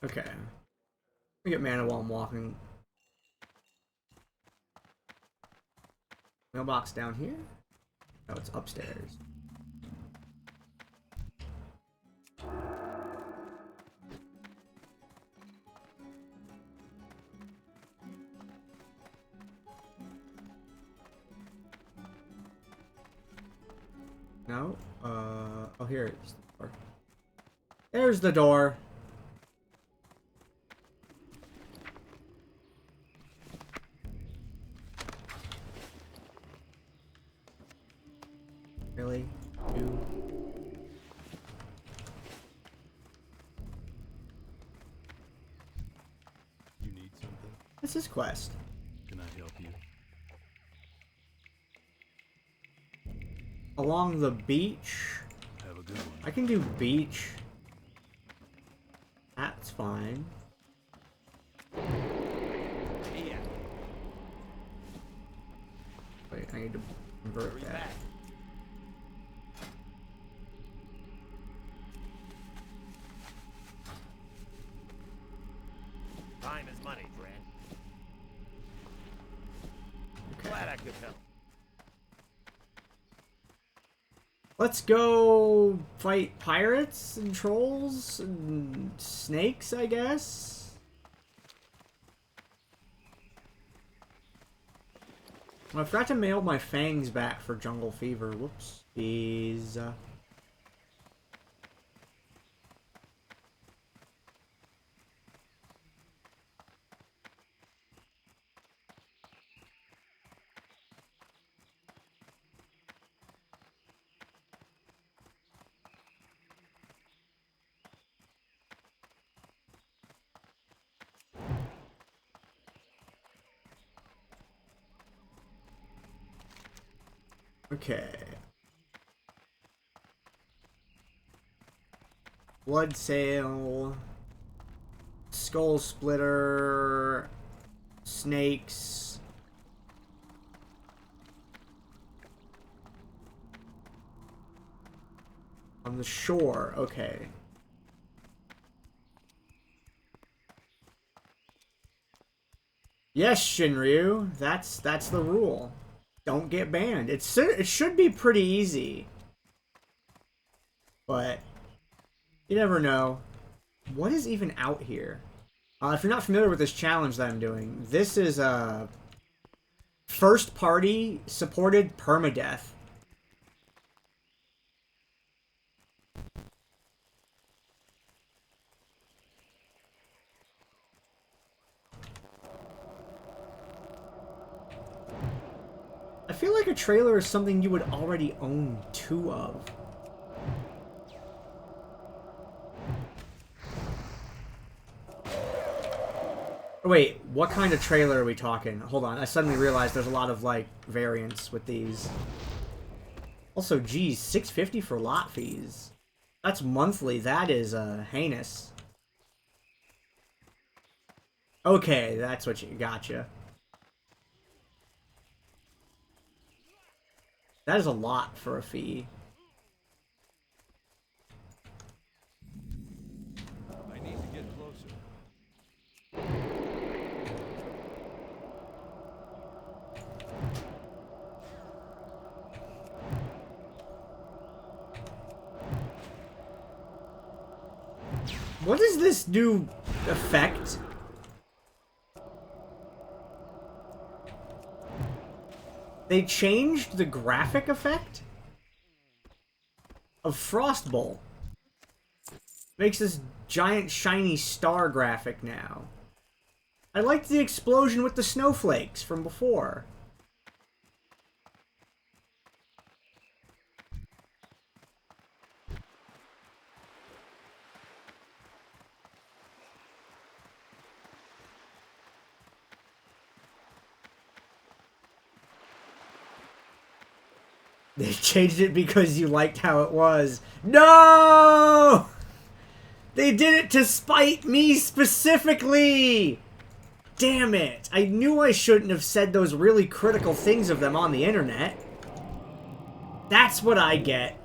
Okay. Let me get mana while I'm walking. Mailbox down here? Oh, it's upstairs. No? Oh, here it is. There's the door. Really? You? You need something? What's his quest? Can I help you? Along the beach? Have a good one. I can do beach. That's fine. Yeah. Wait, I need to convert that. Back. Time is money, friend. Okay. Glad I could help. Let's go fight pirates and trolls and snakes, I guess. Well, I forgot to mail my fangs back for jungle fever. Whoops. Jeez. Okay. Blood Sail. Skull Splitter. Snakes. On the shore, okay. Yes, Shinryu, that's the rule. Don't get banned. It should be pretty easy. But you never know. What is even out here? If you're not familiar with this challenge that I'm doing, this is a first-party supported permadeath. I feel like a trailer is something you would already own two of. Wait, what kind of trailer are we talking? Hold on, I suddenly realized there's a lot of, like, variants with these. Also, geez, $6.50 for lot fees. That's monthly. That is, heinous. Okay, that's what you... Gotcha. That is a lot for a fee. I need to get closer. What is this new effect? They changed the graphic effect of Frostbolt. Makes this giant shiny star graphic now. I liked the explosion with the snowflakes from before. They changed it because you liked how it was. No! They did it to spite me specifically! Damn it! I knew I shouldn't have said those really critical things of them on the internet. That's what I get.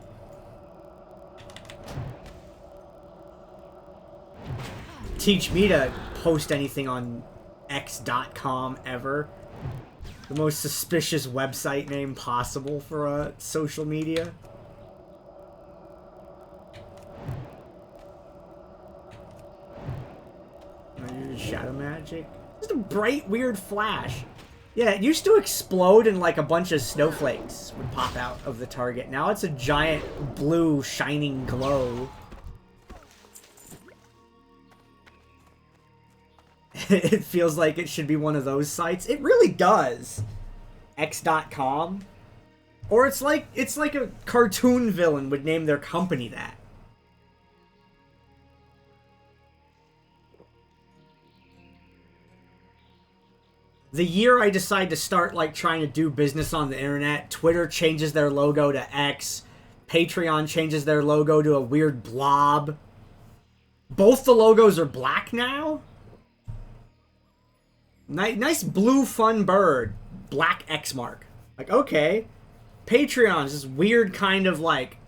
teach me to post anything on x.com ever. The most suspicious website name possible for social media. Shadow magic. Just a bright, weird flash. Yeah, it used to explode and like a bunch of snowflakes would pop out of the target. Now it's a giant blue shining glow. It feels like it should be one of those sites. It really does. X.com. Or it's like a cartoon villain would name their company that. The year I decide to start like trying to do business on the internet, Twitter changes their logo to X, Patreon changes their logo to a weird blob. Both the logos are black now? Nice blue fun bird. Black X mark. Like, okay. Patreon is this weird kind of like,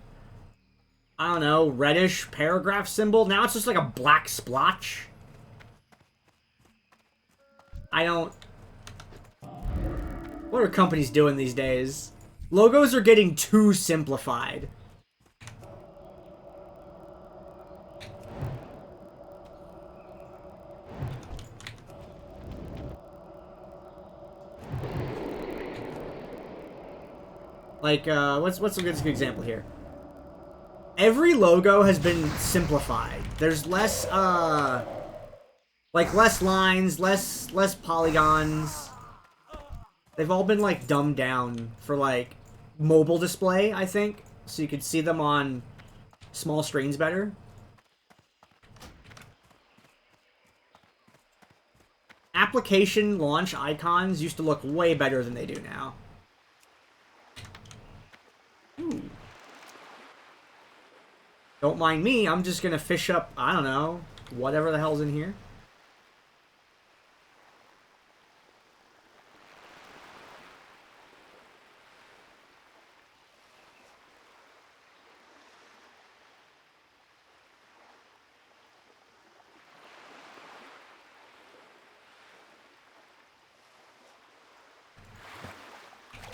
I don't know, reddish paragraph symbol. Now it's just like a black splotch. I don't... What are companies doing these days? Logos are getting too simplified. Like, what's a good example here? Every logo has been simplified. There's less, like, less lines, less polygons. They've all been, like, dumbed down for, like, mobile display, I think. So you could see them on small screens better. Application launch icons used to look way better than they do now. Ooh. Don't mind me, I'm just gonna fish up, I don't know, whatever the hell's in here.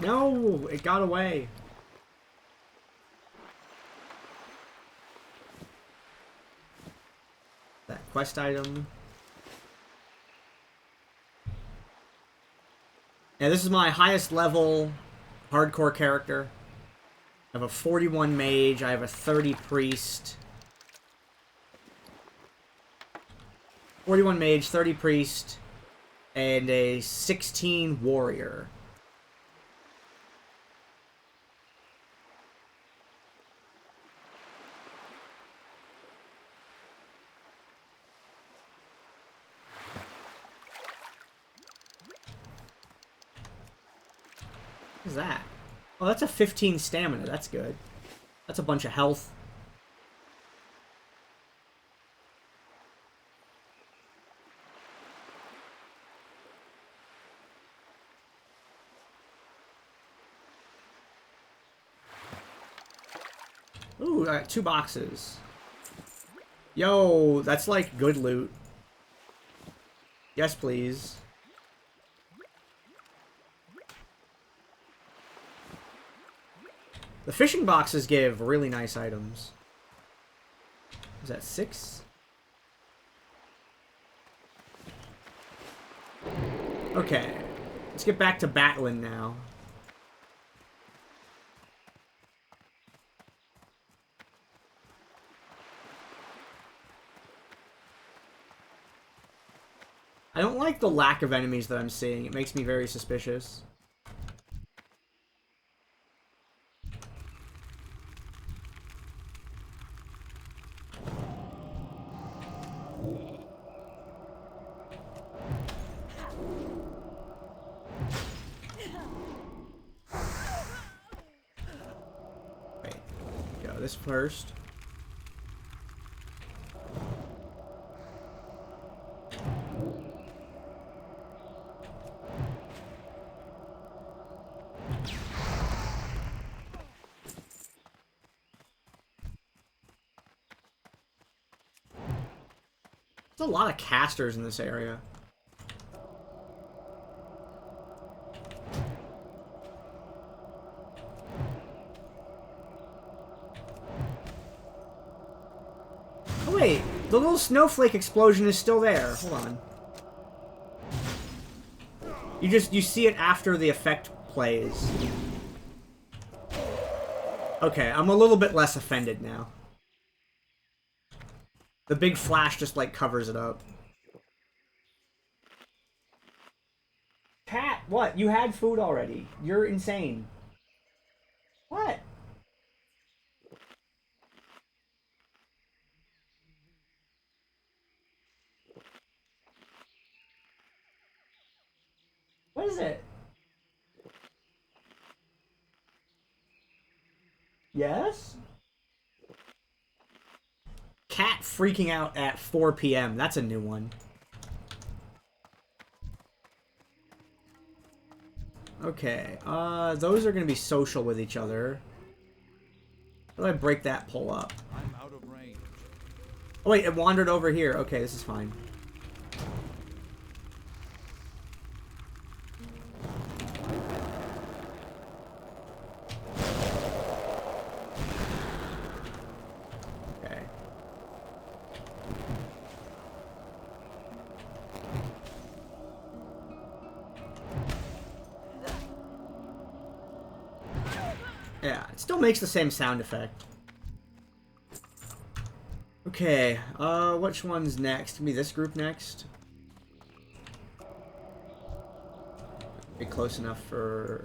No, it got away. That quest item. Yeah, this is my highest level hardcore character. I have a 41 mage, I have a 30 priest. 41 mage, 30 priest, and a 16 warrior. What is that? Oh, that's a 15 stamina. That's good. That's a bunch of health. Ooh, I got 2 boxes. Yo, that's like good loot. Yes, please. The fishing boxes give really nice items. Is that 6? Okay. Let's get back to battling now. I don't like the lack of enemies that I'm seeing. It makes me very suspicious. Wait, go this first. There's a lot of casters in this area. Oh wait, the little snowflake explosion is still there. Hold on. You see it after the effect plays. Okay, I'm a little bit less offended now. The big flash just like covers it up. Cat, what? You had food already. You're insane. What? What is it? Yes? Cat freaking out at 4 p.m. That's a new one. Okay, those are gonna be social with each other. How do I break that pull up? I'm out of range. Oh wait, it wandered over here. Okay, this is fine. Okay. Yeah, it still makes the same sound effect. Okay, which one's next? Give me this group next. Be close enough for...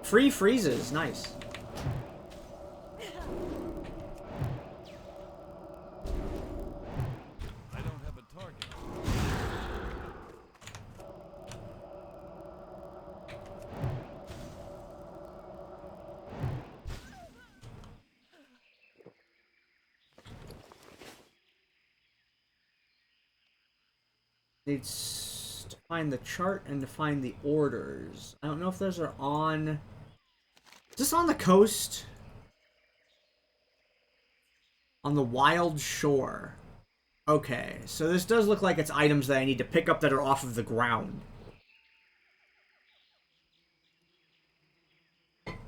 Free freezes, nice. I don't have a target. Needs to find the chart and to find the orders. I don't know if those are on... Is this on the coast? On the wild shore. Okay, so this does look like it's items that I need to pick up that are off of the ground. Okay.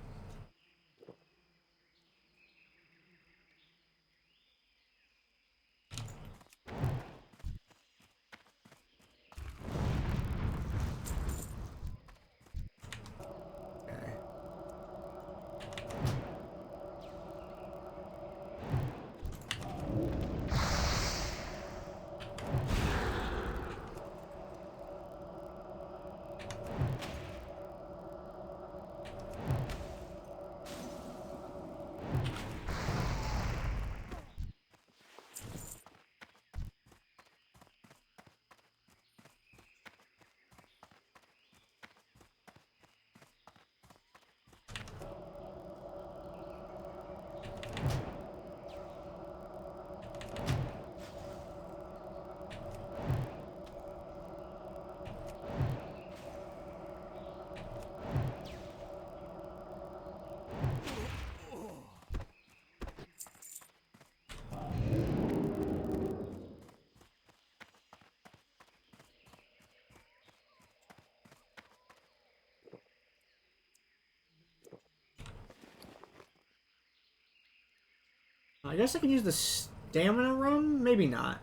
I guess I can use the stamina rum? Maybe not.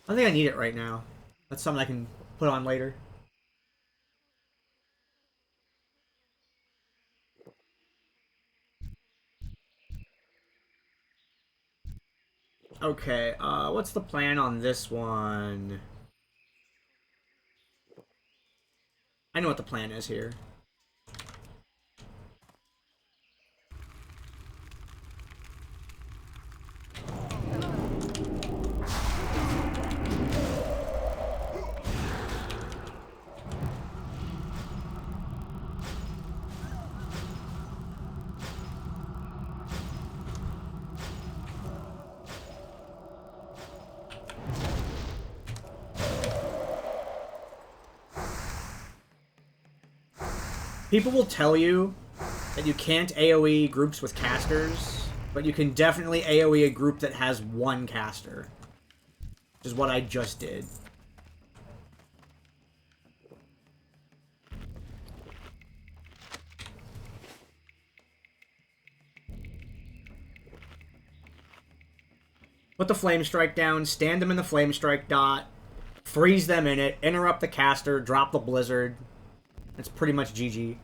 I think I need it right now. That's something I can put on later. Okay, what's the plan on this one? I know what the plan is here. People will tell you that you can't AoE groups with casters, but you can definitely AoE a group that has one caster. Which is what I just did. Put the Flame Strike down, stand them in the Flame Strike dot, freeze them in it, interrupt the caster, drop the Blizzard. That's pretty much GG.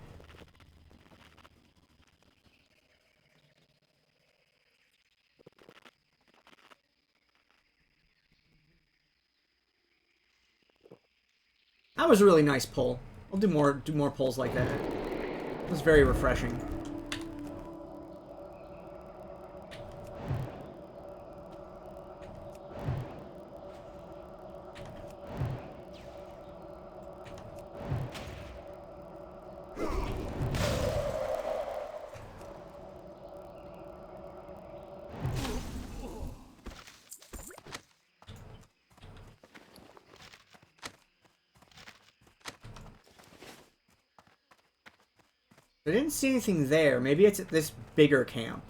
That was a really nice pull. I'll do more pulls like that. It was very refreshing. I didn't see anything there. Maybe it's at this bigger camp.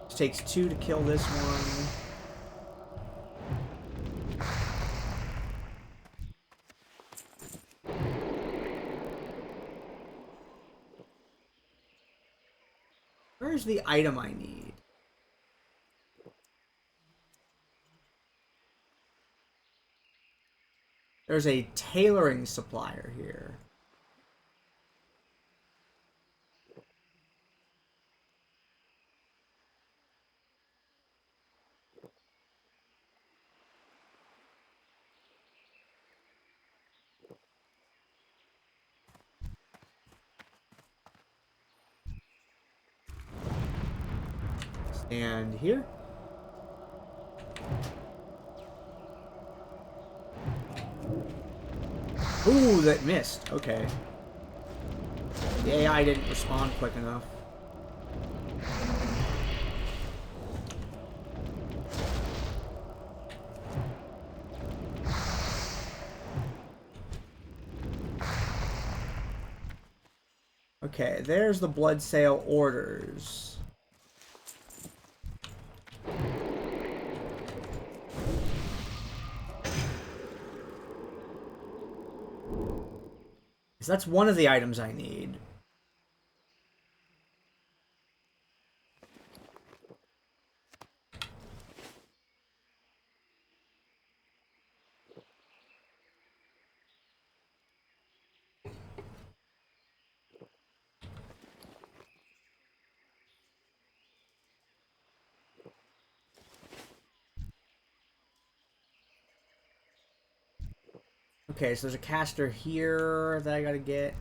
It takes 2 to kill this one. Where's the item I need? There's a tailoring supplier here. And here. Ooh, that missed. Okay. The AI didn't respond quick enough. Okay, there's the blood sale orders. So that's one of the items I need. Okay, so there's a caster here that I gotta get.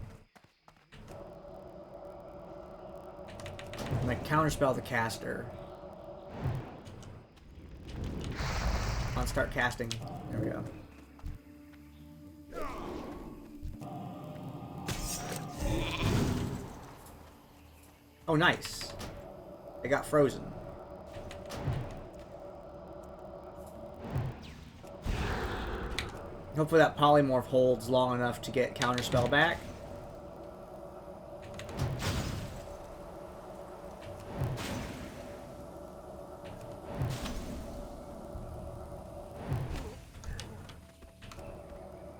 I'm gonna counterspell the caster. Come on, start casting. There we go. Oh, nice. It got frozen. Hopefully that polymorph holds long enough to get counterspell back.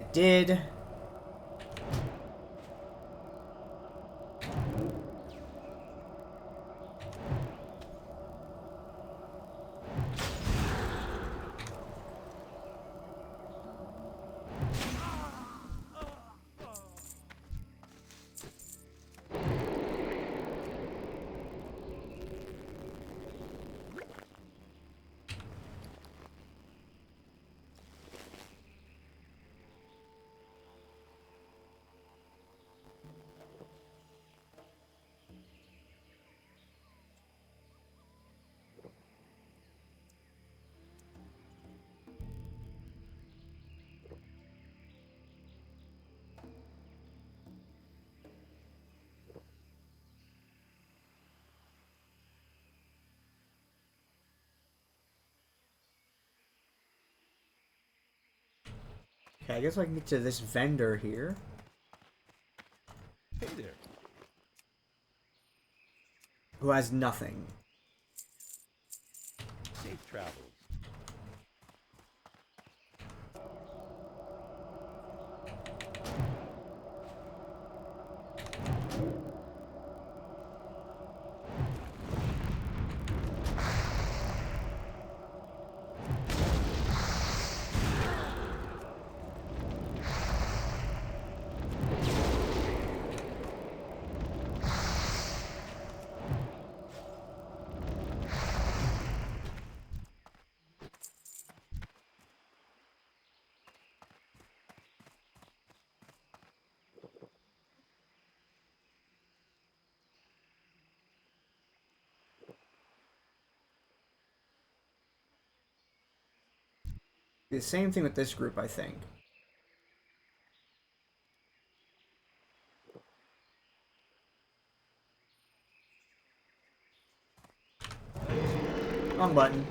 It did. Okay, I guess I can get to this vendor here. Hey there. Who has nothing. Safe travels. The same thing with this group, I think. Wrong button.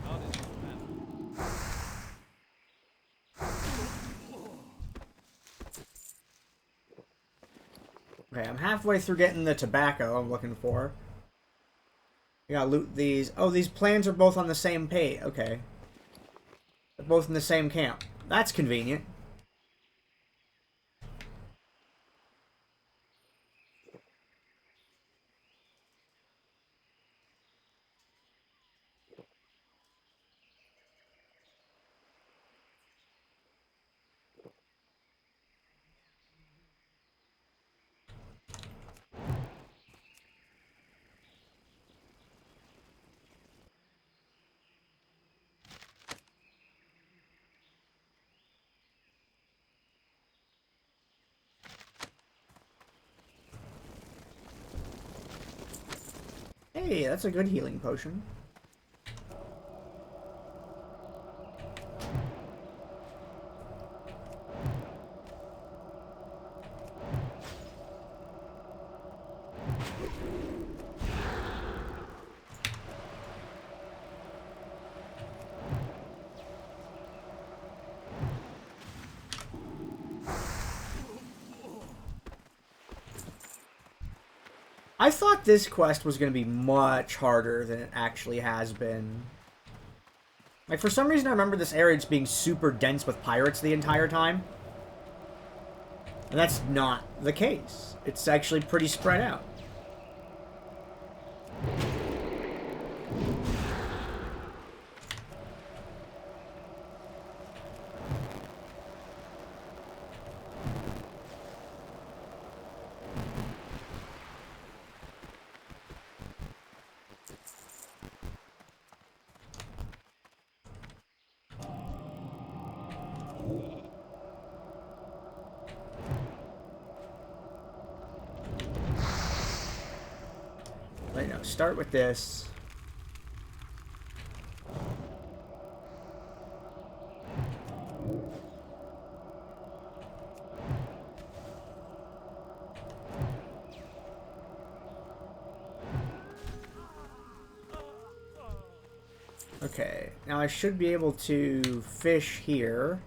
How did you manage? Okay, I'm halfway through getting the tobacco I'm looking for. I gotta loot these. Oh, these plans are both on the same page. Okay. They're both in the same camp. That's convenient. Hey, that's a good healing potion. I thought this quest was going to be much harder than it actually has been. Like, for some reason I remember this area just being super dense with pirates the entire time. And that's not the case. It's actually pretty spread out. Wait, no, start with this. Okay, now I should be able to fish here.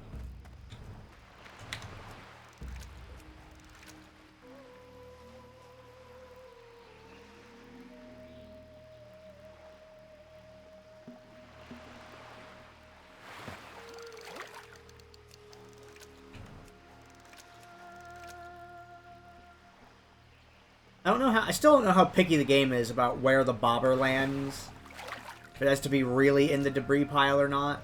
I still don't know how picky the game is about where the bobber lands. If it has to be really in the debris pile or not.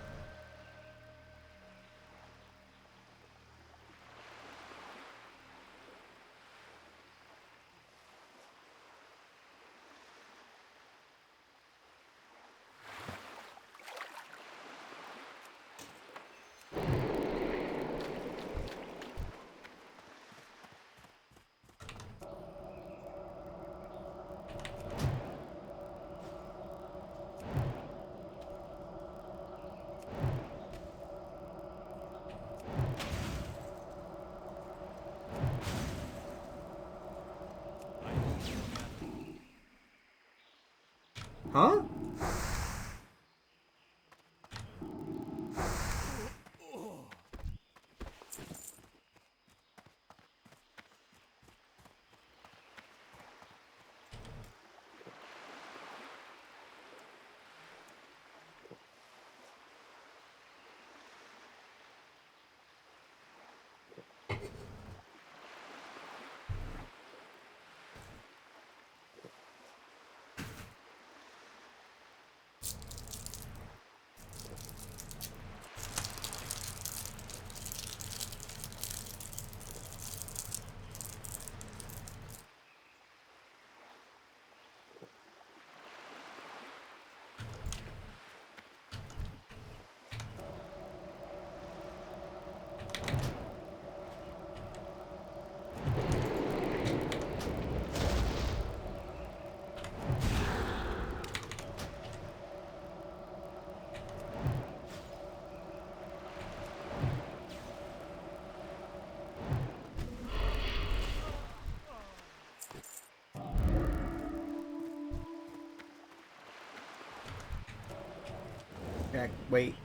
Huh? Yeah, wait.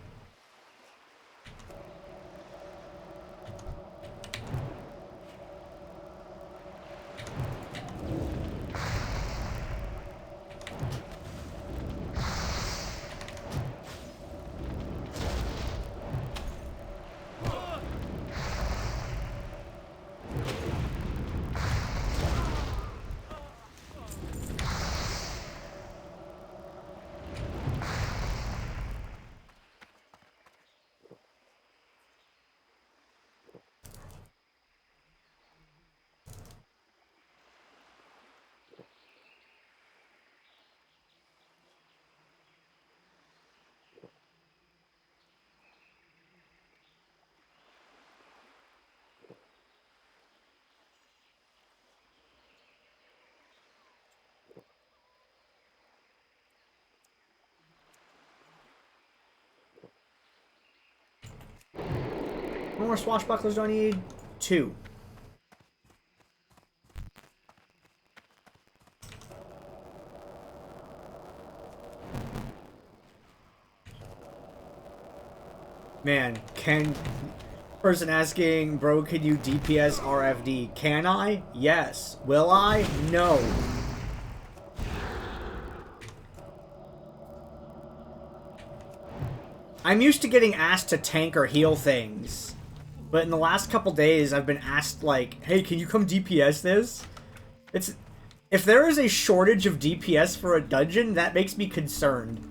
How many more swashbucklers do I need? 2. Man, person asking, bro, can you DPS RFD? Can I? Yes. Will I? No. I'm used to getting asked to tank or heal things. But in the last couple days, I've been asked, like, hey, can you come DPS this? If there is a shortage of DPS for a dungeon, that makes me concerned.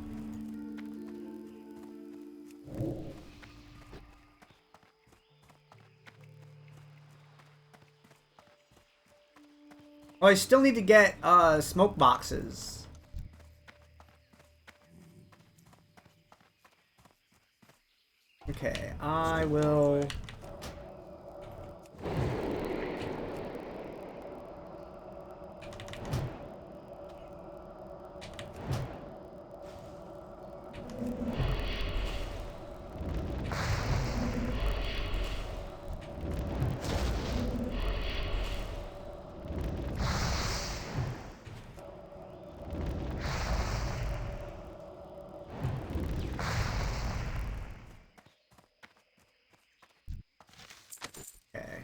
Oh, I still need to get, smoke boxes. Okay, I will... Okay.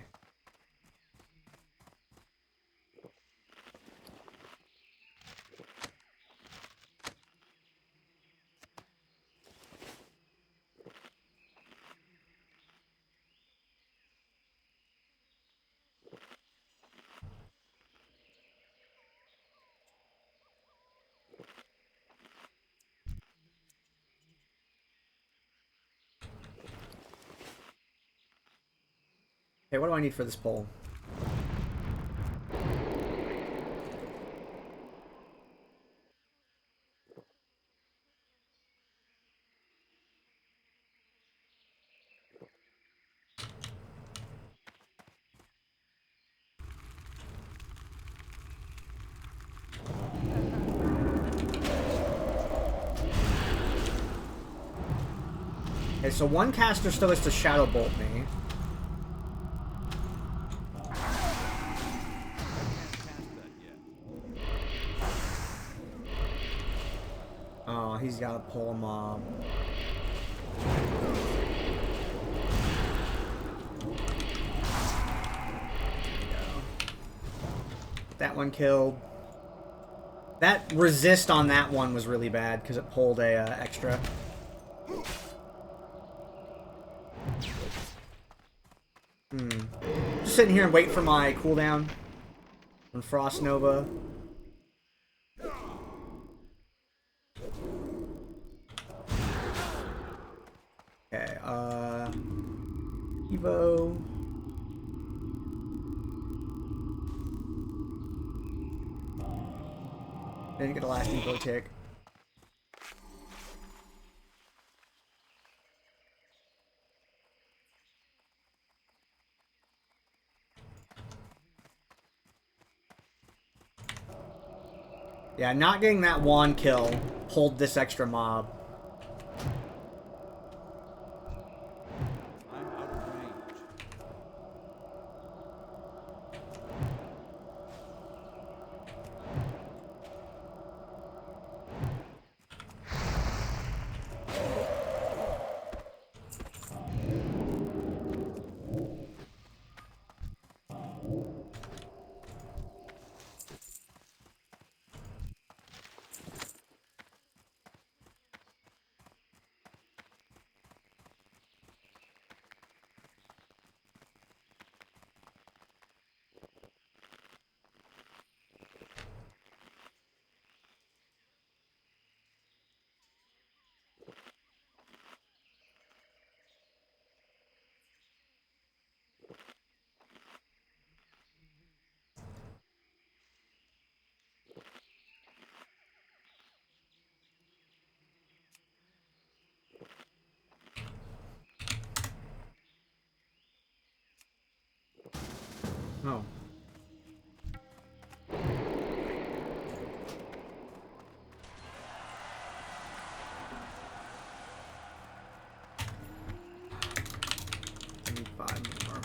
Okay, what do I need for this pole? Okay, so one caster still has to shadow bolt me. he's got to pull a mob. That one killed. That resist on that one was really bad because it pulled a extra. Just sitting here and wait for my cooldown on Frost Nova. Okay, Evo. Didn't get a last Evo tick. Yeah, not getting that one kill pulled this extra mob. I'm out of range. Oh. I need 5 more.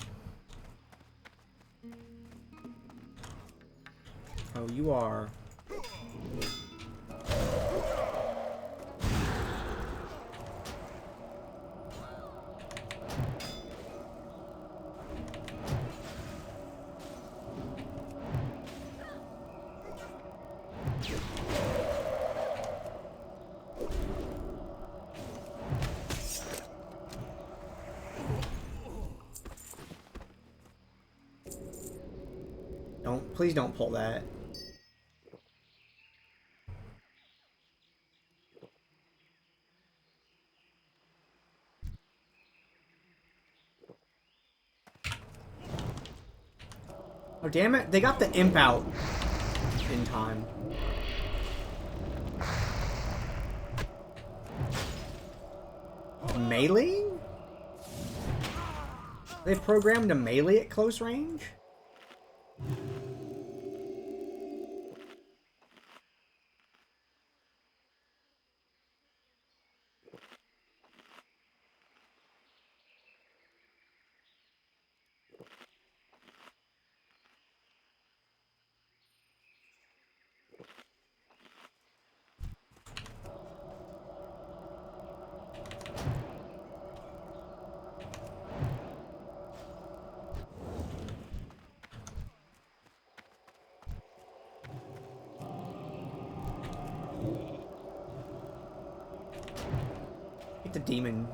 Oh, you are. Please don't pull that. Oh, damn it. They got the imp out in time. Melee? They've programmed a melee at close range? Get the demon.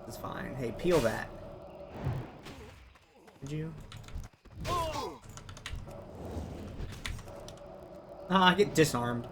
It's fine. Hey, peel that. Did you? Ah, I get disarmed.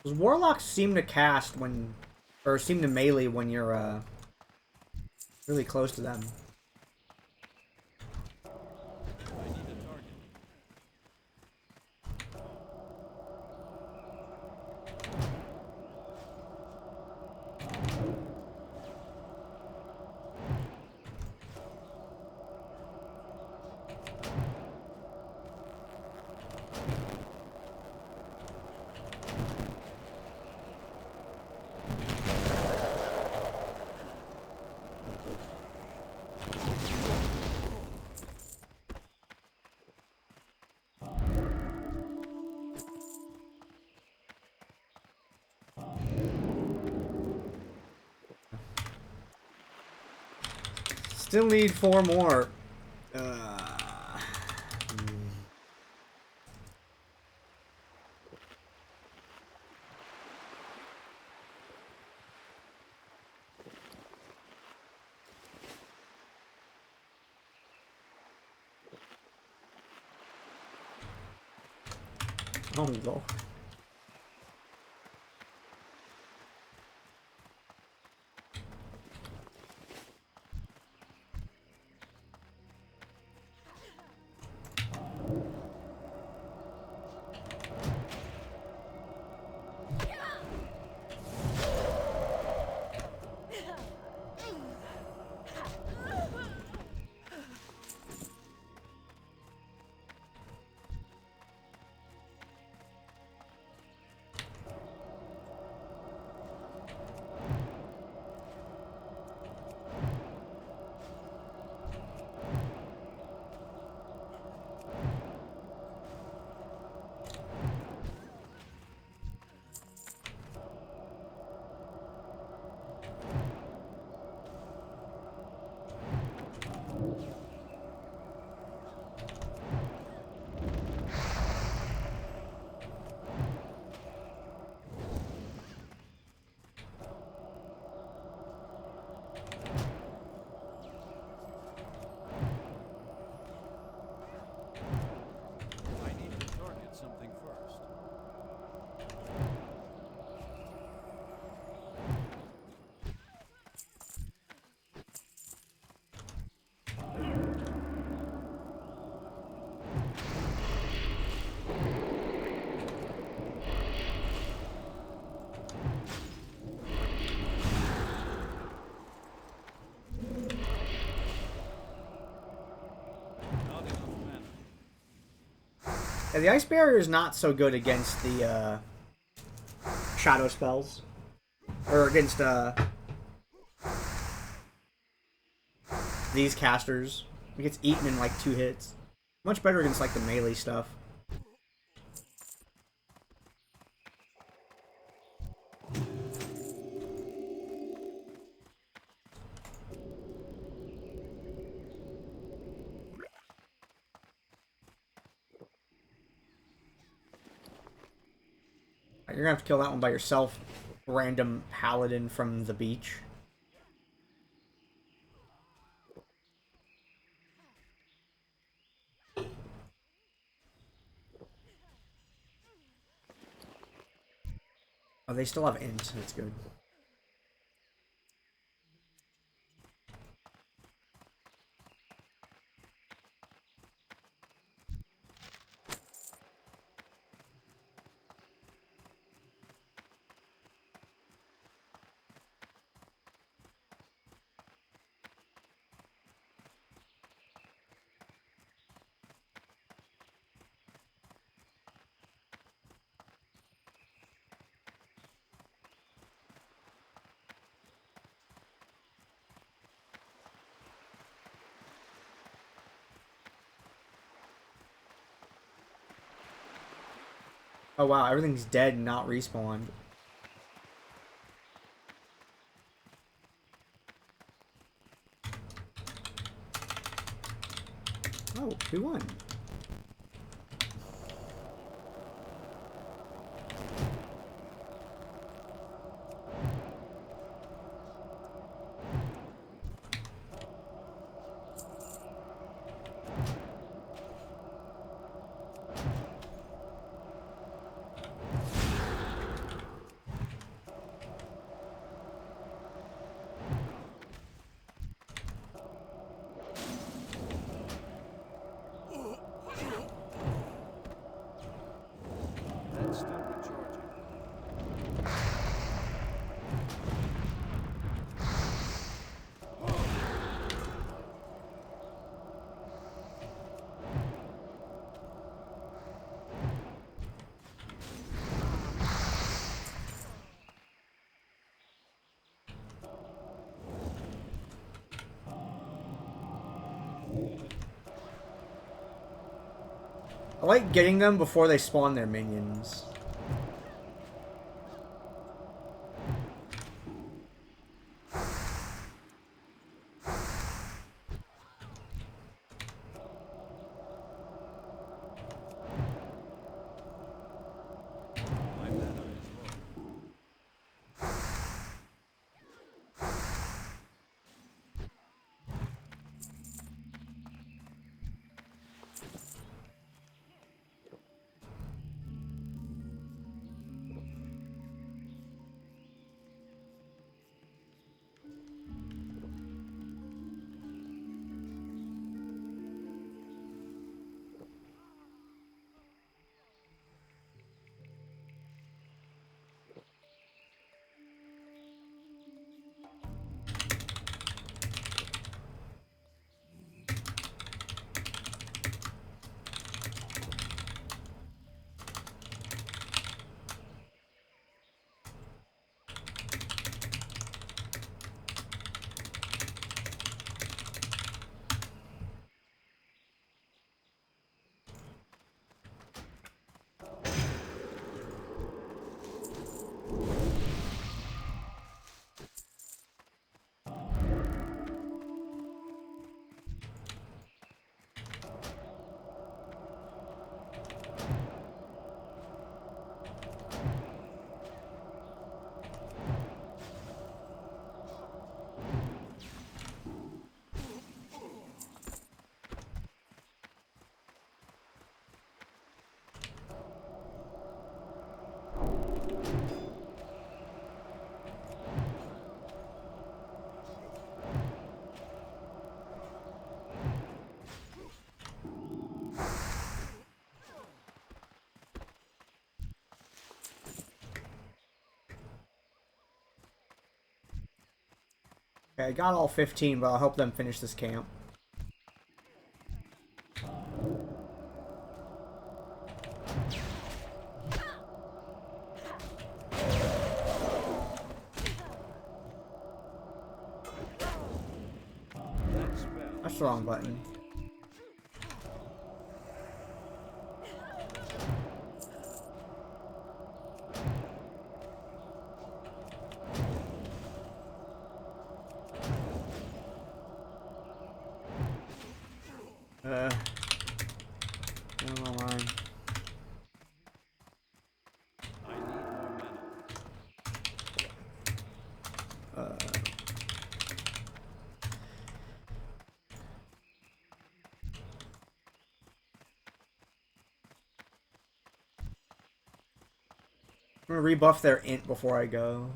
Those warlocks seem to cast when, or seem to melee when you're really close to them. I need a target. Still need 4 more. Oh, Lord. I need to target something first. Not enough mana. Yeah, the ice barrier is not so good against the shadow spells, or against these casters. It gets eaten in like 2 hits. Much better against like the melee stuff. You're gonna have to kill that one by yourself, random paladin from the beach. Oh, they still have int. That's good. Oh wow, everything's dead and not respawned. Oh, we won. I like getting them before they spawn their minions. My mana is low. Okay, I got all 15, but I'll help them finish this camp. That spell. That's the wrong button. Never mind. I need more mana. I'm gonna rebuff their int before I go.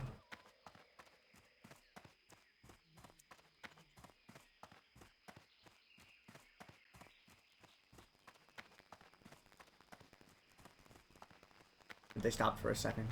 They stopped for a second.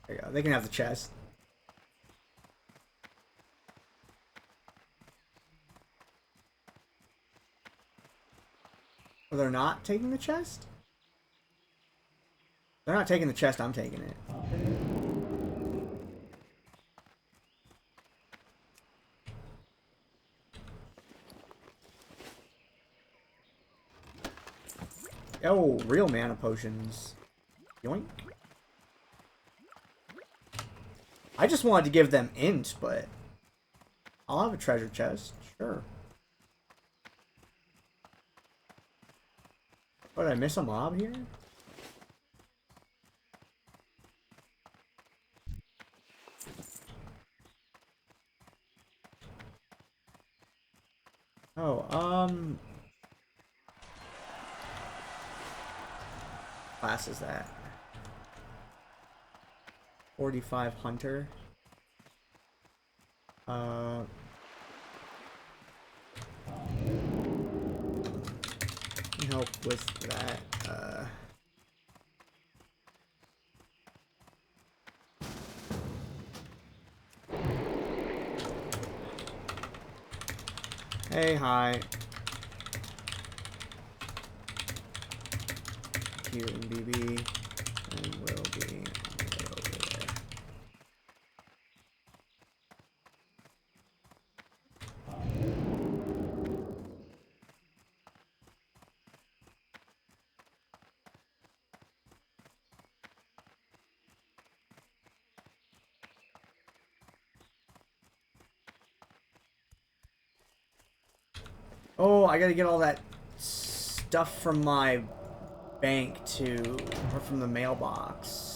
There you go. They can have the chest. Oh, they're not taking the chest? They're not taking the chest, I'm taking it. Oh, real mana potions. Yoink. I just wanted to give them int, but I'll have a treasure chest. Sure. Oh, did I miss a mob here? Oh, class is that? 45 hunter. Help with that. Hey, hi. Q and BB. And will be right over there. Oh, I gotta get all that stuff from my bank to, or from the mailbox.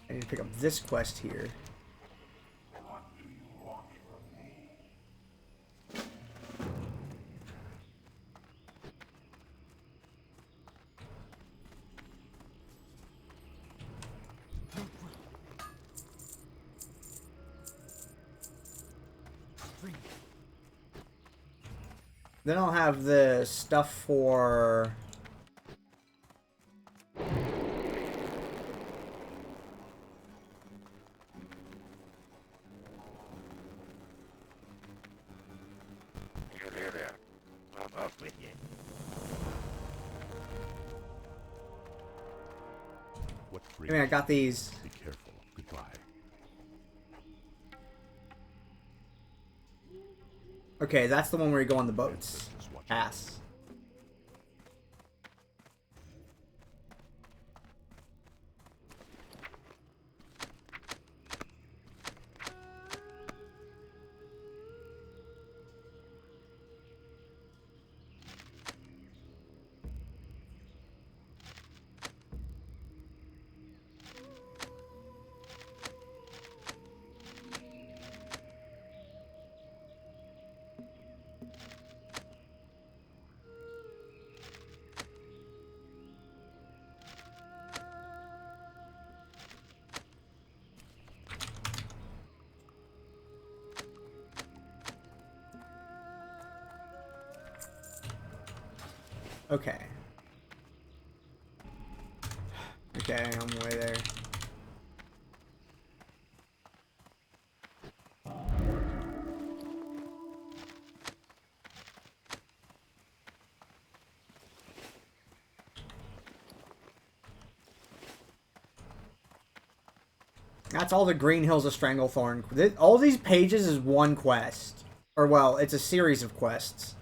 I need to pick up this quest here. Then I'll have the stuff for... You're there. I'm up with you. What I mean, I got these. Be careful. Goodbye. Okay, that's the one where you go on the boats. Ancestors watch Pass. Okay. Okay, I'm way there. That's all the Green Hills of Stranglethorn. All these pages is one quest. Or, well, it's a series of quests.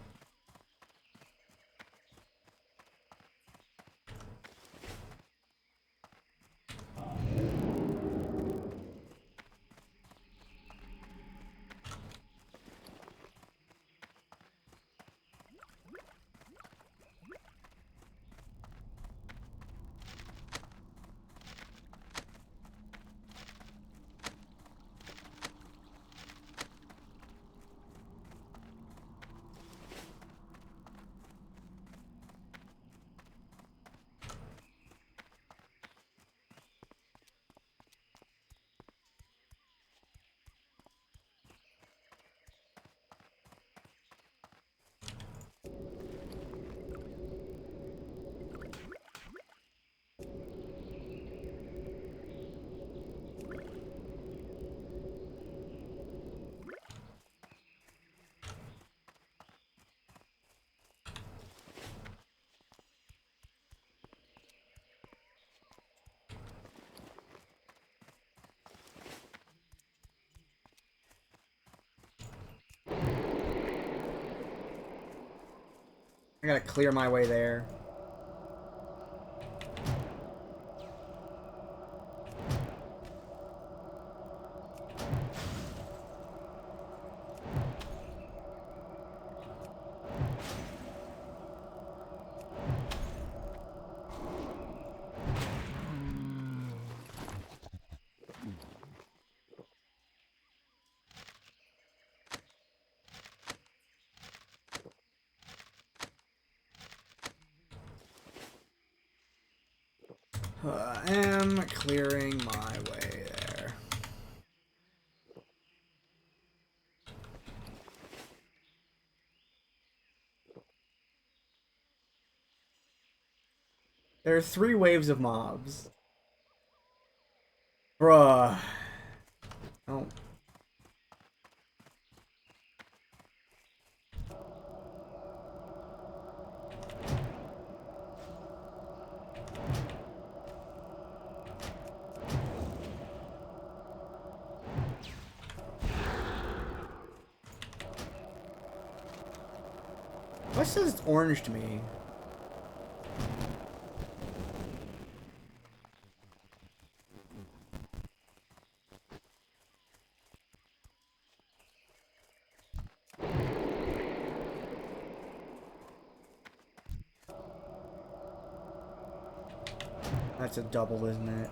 I gotta clear my way there. I am clearing my way there. There are 3 waves of mobs. Bruh. Oh. What says it's orange to me? That's a double, isn't it?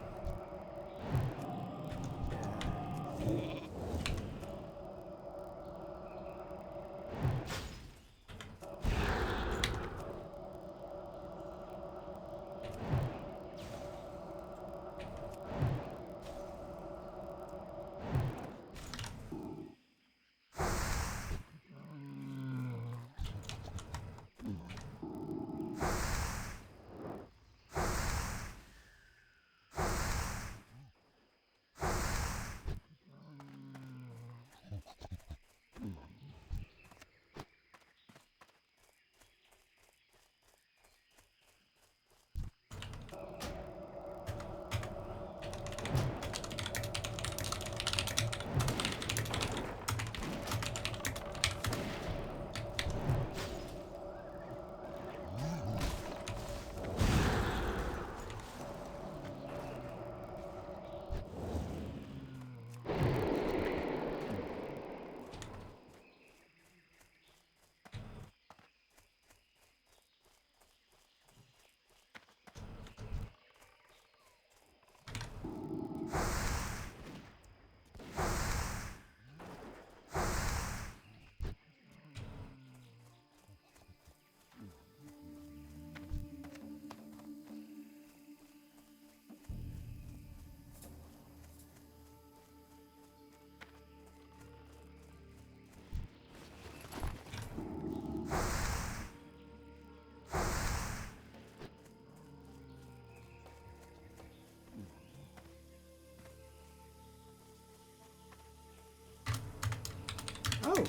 Oh,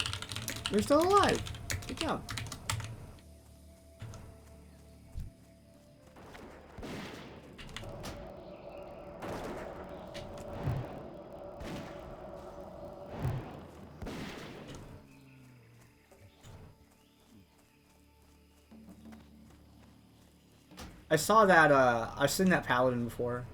they're still alive. Good job. I saw that, I've seen that paladin before.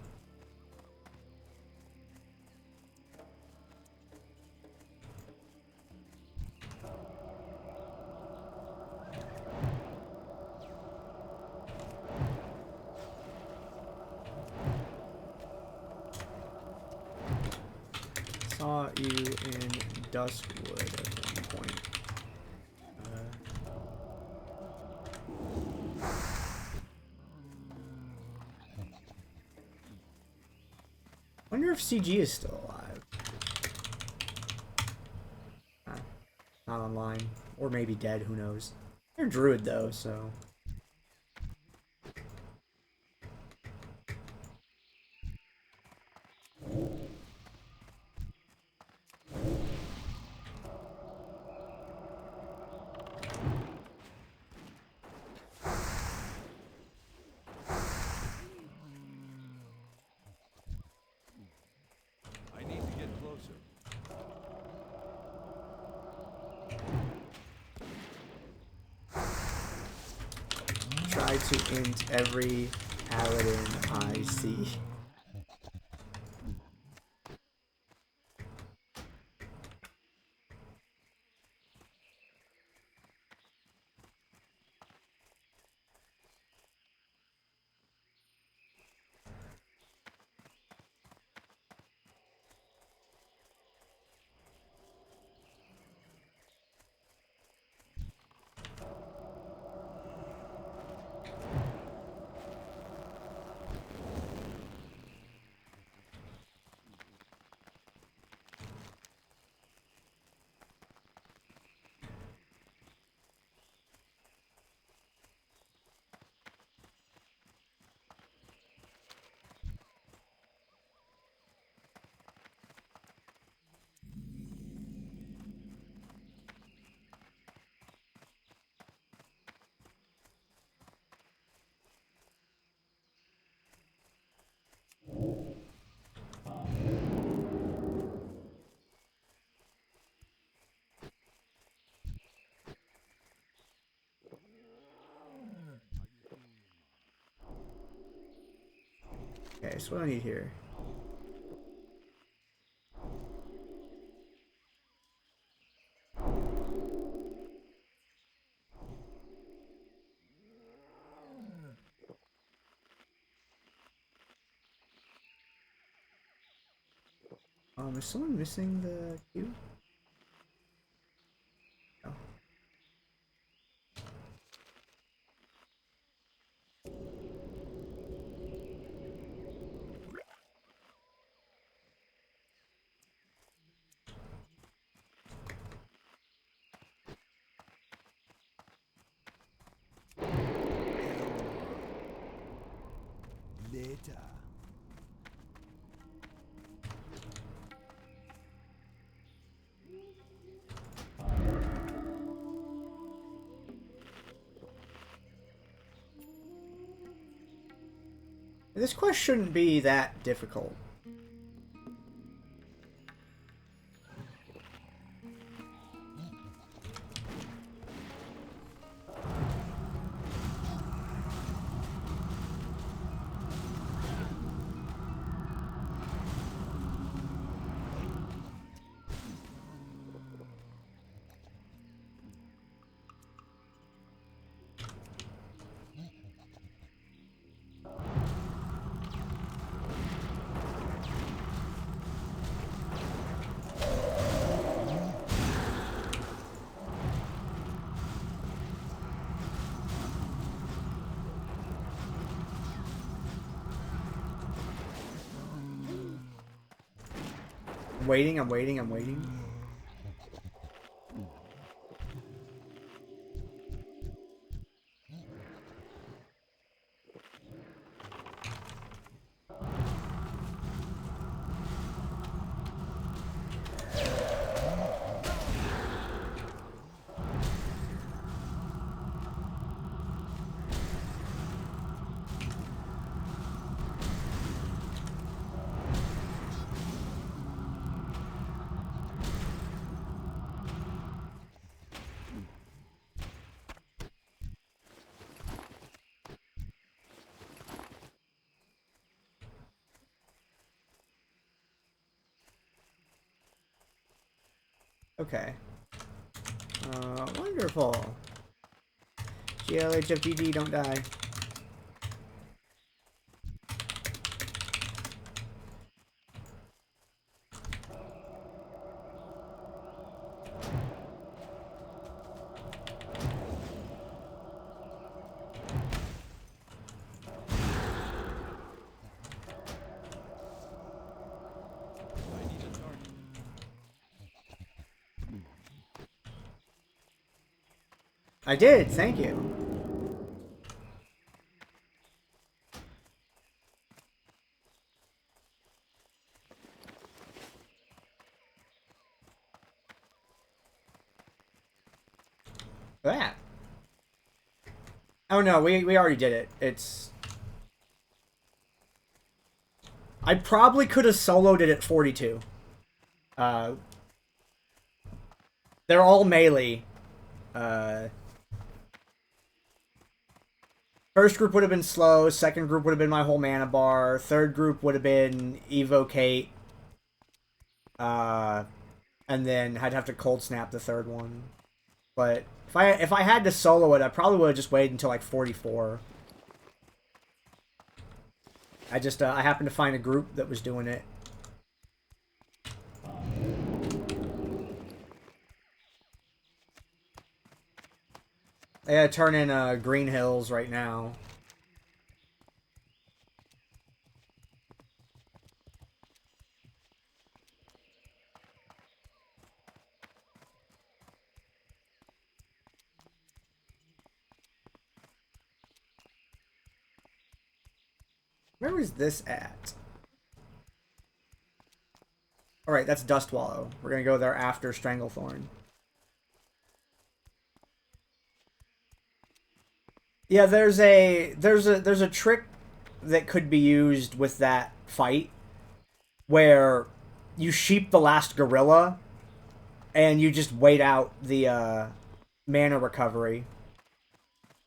Saw you in Duskwood at one point. Wonder if CG is still alive. Not online. Or maybe dead, who knows. They're druid though, so... I need to get closer. try to int every paladin I see. Okay, so what do I need here? Is someone missing the cube? No. Later. This quest shouldn't be that difficult. I'm waiting. Okay. Wonderful. GLHFGG, don't die. I need a target. I did, thank you. That. Oh no, we already did it. It's... I probably could have soloed it at 42. They're all melee. First group would have been slow. Second group would have been my whole mana bar. Third group would have been evocate. And then I'd have to cold snap the third one. But if I had to solo it, I probably would have just waited until like 44. I happened to find a group that was doing it. I gotta turn in Green Hills right now. Where was this at? Alright, that's Dust Wallow. We're gonna go there after Stranglethorn. Yeah, there's a trick that could be used with that fight where you sheep the last gorilla and you just wait out the mana recovery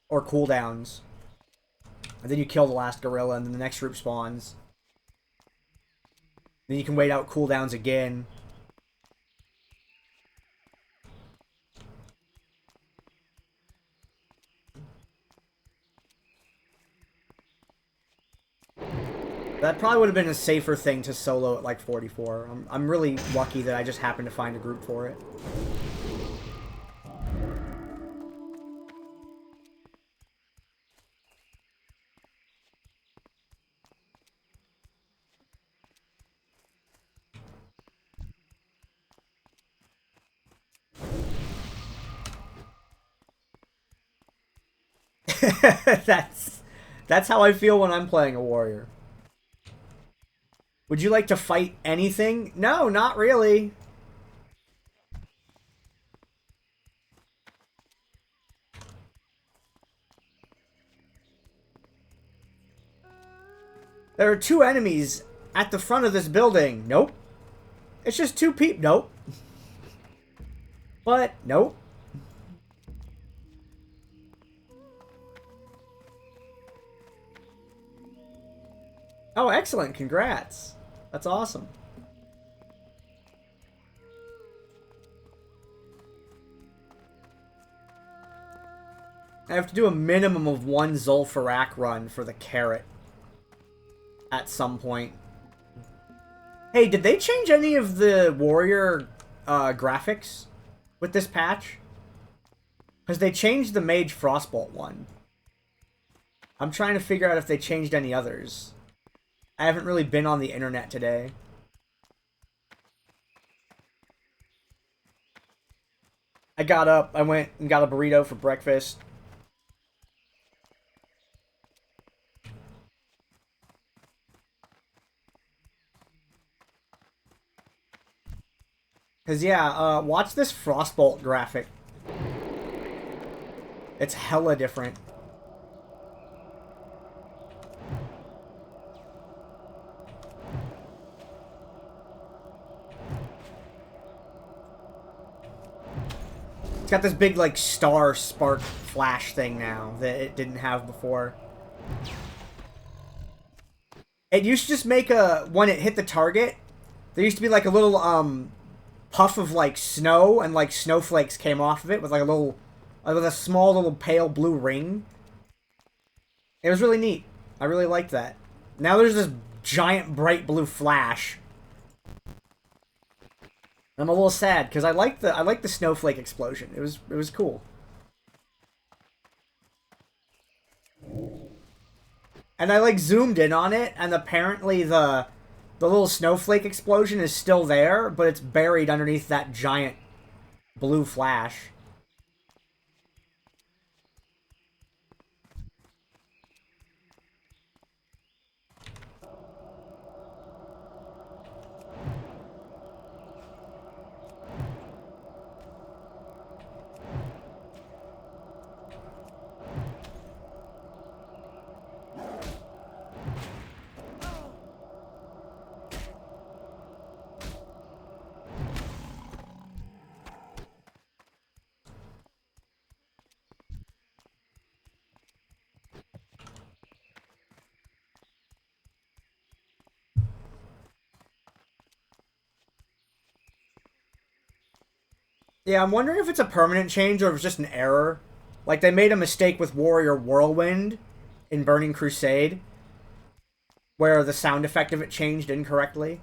or cooldowns. And then you kill the last gorilla and then the next group spawns. Then you can wait out cooldowns again. That probably would have been a safer thing to solo at like 44. I'm really lucky that I just happened to find a group for it. That's how I feel when I'm playing a warrior. Would you like to fight anything? No, not really. There are 2 enemies at the front of this building. Nope. It's just 2 people. Nope. But, nope. Oh, excellent. Congrats. That's awesome. I have to do a minimum of 1 Zul'Farrak run for the carrot at some point. Hey, did they change any of the warrior graphics with this patch? Because they changed the Mage Frostbolt one. I'm trying to figure out if they changed any others. I haven't really been on the internet today. I got up, I went and got a burrito for breakfast. Cause yeah, watch this Frostbolt graphic. It's hella different. It's got this big, like, star spark flash thing now that it didn't have before. It used to just make when it hit the target, there used to be, like, a little, puff of, like, snow, and, like, snowflakes came off of it with, like, with a small little pale blue ring. It was really neat. I really liked that. Now there's this giant bright blue flash. I'm a little sad because I like the snowflake explosion. It was cool. And I like zoomed in on it, and apparently the little snowflake explosion is still there, but it's buried underneath that giant blue flash. Yeah, I'm wondering if it's a permanent change or if it's just an error. Like, they made a mistake with Warrior Whirlwind in Burning Crusade, where the sound effect of it changed incorrectly.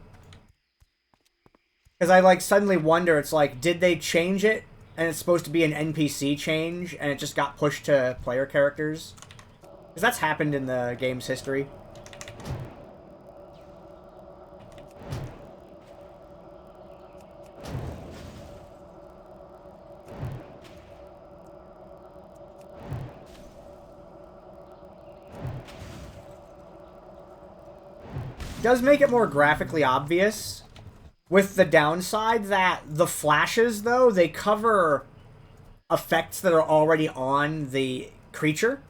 Because I, like, suddenly wonder, it's like, did they change it, and it's supposed to be an NPC change, and it just got pushed to player characters? Because that's happened in the game's history. Does make it more graphically obvious, with the downside that the flashes, though, they cover effects that are already on the creature.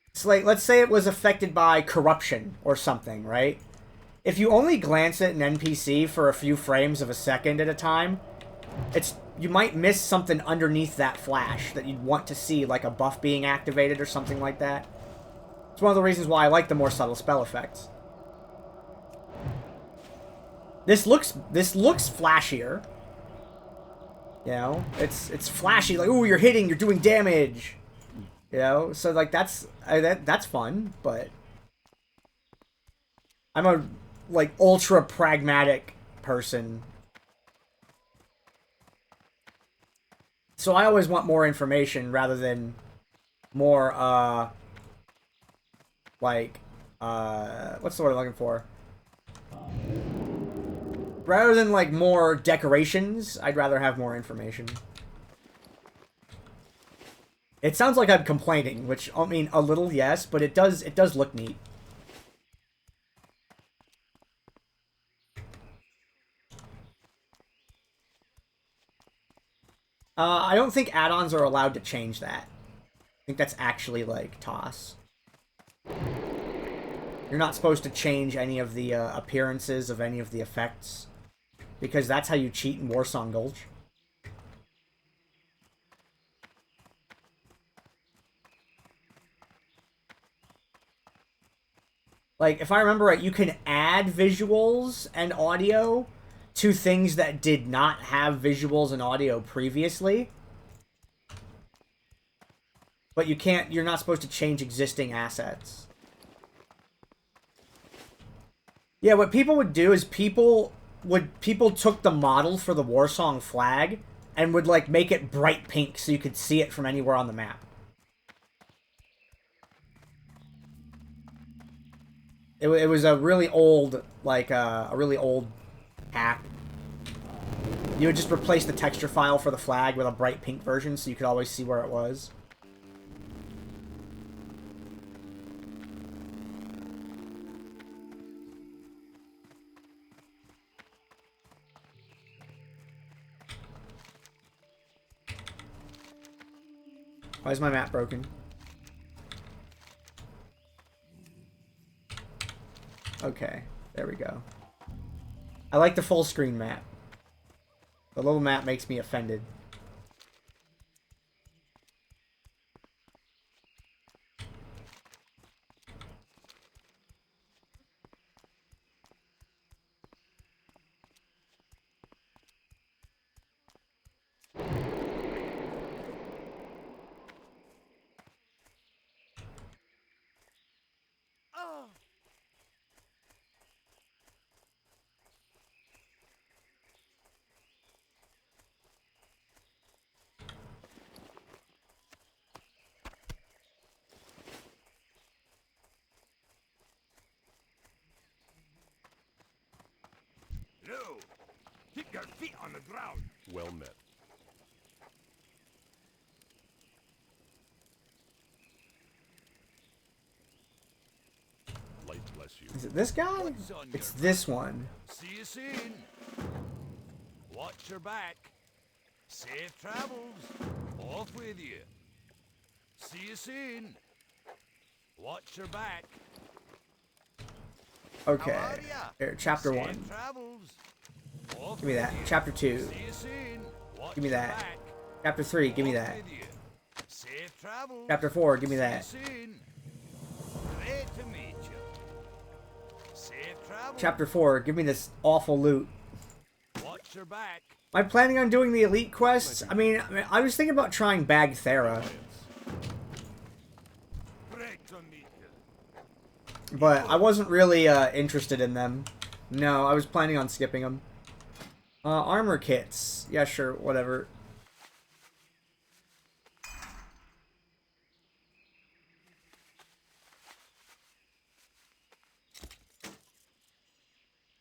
It's like, let's say it was affected by corruption or something, right? If you only glance at an NPC for a few frames of a second at a time, you might miss something underneath that flash that you'd want to see, like a buff being activated or something like that. It's one of the reasons why I like the more subtle spell effects. This looks flashier. You know, it's flashy, like, ooh, you're hitting, you're doing damage. You know, so like that's fun, but I'm a like ultra pragmatic person. So I always want more information rather than more what's the word I'm looking for? Rather than, like, more decorations, I'd rather have more information. It sounds like I'm complaining, which, I mean, a little, yes, but it does look neat. I don't think add-ons are allowed to change that. I think that's actually, like, toss. You're not supposed to change any of the appearances of any of the effects, because that's how you cheat in Warsong Gulch. Like, if I remember right, you can add visuals and audio to things that did not have visuals and audio previously. But you're not supposed to change existing assets. Yeah, what people would do is people took the model for the Warsong flag and would, like, make it bright pink so you could see it from anywhere on the map. It was a really old, like, a really old hack. You would just replace the texture file for the flag with a bright pink version so you could always see where it was. Why is my map broken? Okay, there we go. I like the full screen map. The little map makes me offended. No! Keep your feet on the ground! Well met. Light bless you. Is it this guy? What's on It's your this one. See you soon. Watch your back. Safe travels. Off with you. See you soon. Watch your back. Okay. How are ya? Here, chapter Safe 1. travels. Off Give me that. with you. Chapter 2. See you soon. Watch Give me your that. back. Chapter 3. Give me Off that. with you. Safe travels. Chapter 4. Give me that. See you soon. Great to meet you. Safe travels. Chapter 4. Give me this awful loot. Watch Watch your back. Am I planning on doing the elite quests? I mean, I was thinking about trying Bagthera, Break to meet you. but I wasn't really interested in them. No, I was planning on skipping them. Armor kits. Yeah, sure, whatever.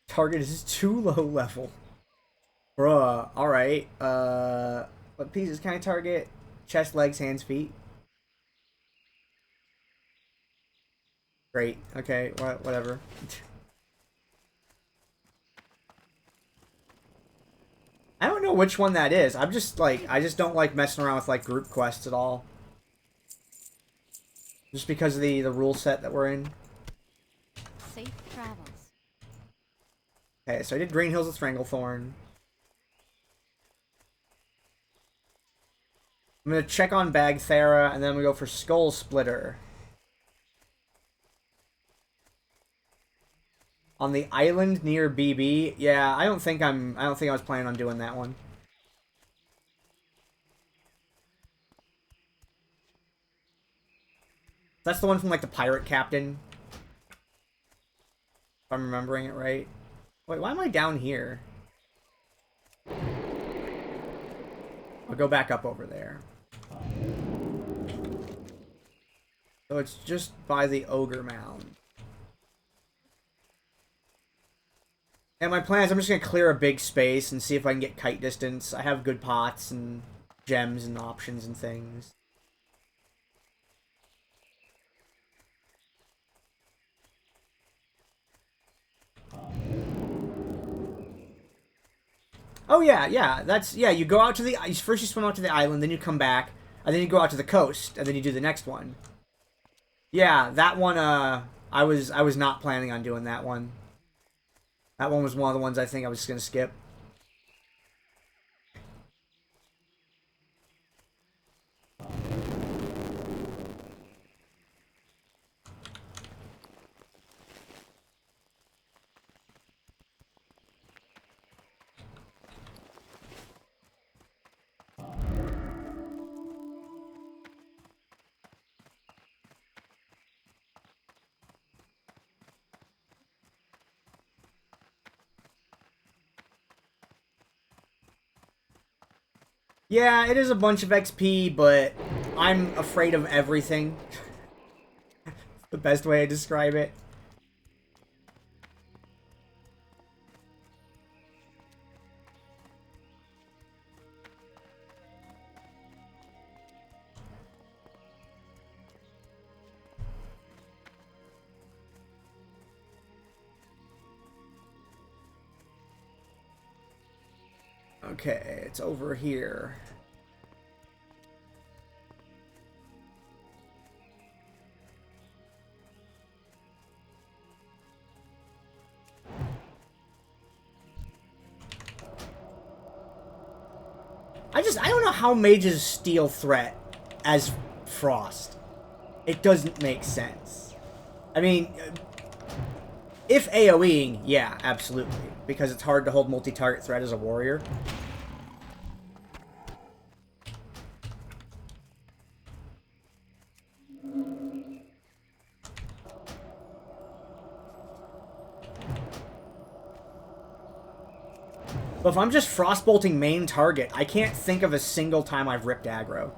Target is too low level. Bruh, alright. What pieces can I target? Chest, legs, hands, feet. Great. Okay, whatever. I don't know which one that is. I'm just like, I just don't like messing around with like group quests at all. Just because of the rule set that we're in. Safe travels. Okay, so I did Green Hills with Stranglethorn. I'm gonna check on Bagthera, and then we go for Skull Splitter. On the island near BB, yeah, I don't think I was planning on doing that one. That's the one from like the pirate captain. If I'm remembering it right. Wait, why am I down here? I'll go back up over there. So it's just by the Ogre Mound. And my plan is I'm just going to clear a big space and see if I can get kite distance. I have good pots and gems and options and things. Oh yeah, yeah, you go out to the, first you swim out to the island, then you come back, and then you go out to the coast, and then you do the next one. Yeah, that one, I was not planning on doing that one. That one was one of the ones I think I was just gonna skip. Yeah, it is a bunch of XP, but I'm afraid of everything. The best way to describe it. Okay, it's over here. I don't know how mages steal threat as Frost. It doesn't make sense. I mean, if AoEing, yeah, absolutely. Because it's hard to hold multi-target threat as a warrior. But if I'm just frostbolting main target, I can't think of a single time I've ripped aggro.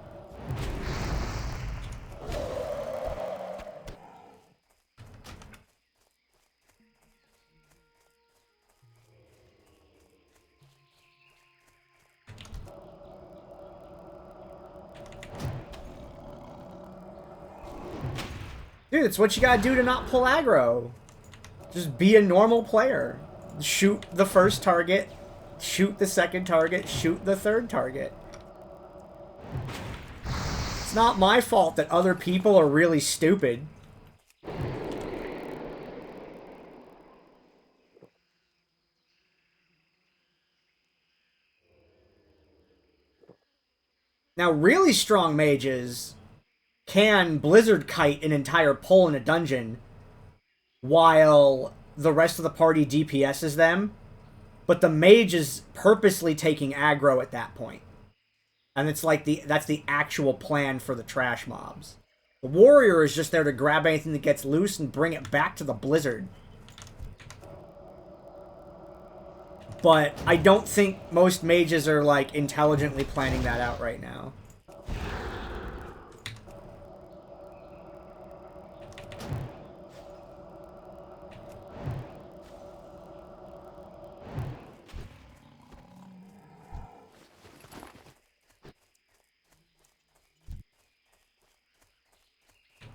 Dude, it's what you gotta do to not pull aggro. Just be a normal player. Shoot the first target, shoot the second target, shoot the third target. It's not my fault that other people are really stupid. Now, really strong mages can Blizzard Kite an entire pull in a dungeon while the rest of the party DPSs them. but the mage is purposely taking aggro at that point. And it's like that's the actual plan for the trash mobs. The warrior is just there to grab anything that gets loose and bring it back to the blizzard. But I don't think most mages are, like, intelligently planning that out right now.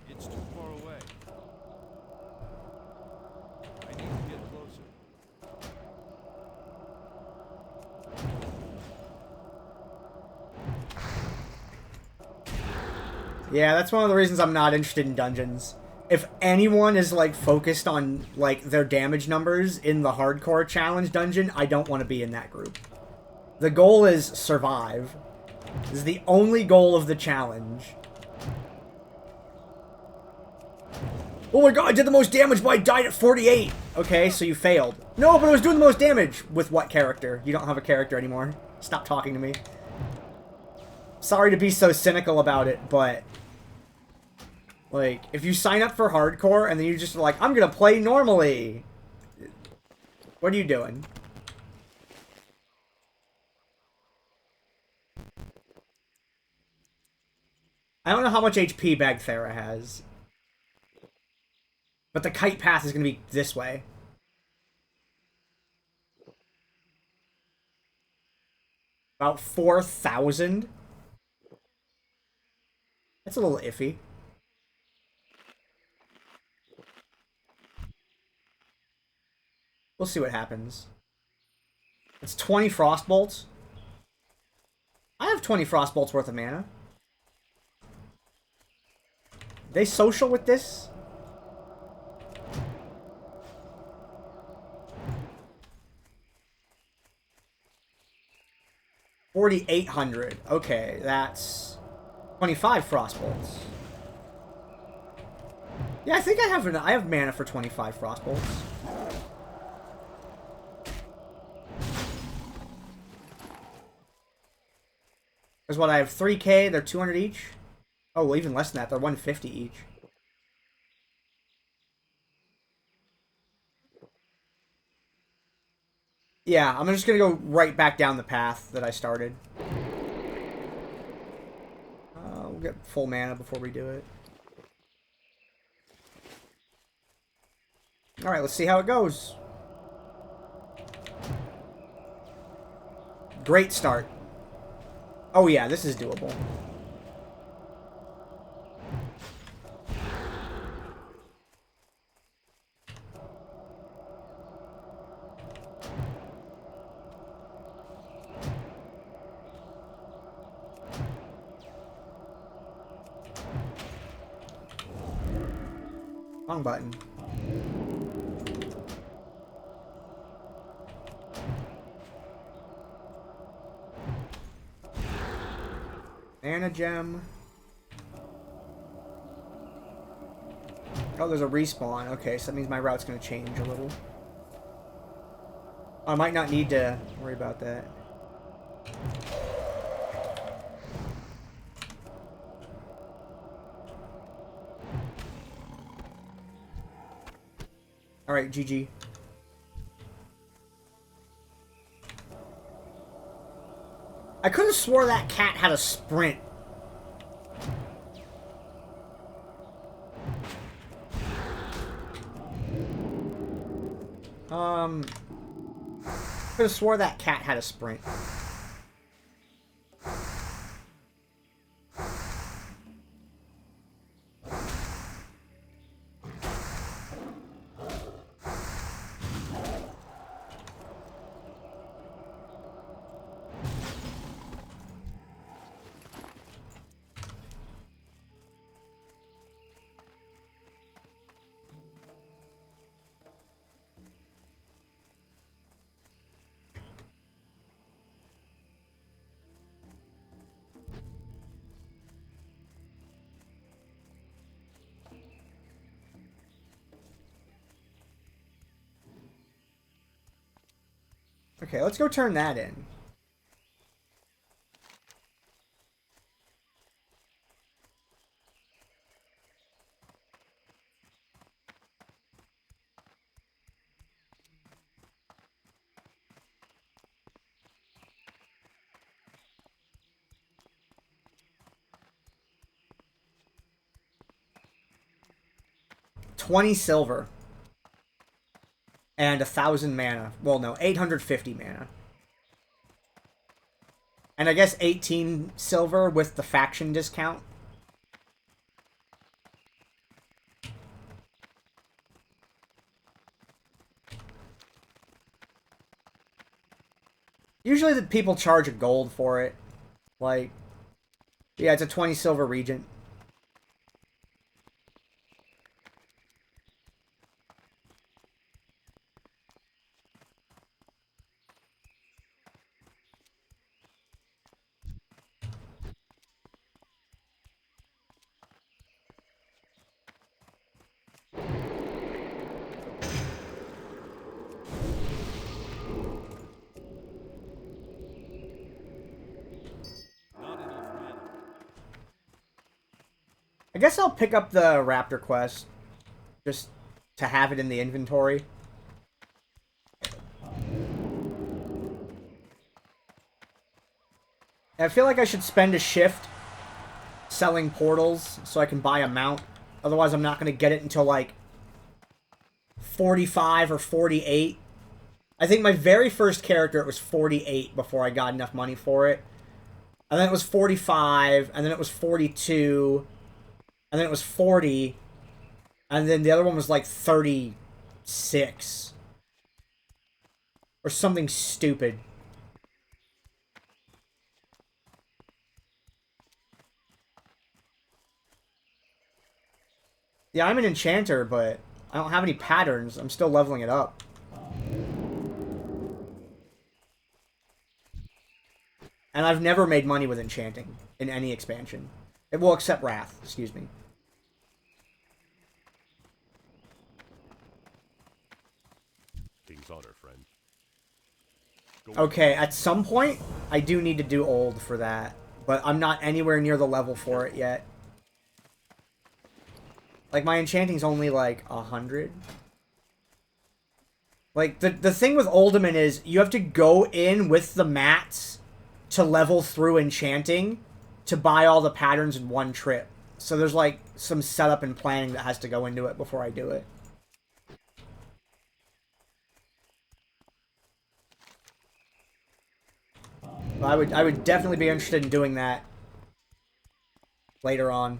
It's too far away. I need to get closer. Yeah, that's one of the reasons I'm not interested in dungeons. If anyone is, like, focused on, like, their damage numbers in the hardcore challenge dungeon, I don't want to be in that group. The goal is survive. This is the only goal of the challenge. Oh my god, I did the most damage, but I died at 48! Okay, so you failed. No, but I was doing the most damage! With what character? You don't have a character anymore. Stop talking to me. Sorry to be so cynical about it, but... like, if you sign up for hardcore and then you just like, I'm gonna play normally! What are you doing? I don't know how much HP Bagthera has. But the kite path is gonna be this way. About 4,000? That's a little iffy. We'll see what happens. It's 20 Frostbolts. I have 20 Frostbolts worth of mana. They social with this? $4,800. Okay, that's 25 Frostbolts. Yeah, I think I have mana for 25 Frostbolts. There's what, I have 3k, they're 200 each. Oh, well, even less than that, they're 150 each. Yeah, I'm just gonna go right back down the path that I started. We'll get full mana before we do it. Alright, let's see how it goes. Great start. Oh yeah, this is doable. Wrong button. Mana gem. Oh, there's a respawn. Okay, so that means my route's gonna change a little. I might not need to worry about that. Alright, GG. I could have swore that cat had a sprint. Could have swore that cat had a sprint. Okay, let's go turn that in. $20 silver. And 1,000 mana. Well, no, 850 mana. And I guess 18 silver with the faction discount. Usually the people charge a gold for it. Like, yeah, it's a 20 silver regent. Not enough mana. I guess I'll pick up the Raptor quest. Just to have it in the inventory. I feel like I should spend a shift selling portals so I can buy a mount. Otherwise, I'm not going to get it until, like, 45 or 48. I think my very first character, it was 48 before I got enough money for it. And then it was 45, and then it was 42, and then it was 40, and then the other one was, like, 36. Or something stupid. Yeah, I'm an enchanter, but I don't have any patterns. I'm still leveling it up. And I've never made money with enchanting in any expansion. It will accept Wrath, excuse me. King's honor, friend. Okay, at some point, I do need to do old for that. But I'm not anywhere near the level for it yet. Like, my enchanting's only, like, 100. Like, the thing with Ultimate is you have to go in with the mats to level through enchanting to buy all the patterns in one trip. So there's, like, some setup and planning that has to go into it before I do it. I would definitely be interested in doing that later on.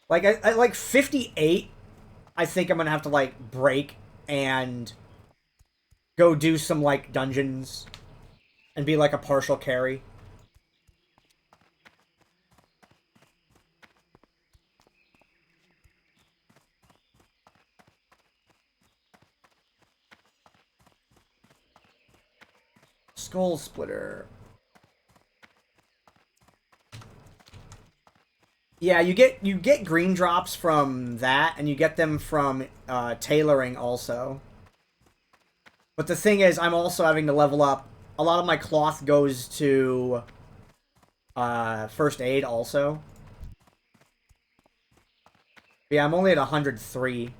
Like, I like 58, I think I'm gonna have to, like, break and go do some, like, dungeons and be, like, a partial carry. Skull Splitter. Yeah, you get green drops from that, and you get them from tailoring also. But the thing is, I'm also having to level up. A lot of my cloth goes to first aid also. But yeah, I'm only at 103.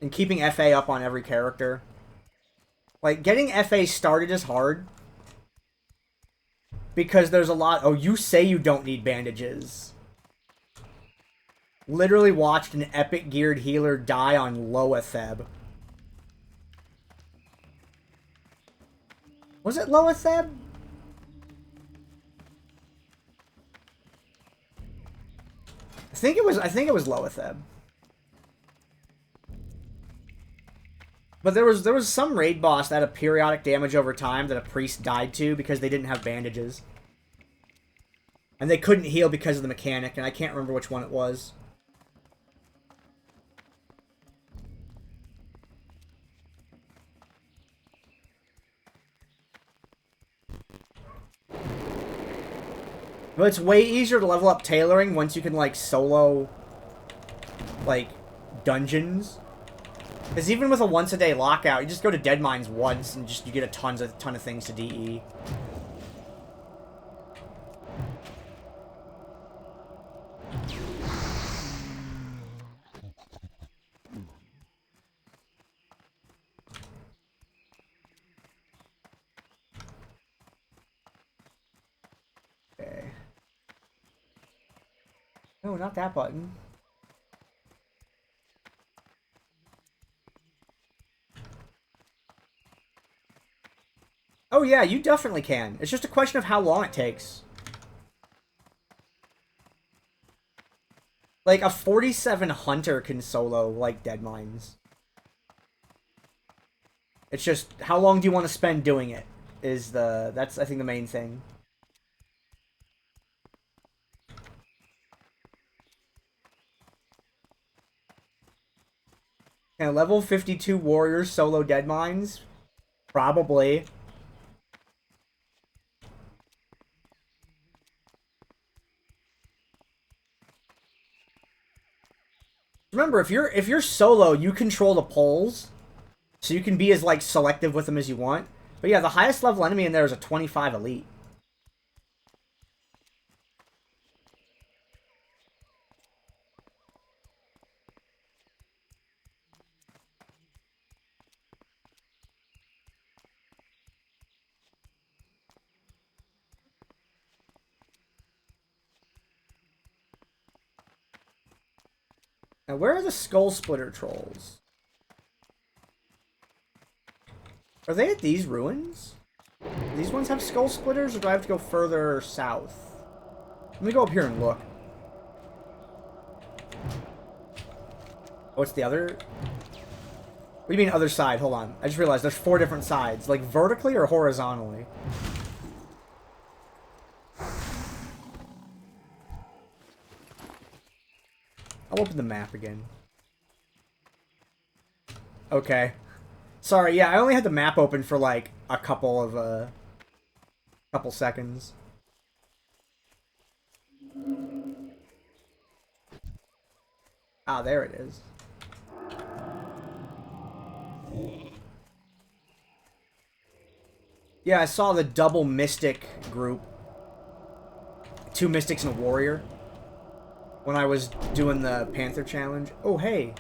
And keeping FA up on every character. Like, getting FA started is hard. Because there's a lot... Oh, you say you don't need bandages. Literally watched an epic geared healer die on Loatheb. Was it Loatheb? I think it was Loatheb. But there was some raid boss that had a periodic damage over time that a priest died to because they didn't have bandages. And they couldn't heal because of the mechanic, and I can't remember which one it was. But it's way easier to level up tailoring once you can, like, solo, like, dungeons. Because even with a once-a-day lockout, you just go to Dead Mines once and just you get a ton of things to DE. Okay. No, not that button. Oh yeah, you definitely can. It's just a question of how long it takes. Like, a 47 hunter can solo, like, Dead Mines. It's just, how long do you want to spend doing it? That's, I think, the main thing. Can level 52 warriors solo Dead Mines? Probably. Remember, if you're solo, you control the polls, so you can be as, like, selective with them as you want. But yeah, the highest level enemy in there is a 25 elite. Now, where are the Skull Splitter trolls? Are they at these ruins? Do these ones have Skull Splitters, or do I have to go further south? Let me go up here and look. Oh, it's the other... What do you mean other side? Hold on. I just realized there's 4 different sides. Like, vertically or horizontally? I'll open the map again. Okay. Sorry, yeah, I only had the map open for, like, a couple seconds. Ah, there it is. Yeah, I saw the double Mystic group. 2 Mystics and a Warrior. When I was doing the Panther challenge. Oh, hey.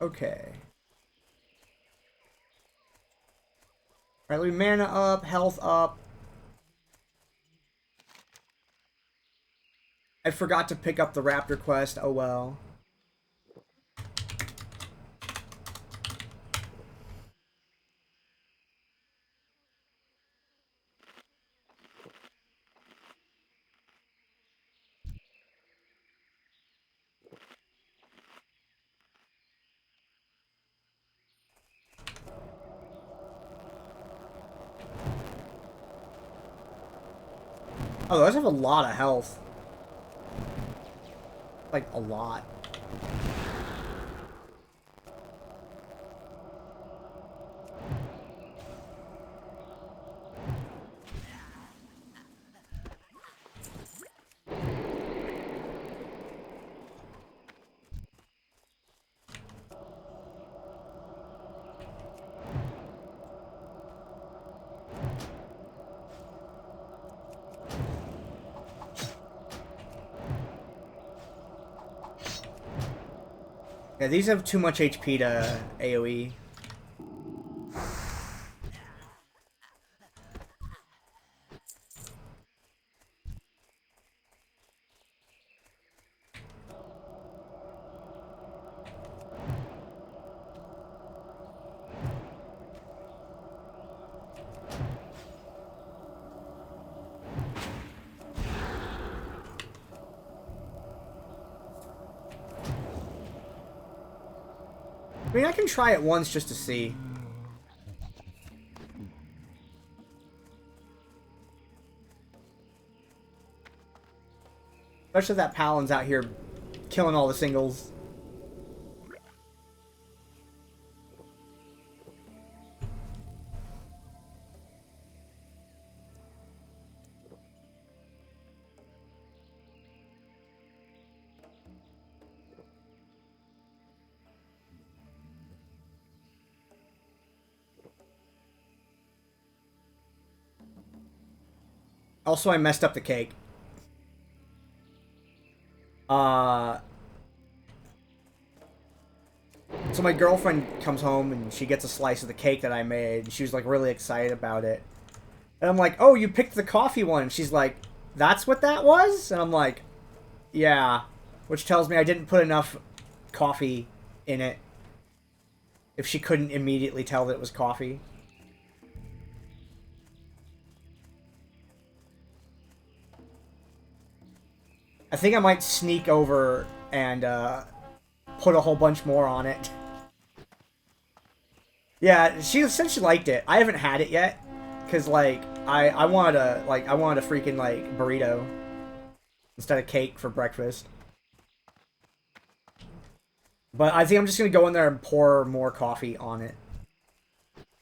Okay. Alright, let me mana up, health up. I forgot to pick up the Raptor quest, oh well. Oh, those have a lot of health. Like, a lot. Yeah, these have too much HP to AoE. I mean, I can try it once just to see. Especially if that Palin's out here killing all the singles. Also, I messed up the cake. So my girlfriend comes home and she gets a slice of the cake that I made. She was like really excited about it. And I'm like, oh, you picked the coffee one. She's like, that's what that was? And I'm like, yeah. Which tells me I didn't put enough coffee in it. If she couldn't immediately tell that it was coffee. I think I might sneak over and put a whole bunch more on it. Yeah, she said she liked it. I haven't had it yet, cause like I wanted a freaking like burrito instead of cake for breakfast. But I think I'm just gonna go in there and pour more coffee on it,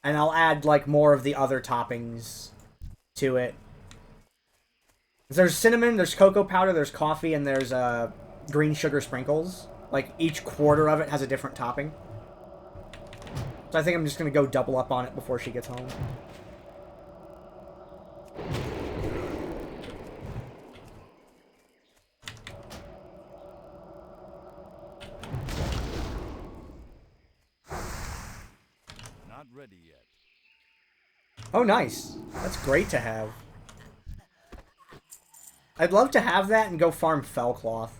and I'll add like more of the other toppings to it. There's cinnamon, there's cocoa powder, there's coffee, and there's green sugar sprinkles. Like, each quarter of it has a different topping. So I think I'm just going to go double up on it before she gets home. Not ready yet. Oh, nice. That's great to have. I'd love to have that and go farm fellcloth.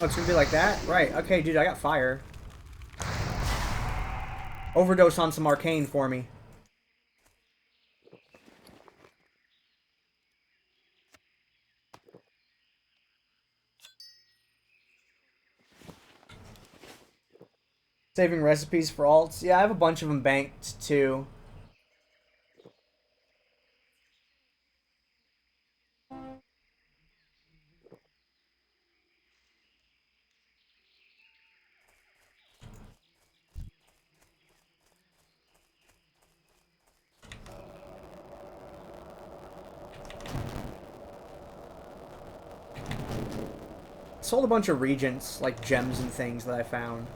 Oh, it's gonna be like that? Right, okay, dude, I got fire. Overdose on some arcane for me. Saving recipes for alts. Yeah, I have a bunch of them banked, too. Sold a bunch of regents, like gems and things that I found.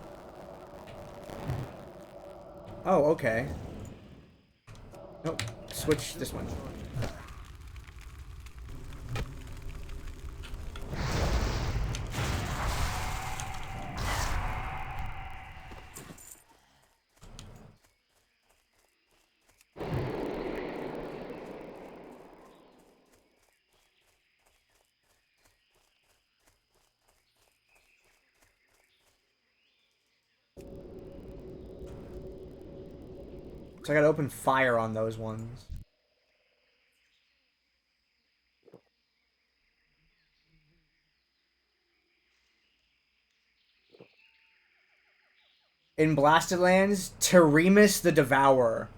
Oh, okay. Nope. Switch this one. So I gotta open fire on those ones. In Blasted Lands, Teremus the Devourer.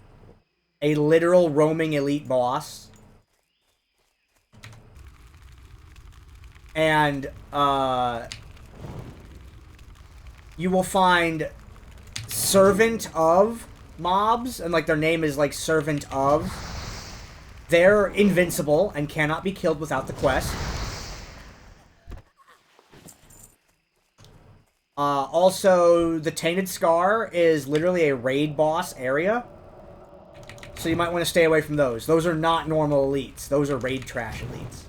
A literal roaming elite boss. And, you will find Servant of mobs, and like their name is like Servant of. They're invincible and cannot be killed without the quest. Also, the Tainted Scar is literally a raid boss area. So you might want to stay away from those. Those are not normal elites. Those are raid trash elites.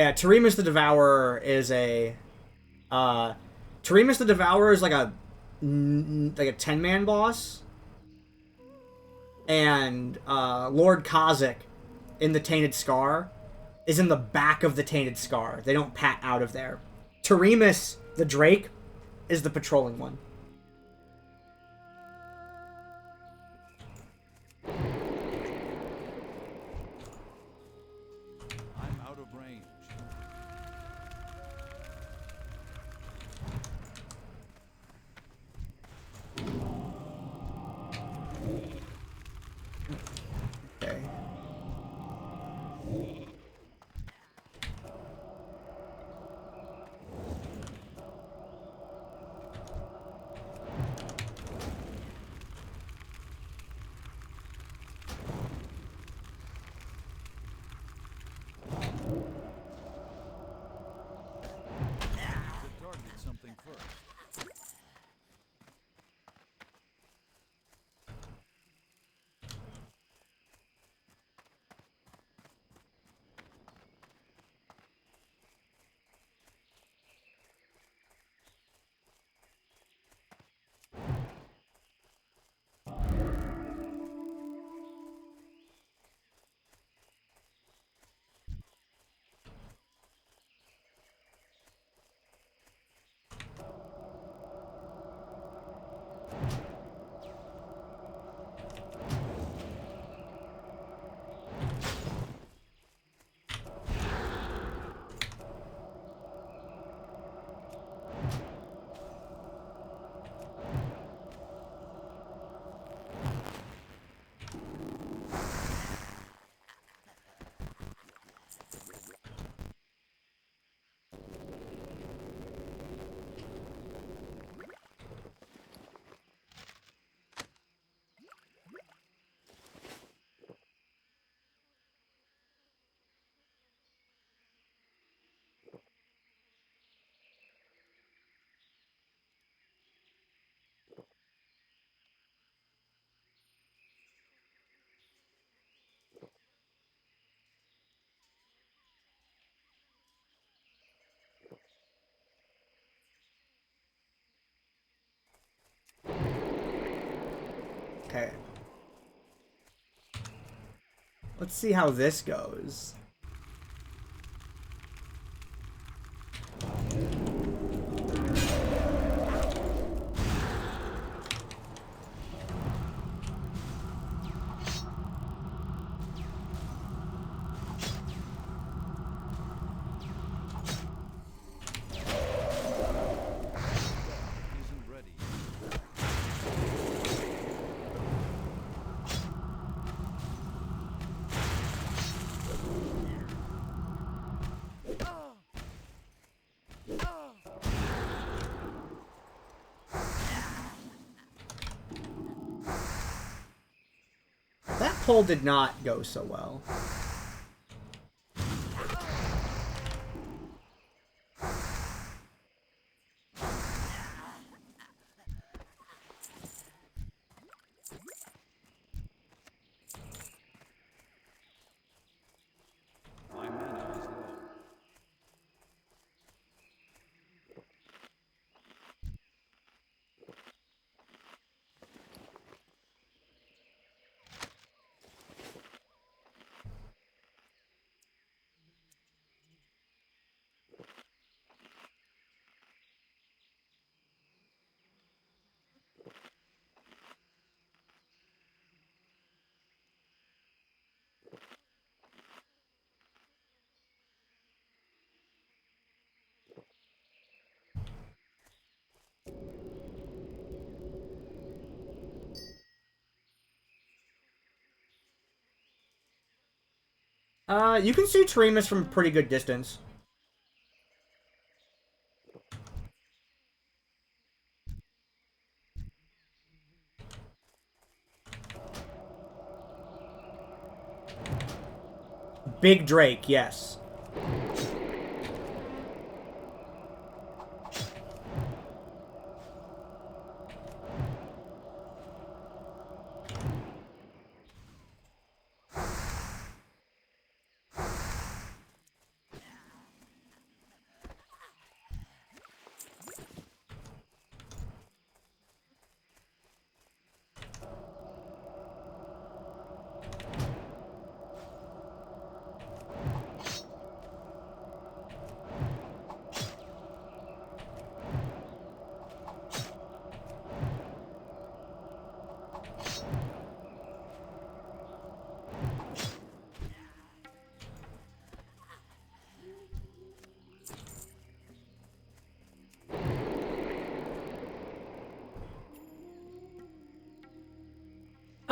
Yeah, Teremus the Devourer is a... Teremus the Devourer is like a 10-man boss. And Lord Kha'Zix in the Tainted Scar is in the back of the Tainted Scar. They don't pat out of there. Teremus the Drake is the patrolling one. I'm out of range. Okay. To target something first. Okay. Let's see how this goes. Isn't ready. That pull did not go so well. My mana is low. You can see Teremus from a pretty good distance. Big Drake, yes.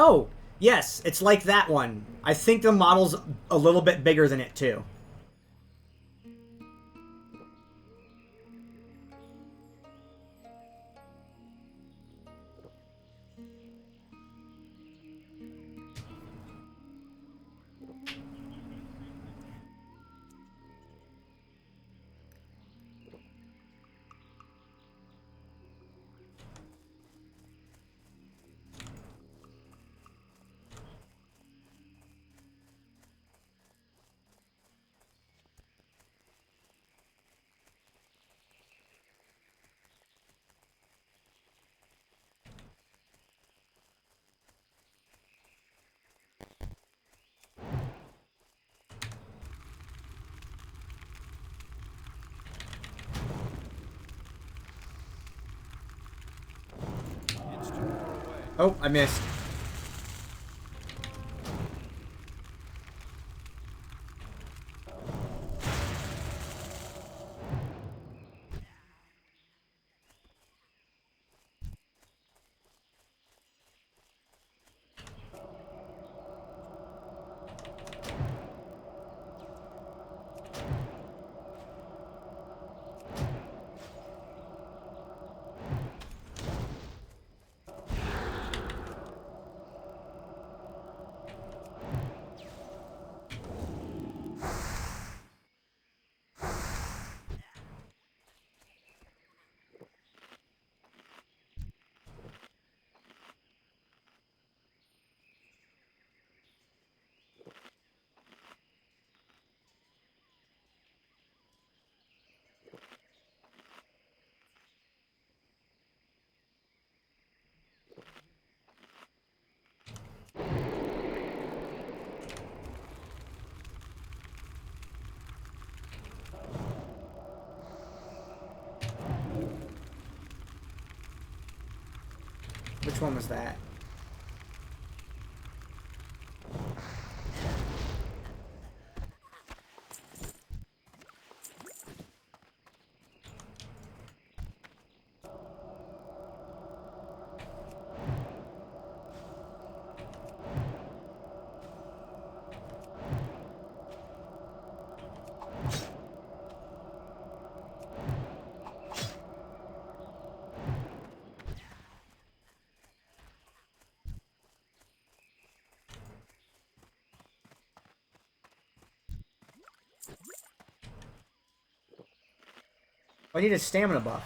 Oh, yes, it's like that one. I think the model's a little bit bigger than it, too. It's too far away. Oh, I missed. Which one was that? I need a stamina buff.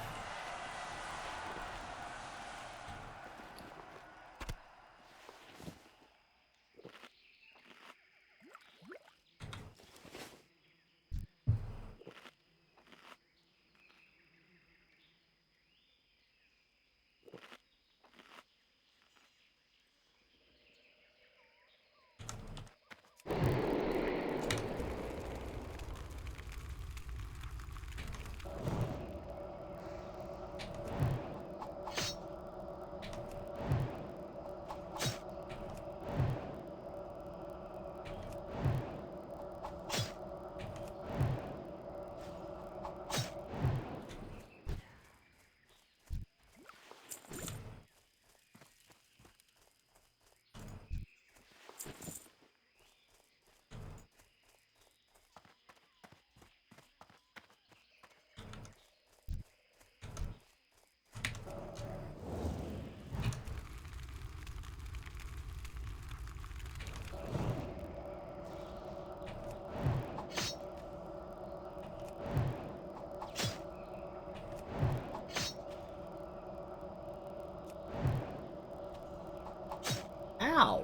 Ow!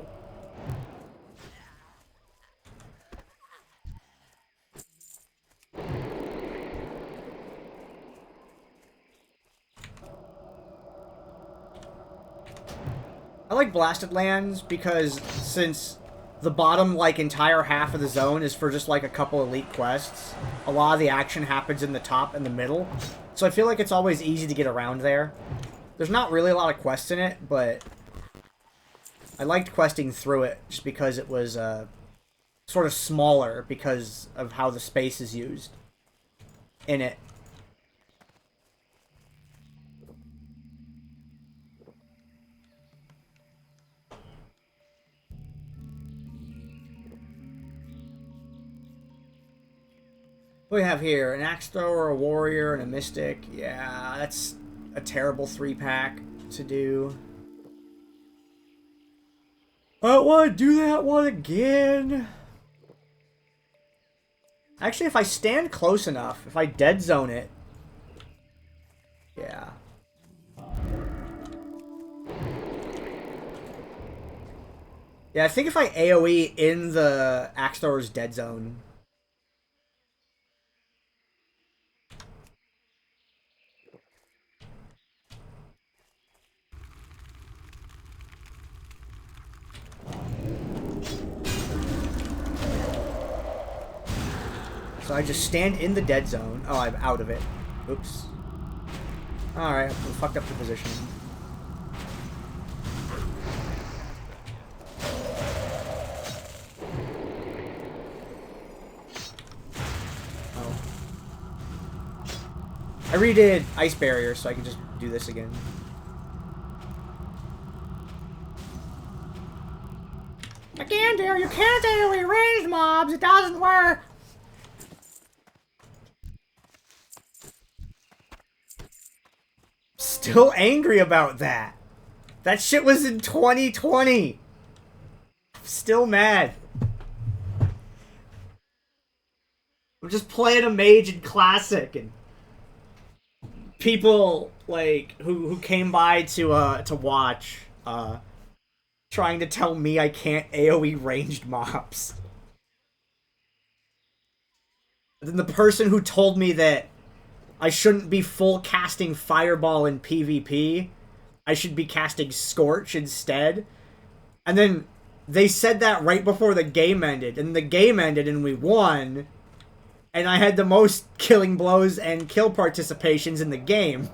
I like blasted lands because since the bottom, like, entire half of the zone is for just, like, a couple elite quests, a lot of the action happens in the top and the middle. So I feel like it's always easy to get around there. There's not really a lot of quests in it, but I liked questing through it just because it was sort of smaller because of how the space is used in it. we have here? An axe thrower, a warrior, and a mystic. Yeah, that's a terrible 3-pack to do. I don't want to do that one again. Actually, if I stand close enough, if I dead zone it. Yeah. Yeah, I think if I AoE in the axe thrower's dead zone. So I just stand in the dead zone. Oh, I'm out of it. Oops. Alright, I fucked up the position. Oh. I redid Ice Barrier so I can just do this again. Gandair, you can't AoE range mobs. It doesn't work. Still angry about that. That shit was in 2020. Still mad. I'm just playing a Mage in Classic, and people like who came by to watch trying to tell me I can't AoE ranged mobs. And then the person who told me that I shouldn't be full casting Fireball in PvP, I should be casting Scorch instead. And then they said that right before the game ended, and the game ended and we won, and I had the most killing blows and kill participations in the game.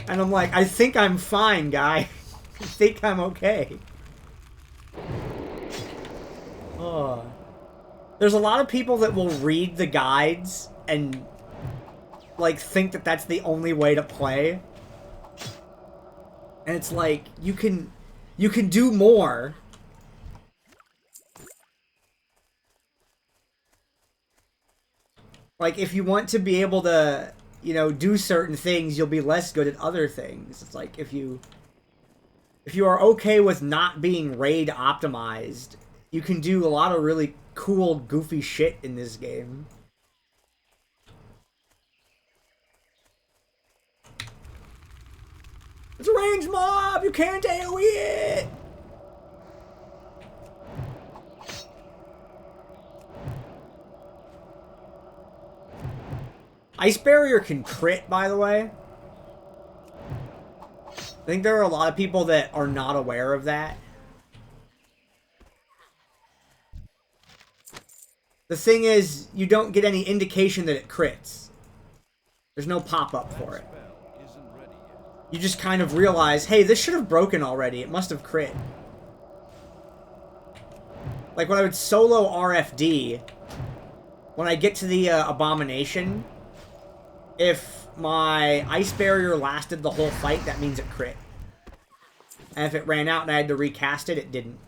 And I'm like, I think I'm fine, guy. I think I'm okay. Oh. There's a lot of people that will read the guides and like think that that's the only way to play. And it's like, you can do more. Like, if you want to be able to, you know, do certain things, you'll be less good at other things. It's like, if you are okay with not being raid optimized, you can do a lot of really cool, goofy shit in this game. It's a ranged mob! You can't AoE it! Ice Barrier can crit, by the way. I think there are a lot of people that are not aware of that. The thing is, you don't get any indication that it crits. There's no pop-up for it. You just kind of realize, hey, this should have broken already. It must have crit. Like, when I would solo RFD, when I get to the Abomination, if my Ice Barrier lasted the whole fight, that means it crit. And if it ran out and I had to recast it, it didn't.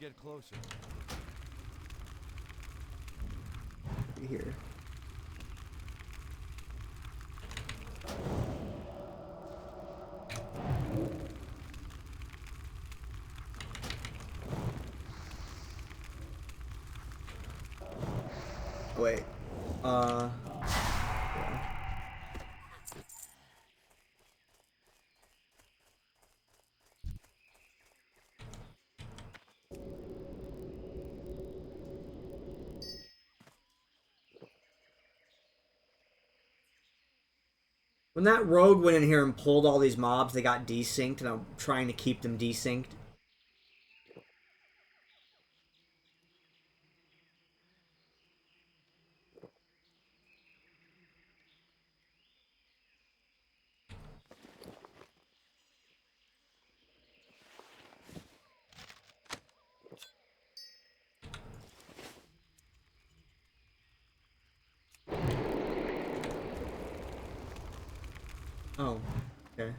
Get closer. Here. Wait. Yeah. When that rogue went in here and pulled all these mobs, they got desynced, and I'm trying to keep them desynced. Oh, okay.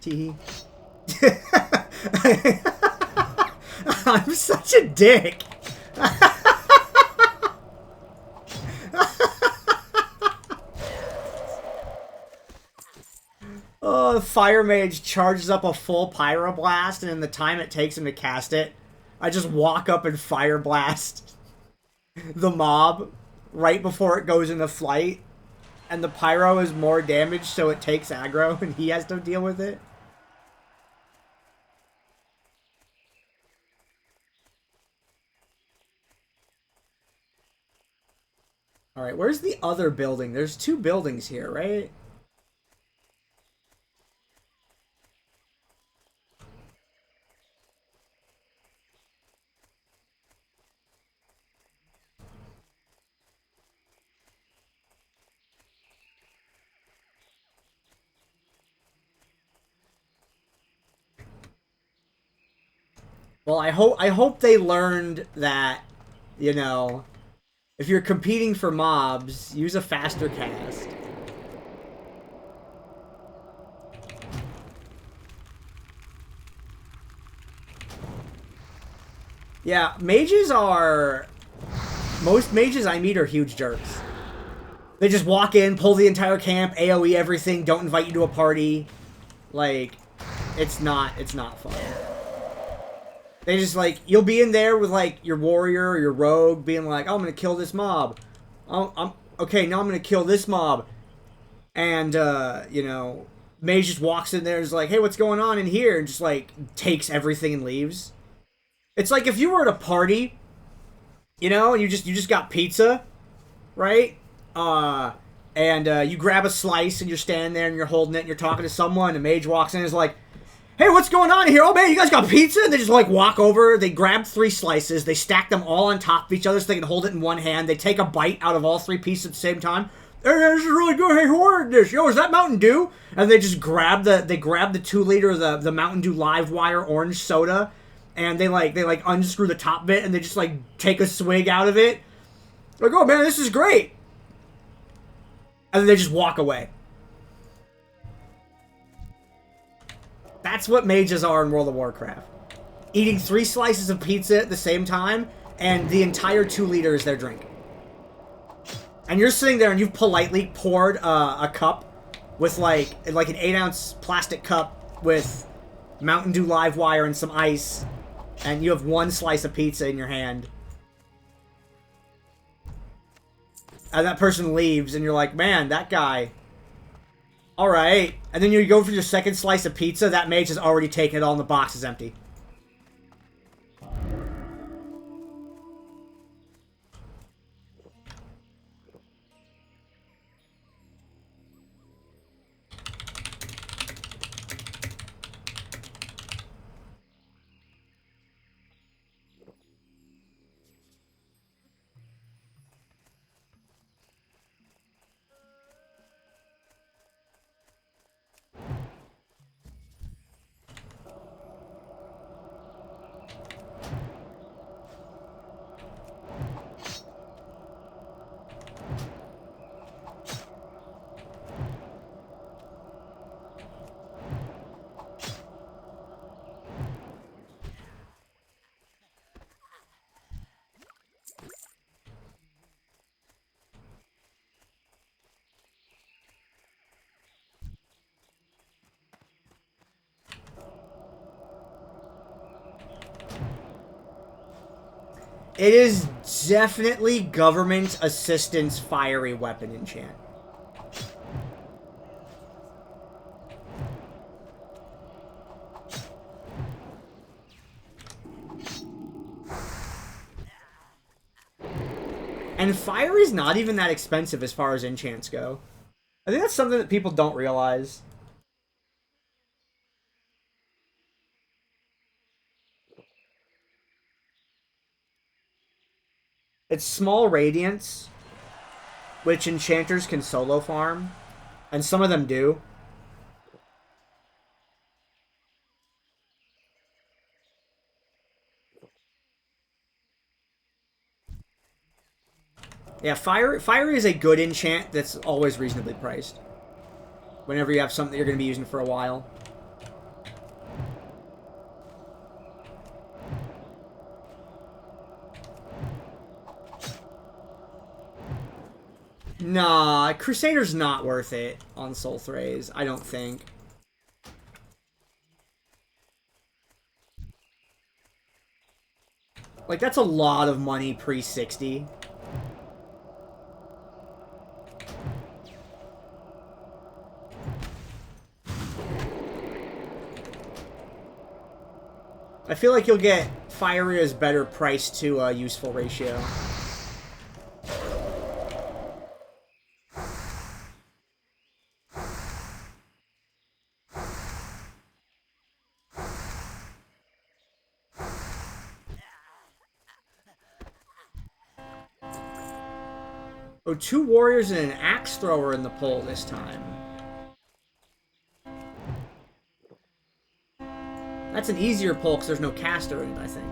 Tee. I'm such a dick. Oh, the Fire Mage charges up a full Pyroblast, and in the time it takes him to cast it, I just walk up and Fire Blast the mob right before it goes into flight, and the Pyro is more damage, so it takes aggro, and he has to deal with it. Alright, where's the other building? There's 2 buildings here, right? Well, I hope they learned that, you know, if you're competing for mobs, use a faster cast. Yeah, mages are... Most mages I meet are huge jerks. They just walk in, pull the entire camp, AoE everything, don't invite you to a party. Like, it's not fun. They just, like, you'll be in there with, like, your warrior or your rogue being like, oh, I'm gonna kill this mob. Okay, now I'm gonna kill this mob. And, you know, Mage just walks in there and is like, hey, what's going on in here? And just, like, takes everything and leaves. It's like if you were at a party, you know, and you just got pizza, right? And you grab a slice and you're standing there and you're holding it and you're talking to someone, and Mage walks in and is like, hey, what's going on here? Oh, man, you guys got pizza? And they just, like, walk over. They grab 3 slices. They stack them all on top of each other so they can hold it in one hand. They take a bite out of all 3 pieces at the same time. Hey, this is really good. Hey, who ordered this? Yo, is that Mountain Dew? And they just grab the 2-liter of the Mountain Dew Live Wire orange soda, and they unscrew the top bit, and they just, like, take a swig out of it. Like, oh, man, this is great. And then they just walk away. That's what mages are in World of Warcraft. Eating 3 slices of pizza at the same time, and the entire 2-liter is their drink. And you're sitting there and you've politely poured a cup with like an 8-ounce plastic cup with Mountain Dew Live Wire and some ice, and you have 1 slice of pizza in your hand. And that person leaves, and you're like, man, that guy... Alright. And then you go for your 2nd slice of pizza, that mage has already taken it all and the box is empty. It is definitely government assistance fiery weapon enchant. And fire is not even that expensive as far as enchants go. I think that's something that people don't realize. It's small radiance, which enchanters can solo farm, and some of them do. Yeah, fire is a good enchant that's always reasonably priced. Whenever you have something that you're going to be using for a while. Nah, Crusader's not worth it on Soul Thrays, I don't think. Like, that's a lot of money pre-60. I feel like you'll get Firea's better price to useful ratio. Oh, 2 warriors and an axe thrower in the poll this time. That's an easier poll because there's no caster in it, I think.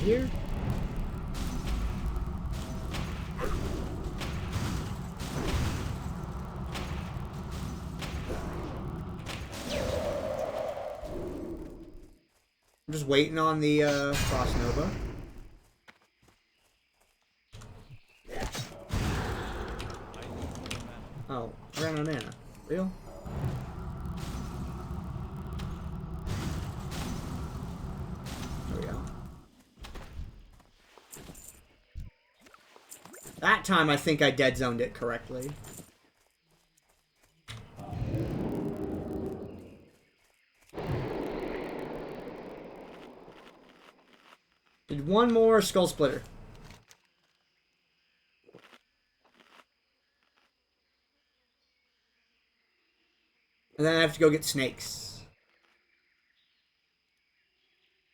Here. I'm just waiting on the Frost Nova. Oh, I ran out of mana. Real? There we go. That time I think I dead zoned it correctly. Did one more Skull Splitter. And then I have to go get snakes.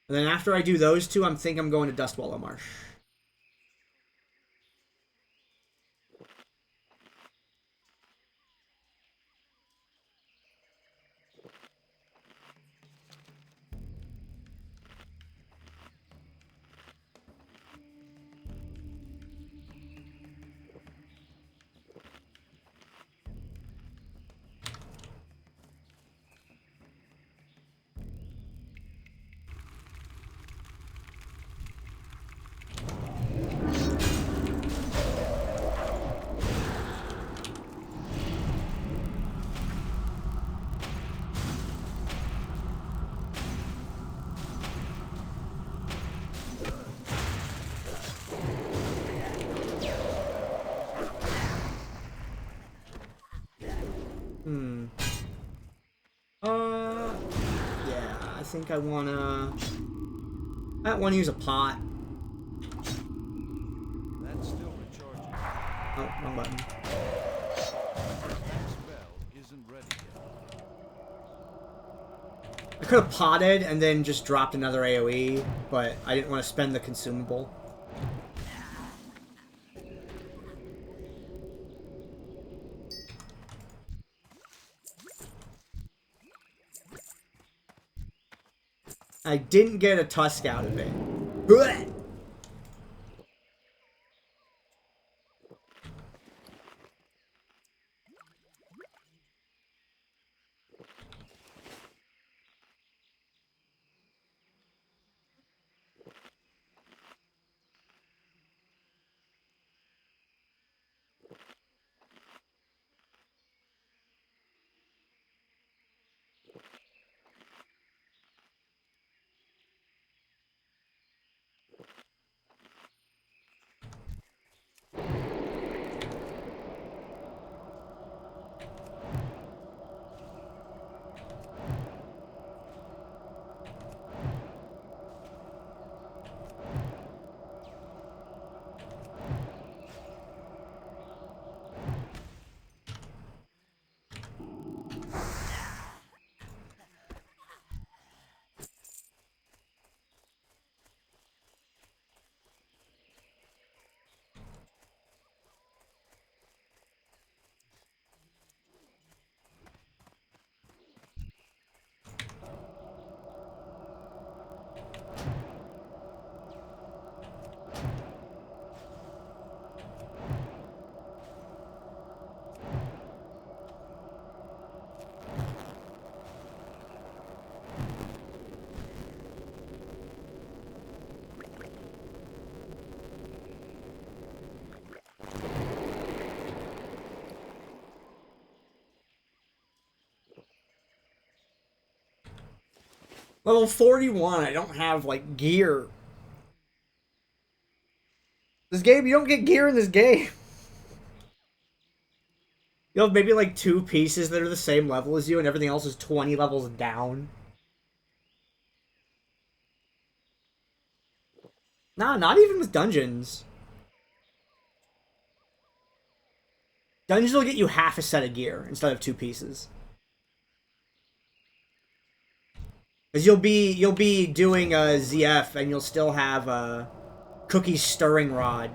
And then after I do those two, I'm going to Dustwallow Marsh. Yeah, I think I want to use a pot. That's still recharging. Oh, wrong button. That spell isn't ready yet. I could have potted and then just dropped another AoE, but I didn't want to spend the consumable. I didn't get a Tusk out of it. Blech! Level 41, I don't have, like, gear. This game, you don't get gear in this game. You have maybe, like, 2 pieces that are the same level as you, and everything else is 20 levels down. Nah, not even with dungeons. Dungeons will get you half a set of gear instead of 2 pieces. Because you'll be doing a ZF and you'll still have a cookie stirring rod.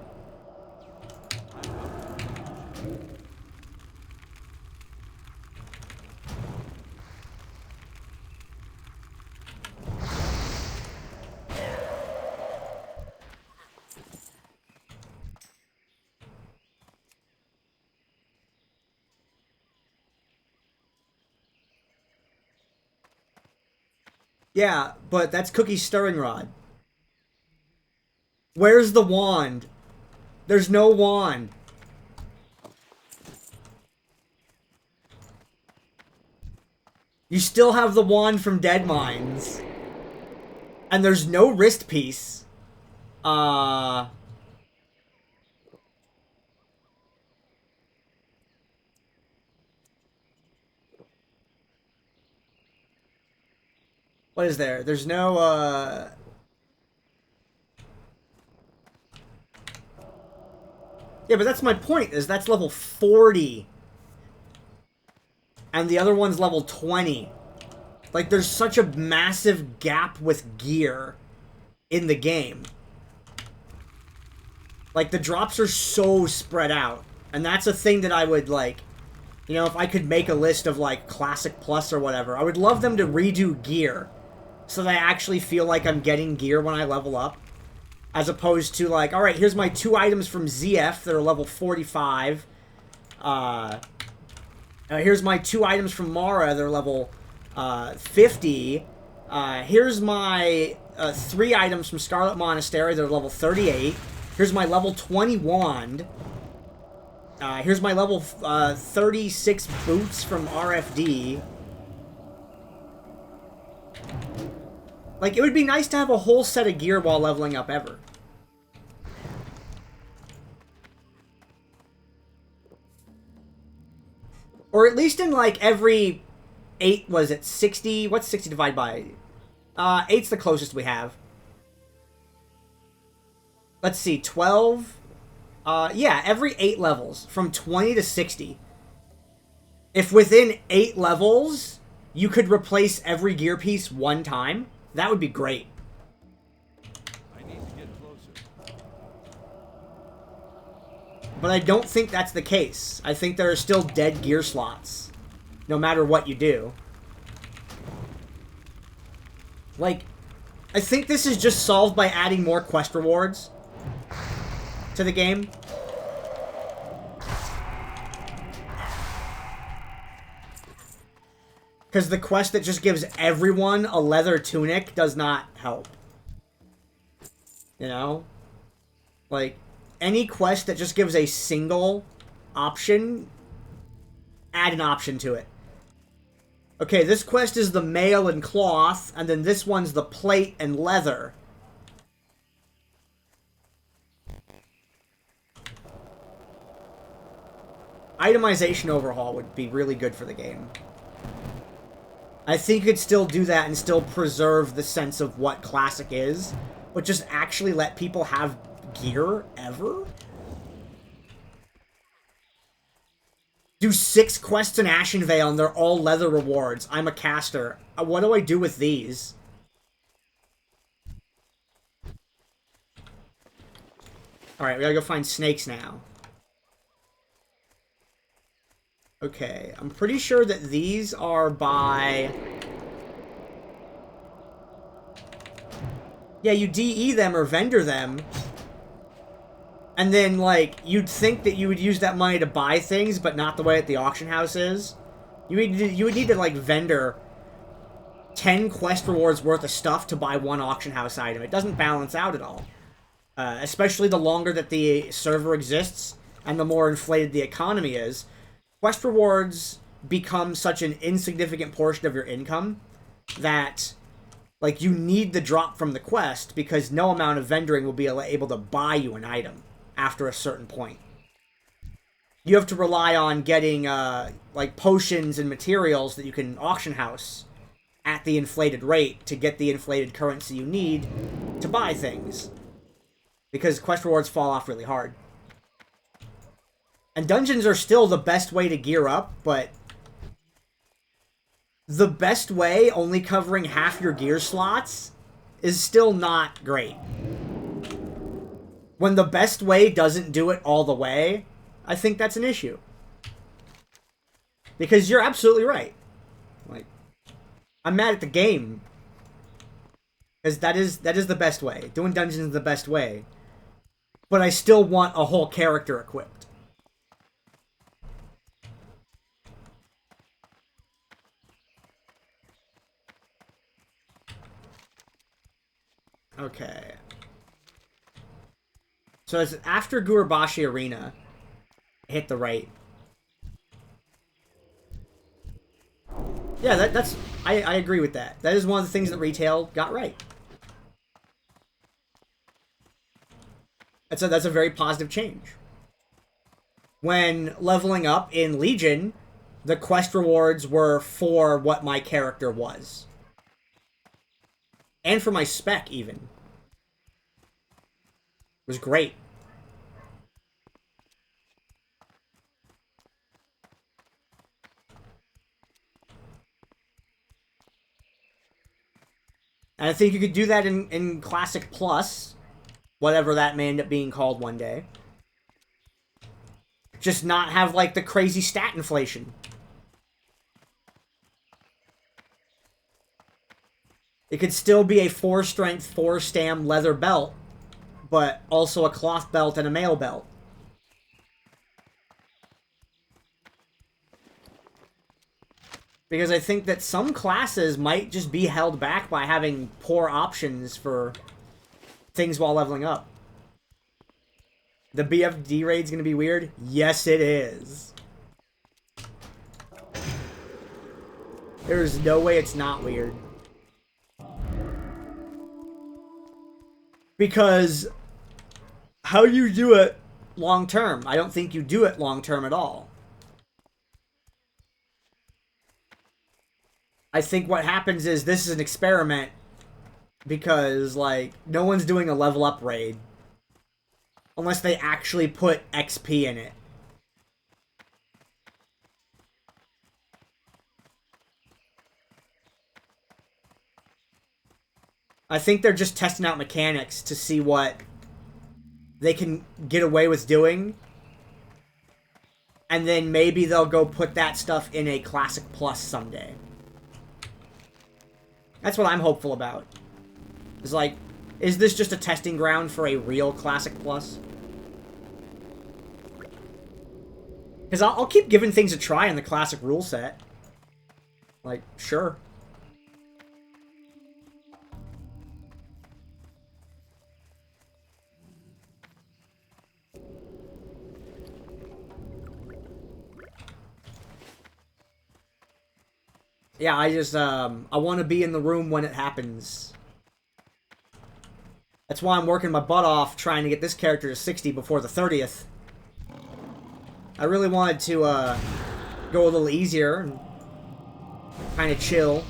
Yeah, but that's cookie stirring rod. Where's the wand? There's no wand. You still have the wand from Dead Mines. And there's no wrist piece. What is there? There's no, Yeah, but that's my point, is that's level 40. And the other one's level 20. Like, there's such a massive gap with gear in the game. Like, the drops are so spread out. And that's a thing that I would, like... You know, if I could make a list of, like, Classic Plus or whatever, I would love them to redo gear. So that I actually feel like I'm getting gear when I level up. As opposed to, like, alright, here's my 2 items from ZF that are level 45. Here's my 2 items from Mara that are level 50. Here's my 3 items from Scarlet Monastery that are level 38. Here's my level 20 wand. Here's my level 36 boots from RFD. Like, it would be nice to have a whole set of gear while leveling up ever. Or at least in, like, every 8, was it 60? What's 60 divided by? 8's the closest we have. Let's see, 12? Yeah, every 8 levels, from 20 to 60. If within 8 levels, you could replace every gear piece 1 time, that would be great. I need to get closer. But I don't think that's the case. I think there are still dead gear slots, no matter what you do. Like, I think this is just solved by adding more quest rewards to the game. Because the quest that just gives everyone a leather tunic does not help. You know? Like, any quest that just gives a single option, add an option to it. Okay, this quest is the mail and cloth, and then this one's the plate and leather. Itemization overhaul would be really good for the game. I think you could still do that and still preserve the sense of what Classic is, but just actually let people have gear ever? Do 6 quests in Ashenvale and they're all leather rewards. I'm a caster. What do I do with these? Alright, we gotta go find snakes now. Okay, I'm pretty sure that these are by... Yeah, you DE them or vendor them. And then, like, you'd think that you would use that money to buy things, but not the way that the auction house is. You would need to, like, vendor 10 quest rewards worth of stuff to buy 1 auction house item. It doesn't balance out at all. Especially the longer that the server exists and the more inflated the economy is. Quest rewards become such an insignificant portion of your income that Like, you need the drop from the quest because no amount of vendoring will be able to buy you an item after a certain point. You have to rely on getting, like, potions and materials that you can auction house at the inflated rate to get the inflated currency you need to buy things. Because quest rewards fall off really hard. And dungeons are still the best way to gear up, but the best way, only covering half your gear slots, is still not great. When the best way doesn't do it all the way, I think that's an issue. Because you're absolutely right. Like, I'm mad at the game. Because that is the best way. Doing dungeons is the best way. But I still want a whole character equipped. Okay. So it's after Gurabashi Arena. Hit the right. Yeah, that's... I agree with that. That is one of the things that retail got right. That's a very positive change. When leveling up in Legion, the quest rewards were for what my character was. And for my spec, even. It was great. And I think you could do that in Classic Plus, whatever that may end up being called one day. Just not have, like, the crazy stat inflation. It could still be a 4-strength, 4-stam leather belt, but also a cloth belt and a mail belt. Because I think that some classes might just be held back by having poor options for things while leveling up. The BFD raid's gonna be weird? Yes, it is. There's no way it's not weird. Because how you do it long term? I don't think you do it long term at all. I think what happens is this is an experiment because, like, no one's doing a level up raid unless they actually put XP in it. I think they're just testing out mechanics to see what they can get away with doing. And then maybe they'll go put that stuff in a Classic Plus someday. That's what I'm hopeful about. It's like, is this just a testing ground for a real Classic Plus? Because I'll keep giving things a try in the Classic rule set. Like, sure. Yeah, I just, I want to be in the room when it happens. That's why I'm working my butt off trying to get this character to 60 before the 30th. I really wanted to, go a little easier and kind of chill.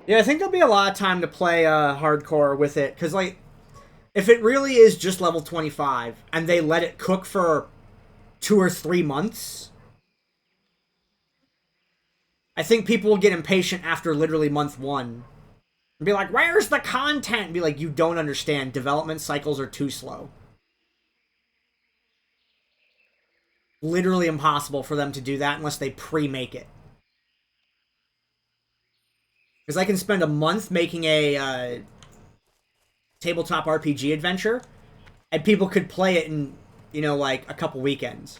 Yeah, I think there'll be a lot of time to play hardcore with it, because, like, if it really is just level 25, and they let it cook for 2 or 3 months, I think people will get impatient after literally month 1. And be like, where's the content? And be like, you don't understand. Development cycles are too slow. Literally impossible for them to do that unless they pre-make it. Because I can spend a month making a tabletop RPG adventure, and people could play it in, you know, like, a couple weekends.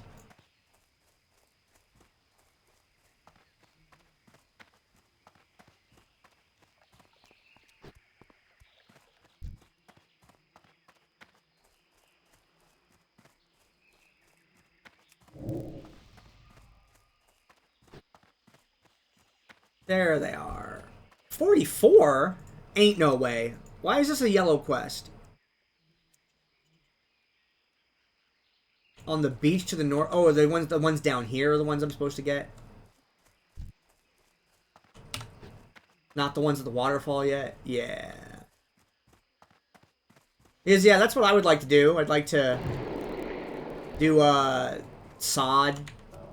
There they are. 44? Ain't no way. Why is this a yellow quest? On the beach to the north. Oh, are the ones down here are the ones I'm supposed to get? Not the ones at the waterfall yet? Yeah. Yeah, that's what I would like to do. I'd like to do, sod.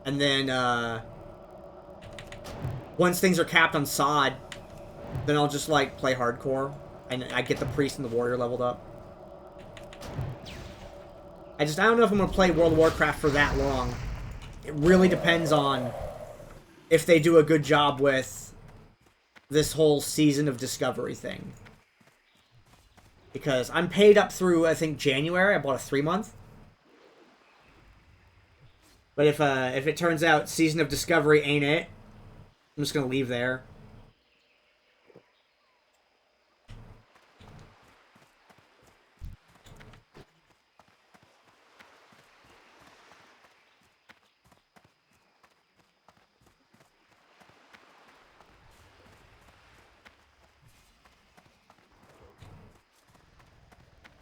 And then, once things are capped on sod, then I'll just, like, play hardcore. And I get the priest and the warrior leveled up. I don't know if I'm going to play World of Warcraft for that long. It really depends on if they do a good job with this whole season of discovery thing. Because I'm paid up through, I think, January. I bought a 3-month. But if it turns out season of discovery ain't it, I'm just going to leave there.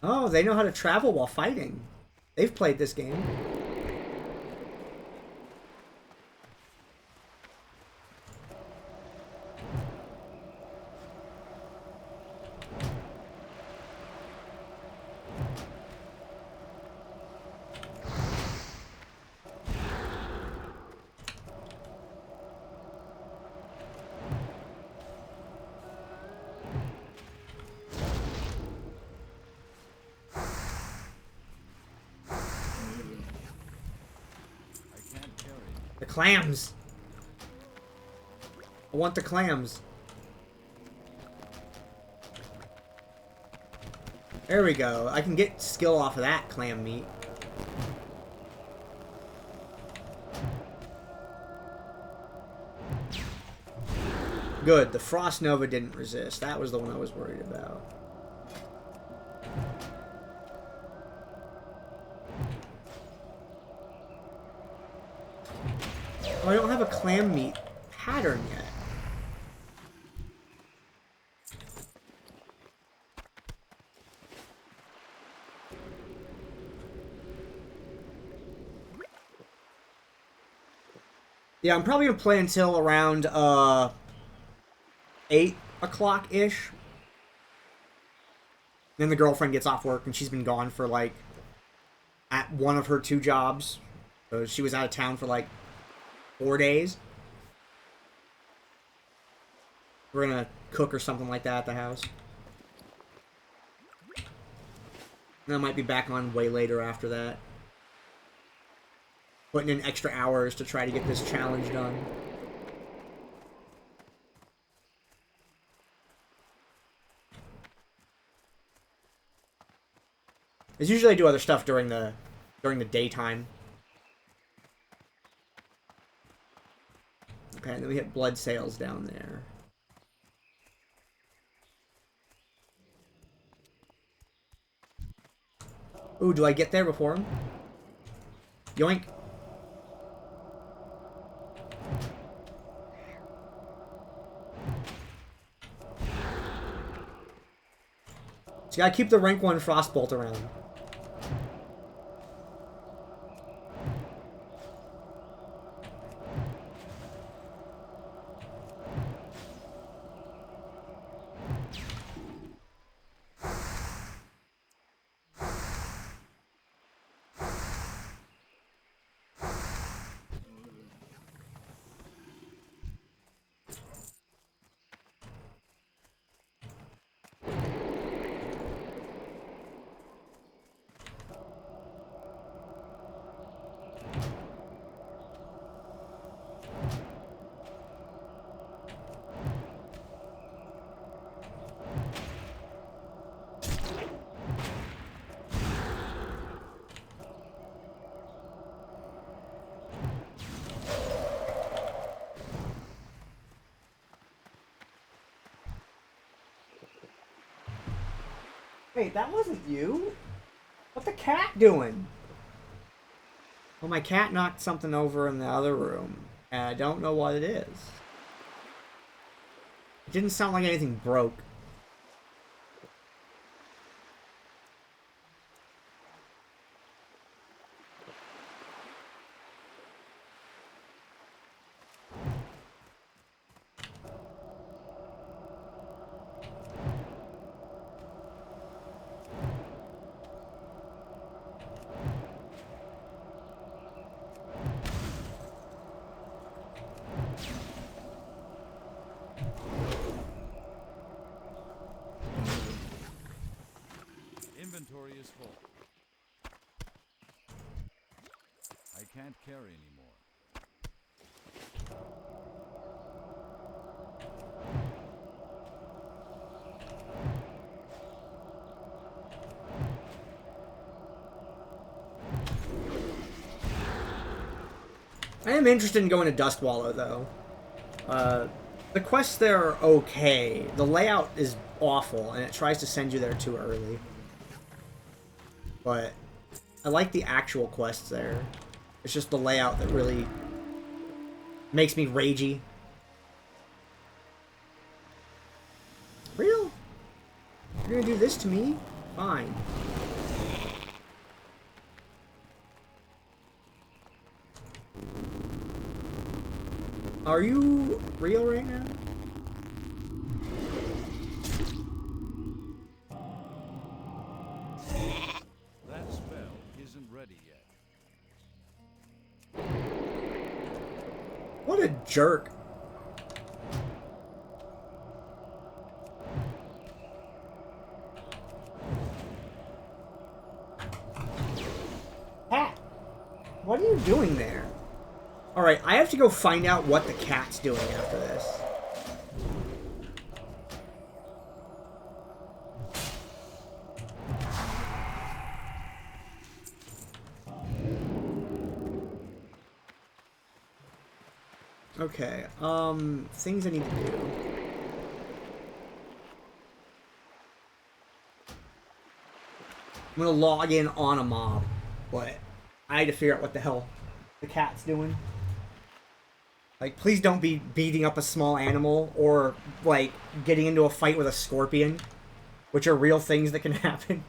Oh, they know how to travel while fighting. They've played this game. The clams! I want the clams. There we go. I can get skill off of that clam meat. Good. The Frost Nova didn't resist. That was the one I was worried about. Oh, I don't have a clam meat pattern yet. Yeah, I'm probably gonna play until around 8 o'clock-ish. Then the girlfriend gets off work and she's been gone for like at one of her 2 jobs. So she was out of town for like 4 days. We're gonna cook or something like that at the house. And I might be back on way later after that. Putting in extra hours to try to get this challenge done. As usually I do other stuff during the daytime. Okay, and then we hit blood sales down there. Ooh, do I get there before him? Yoink. So you gotta keep the rank 1 Frostbolt around. Wait, that wasn't you? What's the cat doing? Well, my cat knocked something over in the other room, and I don't know what it is. It didn't sound like anything broke. Inventory is full. I can't carry anymore. I am interested in going to Dustwallow, though. The quests there are okay. The layout is awful, and it tries to send you there too early. But I like the actual quests there. It's just the layout that really makes me ragey. Real? You're gonna do this to me? Fine. Are you real right now? That spell isn't ready yet. What a jerk. Cat, what are you doing there? Alright, I have to go find out what the cat's doing after this. Okay, things I need to do. I'm gonna log in on a mob, but I need to figure out what the hell the cat's doing. Like, please don't be beating up a small animal or, like, getting into a fight with a scorpion, which are real things that can happen.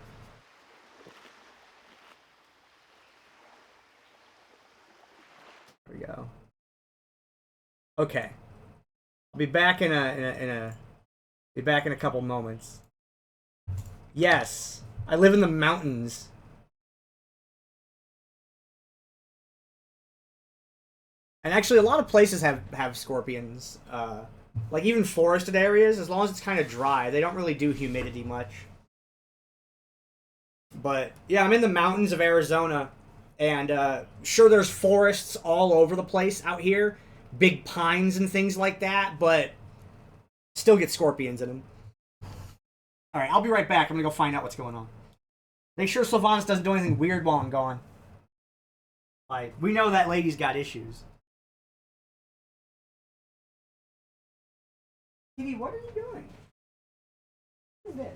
There we go. Okay. I'll be back in a couple moments. Yes, I live in the mountains. And actually, a lot of places have scorpions. Like, even forested areas, as long as it's kind of dry, they don't really do humidity much. But, yeah, I'm in the mountains of Arizona, and sure, there's forests all over the place out here, big pines and things like that, but still get scorpions in them. Alright, I'll be right back. I'm gonna go find out what's going on. Make sure Sylvanas doesn't do anything weird while I'm gone. Like, we know that lady's got issues. Kitty, what are you doing? What is this?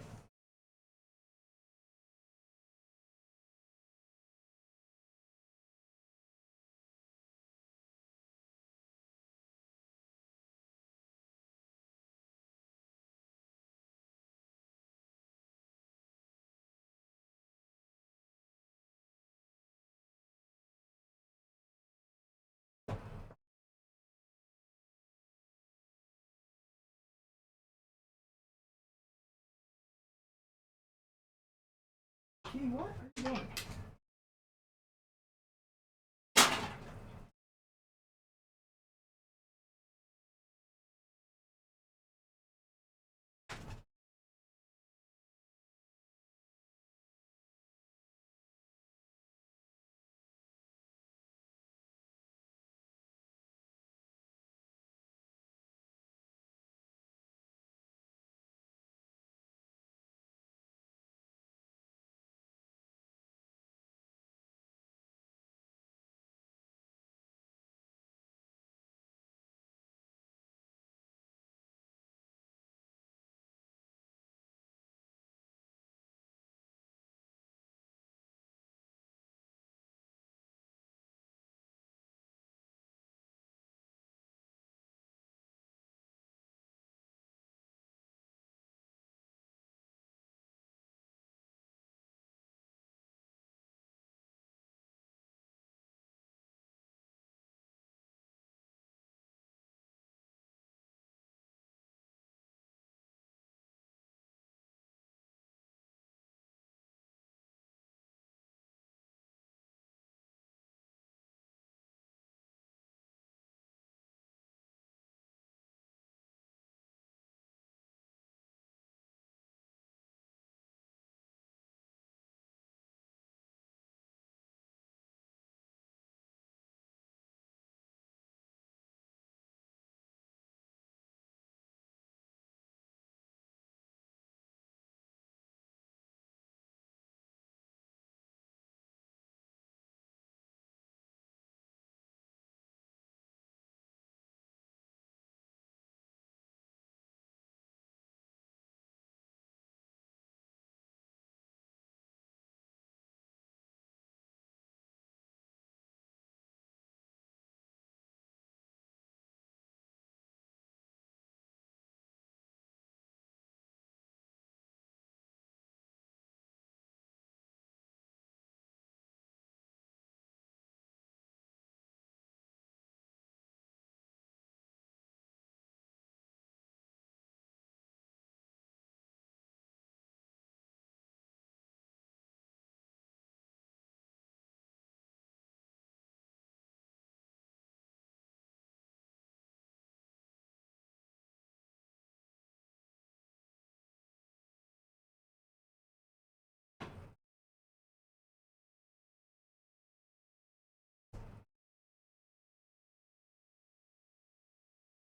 Kitty, what are you doing?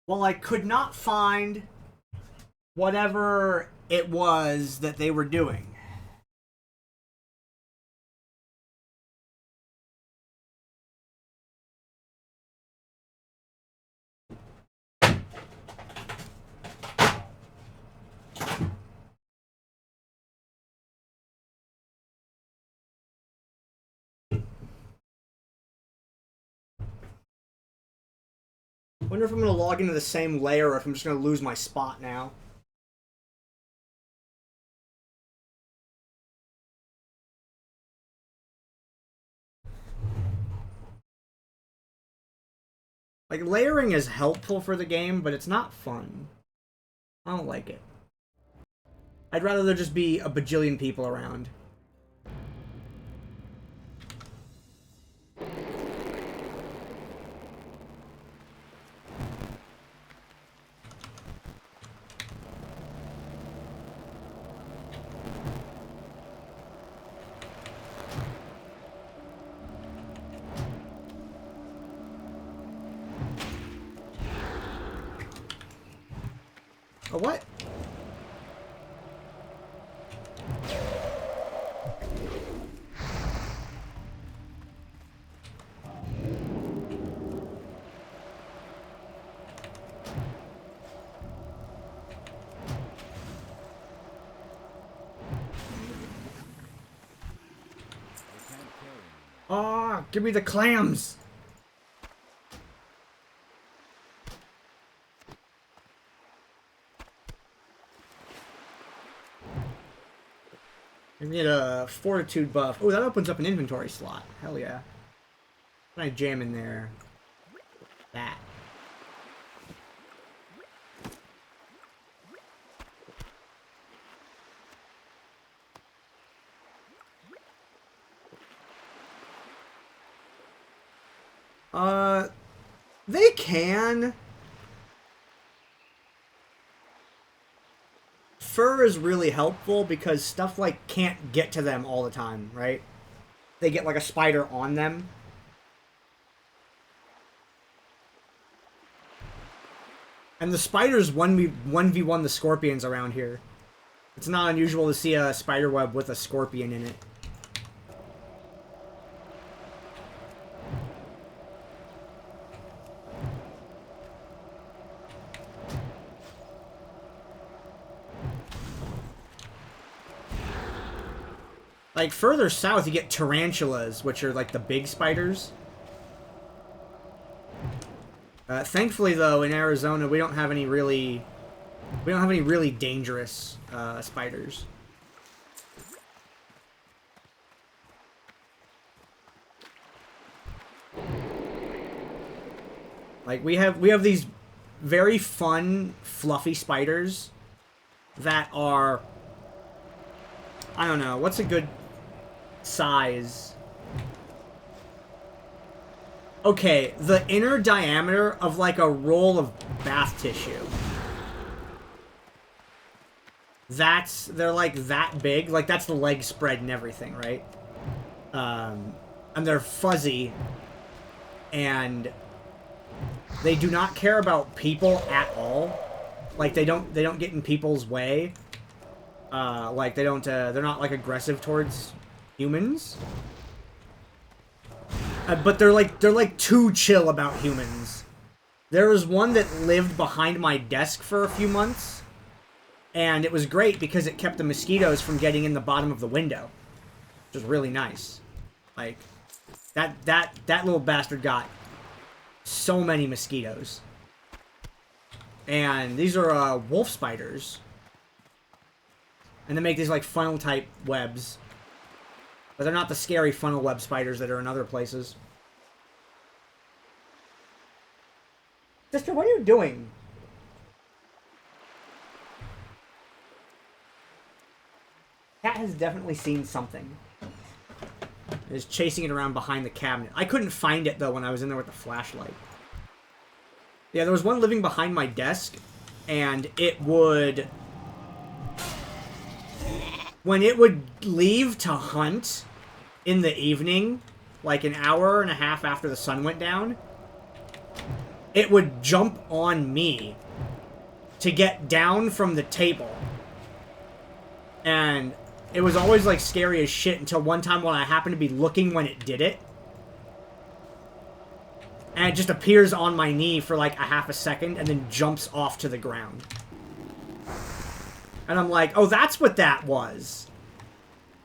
Well, I could not find whatever it was that they were doing. I wonder if I'm going to log into the same layer or if I'm just going to lose my spot now. Like, layering is helpful for the game, but it's not fun. I don't like it. I'd rather there just be a bajillion people around. A what? Ah, give me the clams! I need a fortitude buff. Oh, that opens up an inventory slot. Hell yeah. What can I jam in there? That. They can. Fur is really helpful because stuff like can't get to them all the time, right? They get like a spider on them. And the spiders 1v1 the scorpions around here. It's not unusual to see a spider web with a scorpion in it. Like, further south, you get tarantulas, which are, like, the big spiders. Thankfully, though, in Arizona, we don't have any really dangerous, spiders. Like, we have these very fun, fluffy spiders that are... I don't know, what's a good size? Okay, the inner diameter of like a roll of bath tissue. They're like that big, like that's the leg spread and everything, right? And they're fuzzy, and they do not care about people at all. Like they don't get in people's way. Like they're not like aggressive towards humans. But they're like too chill about humans. There was one that lived behind my desk for a few months, and it was great because it kept the mosquitoes from getting in the bottom of the window, which was really nice. Like that little bastard got so many mosquitoes. And these are wolf spiders, and they make these like funnel type webs. But they're not the scary funnel web spiders that are in other places. Sister, what are you doing? Cat has definitely seen something. It is chasing it around behind the cabinet. I couldn't find it, though, when I was in there with the flashlight. Yeah, there was one living behind my desk, and it would... When it would leave to hunt in the evening, like an hour and a half after the sun went down, it would jump on me to get down from the table. And it was always, like, scary as shit until one time when I happened to be looking when it did it. And it just appears on my knee for, like, a half a second and then jumps off to the ground. And I'm like, oh, that's what that was.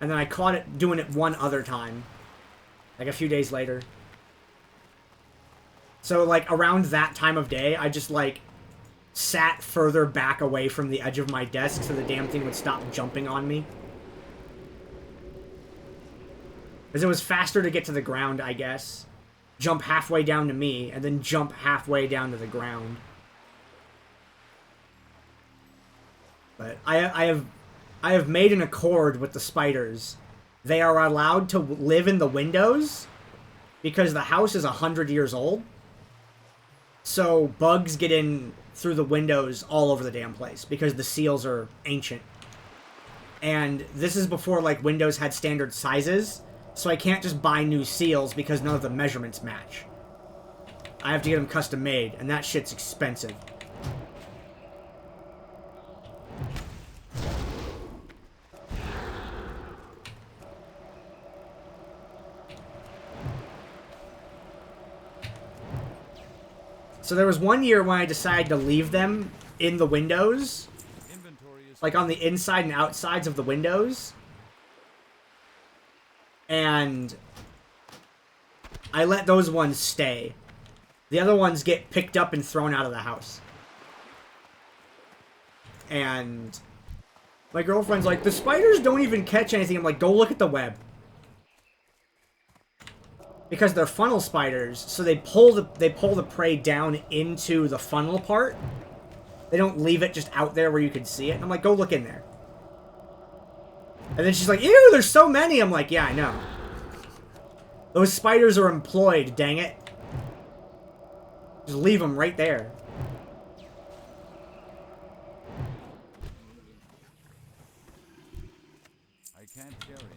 And then I caught it doing it one other time. Like, a few days later. So, like, around that time of day, I just, like, sat further back away from the edge of my desk so the damn thing would stop jumping on me. Because it was faster to get to the ground, I guess. Jump halfway down to me, and then jump halfway down to the ground. But I have made an accord with the spiders. They are allowed to live in the windows because the house is 100 years old. So bugs get in through the windows all over the damn place because the seals are ancient. And this is before, like, windows had standard sizes. So I can't just buy new seals because none of the measurements match. I have to get them custom made, and that shit's expensive. So there was one year when I decided to leave them in the windows. Like on the inside and outsides of the windows. And I let those ones stay. The other ones get picked up and thrown out of the house. And my girlfriend's like, the spiders don't even catch anything. I'm like, go look at the web. Because they're funnel spiders, so they pull the prey down into the funnel part. They don't leave it just out there where you can see it. And I'm like, go look in there. And then she's like, ew, there's so many. I'm like, yeah, I know. Those spiders are employed, dang it. Just leave them right there. I can't carry anymore.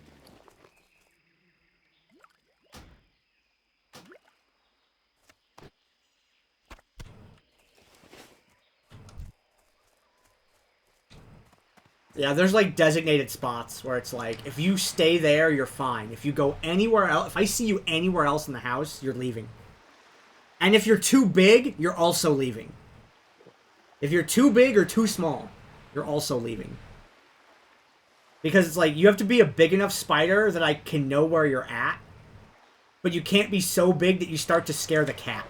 Yeah, there's like designated spots where it's like, if you stay there, you're fine. If you go anywhere else, if I see you anywhere else in the house, you're leaving. And if you're too big, you're also leaving. If you're too big or too small, you're also leaving. Because it's like, you have to be a big enough spider that I can know where you're at. But you can't be so big that you start to scare the cat.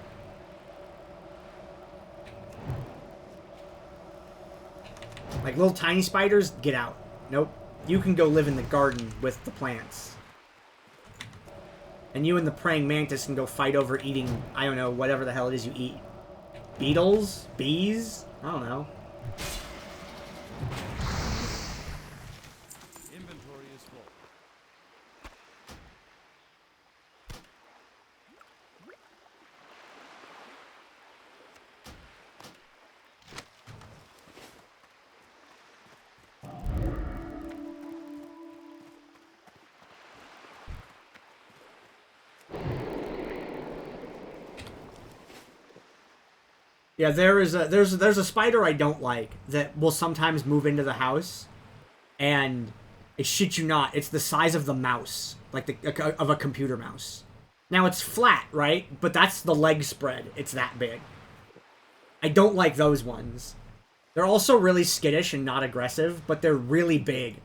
Like little tiny spiders, get out. Nope. You can go live in the garden with the plants. And you and the praying mantis can go fight over eating, I don't know, whatever the hell it is you eat. Beetles? Bees? I don't know. Inventory is full. Yeah, there's a spider I don't like that will sometimes move into the house, and I shit you not, it's the size of the mouse, like of a computer mouse. Now it's flat, right? But that's the leg spread. It's that big. I don't like those ones. They're also really skittish and not aggressive, but they're really big.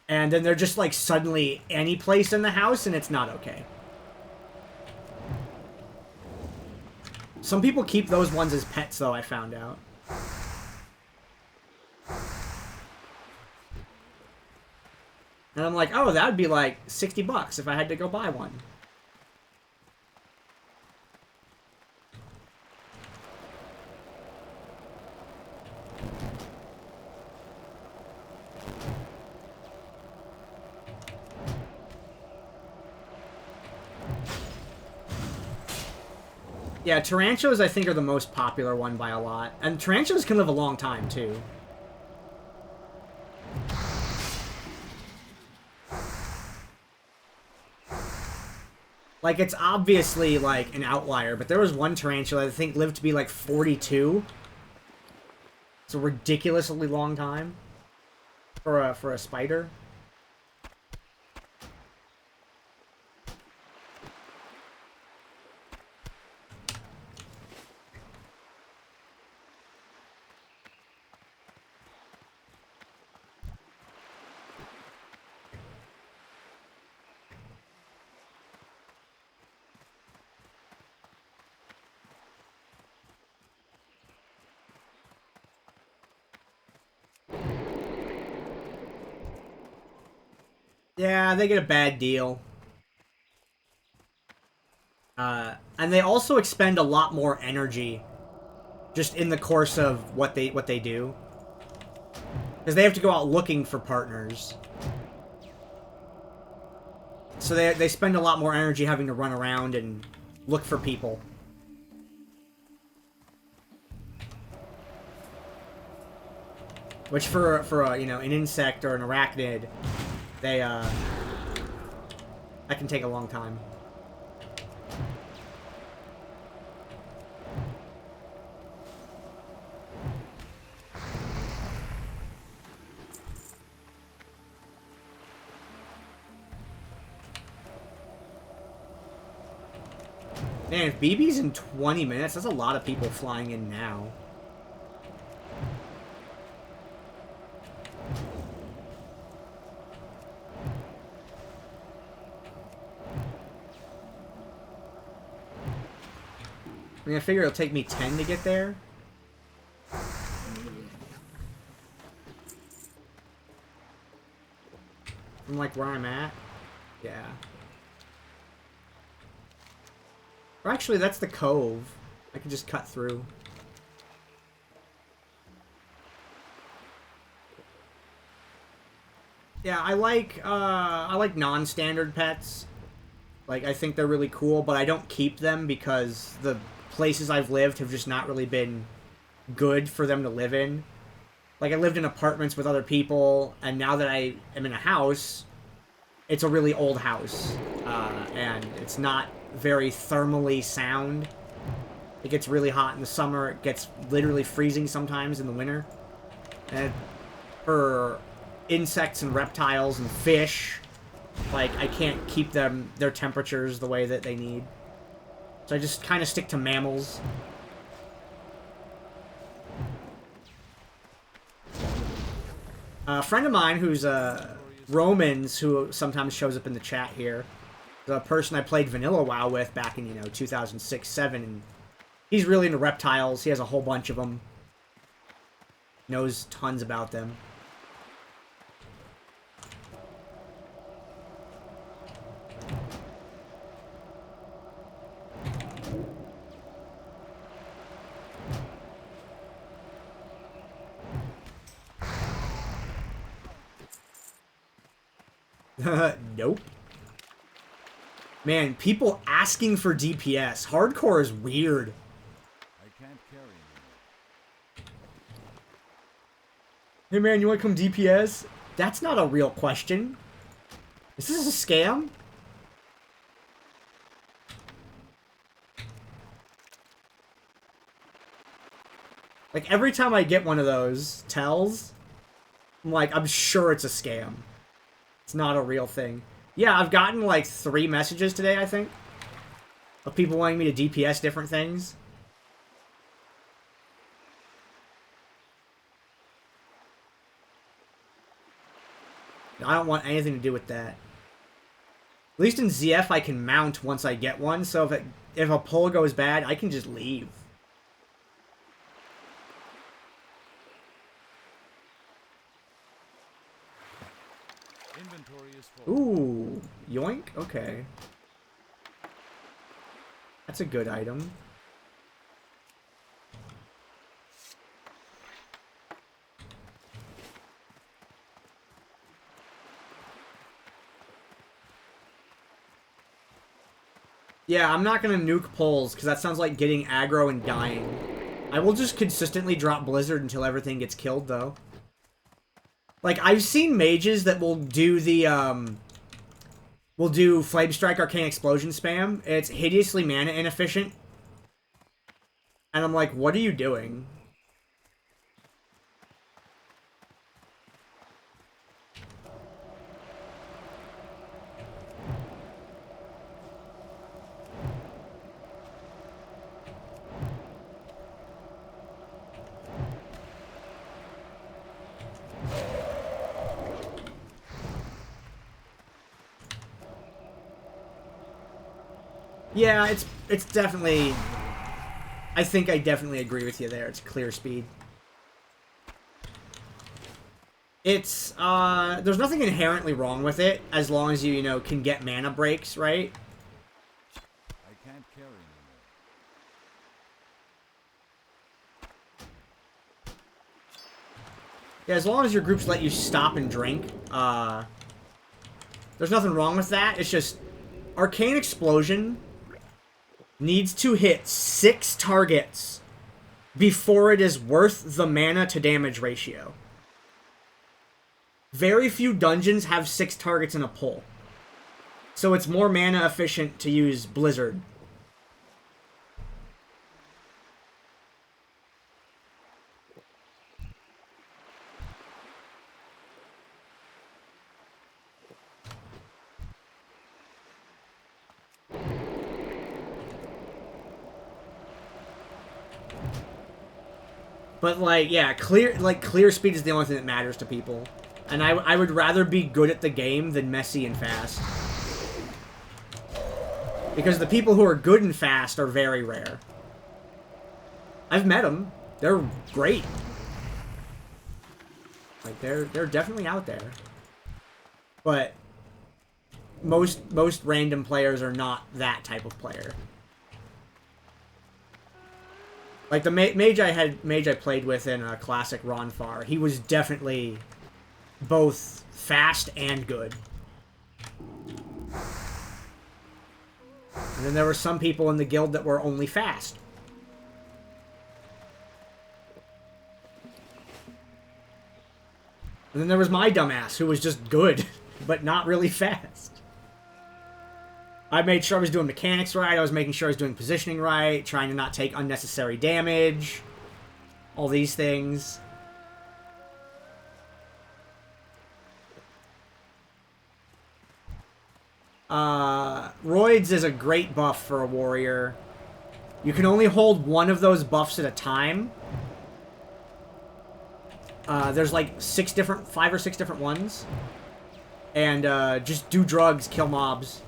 And then they're just like suddenly any place in the house, and it's not okay. Some people keep those ones as pets, though, I found out. And I'm like, oh, that would be like $60 if I had to go buy one. Yeah, tarantulas, I think, are the most popular one by a lot. And tarantulas can live a long time, too. Like, it's obviously, like, an outlier, but there was one tarantula that I think lived to be, like, 42. It's a ridiculously long time for a spider. Yeah, they get a bad deal. And they also expend a lot more energy just in the course of what they do. Because they have to go out looking for partners. So they spend a lot more energy having to run around and look for people. Which for a, you know, an insect or an arachnid, that can take a long time. Man, if BB's in 20 minutes, that's a lot of people flying in now. I mean, I figure it'll take me 10 to get there. From, like, where I'm at? Yeah. Or actually, that's the cove. I can just cut through. Yeah, I like non-standard pets. Like, I think they're really cool, but I don't keep them because the places I've lived have just not really been good for them to live in. Like, I lived in apartments with other people, and now that I am in a house, it's a really old house. And it's not very thermally sound. It gets really hot in the summer. It gets literally freezing sometimes in the winter. And for insects and reptiles and fish, like, I can't keep their temperatures the way that they need. So I just kind of stick to mammals. A friend of mine who's Romans, who sometimes shows up in the chat here, the person I played vanilla WoW with back in, 2006, 7, and he's really into reptiles. He has a whole bunch of them. Knows tons about them. Nope. Man, people asking for DPS. Hardcore is weird. I can't carry anymore. Hey man, you want to come DPS? That's not a real question. Is this a scam? Like, every time I get one of those tells, I'm like, I'm sure it's a scam. It's not a real thing. Yeah, I've gotten like 3 messages today, I think, of people wanting me to DPS different things. I don't want anything to do with that. At least in ZF, I can mount once I get one, so if a pull goes bad, I can just leave. Inventory is full. Ooh, yoink? Okay. That's a good item. Yeah, I'm not gonna nuke pulls, because that sounds like getting aggro and dying. I will just consistently drop Blizzard until everything gets killed, though. Like, I've seen mages that will do the will do Flame Strike Arcane Explosion spam. It's hideously mana inefficient. And I'm like, what are you doing? Yeah, it's definitely... I think I definitely agree with you there. It's clear speed. It's, there's nothing inherently wrong with it, as long as you know, can get mana breaks, right? I can't carry anymore. Yeah, as long as your groups let you stop and drink, there's nothing wrong with that. It's just, Arcane Explosion needs to hit 6 targets before it is worth the mana to damage ratio. Very few dungeons have 6 targets in a pull. So it's more mana efficient to use Blizzard. But, like, yeah, clear speed is the only thing that matters to people. And I would rather be good at the game than messy and fast. Because the people who are good and fast are very rare. I've met them. They're great. Like, they're definitely out there. But most random players are not that type of player. Like the mage I played with in a classic Ronfar, he was definitely both fast and good. And then there were some people in the guild that were only fast. And then there was my dumbass who was just good, but not really fast. I made sure I was doing mechanics right, I was making sure I was doing positioning right, trying to not take unnecessary damage, all these things. Roids is a great buff for a warrior. You can only hold one of those buffs at a time. There's like 5 or 6 different ones. And just do drugs, kill mobs.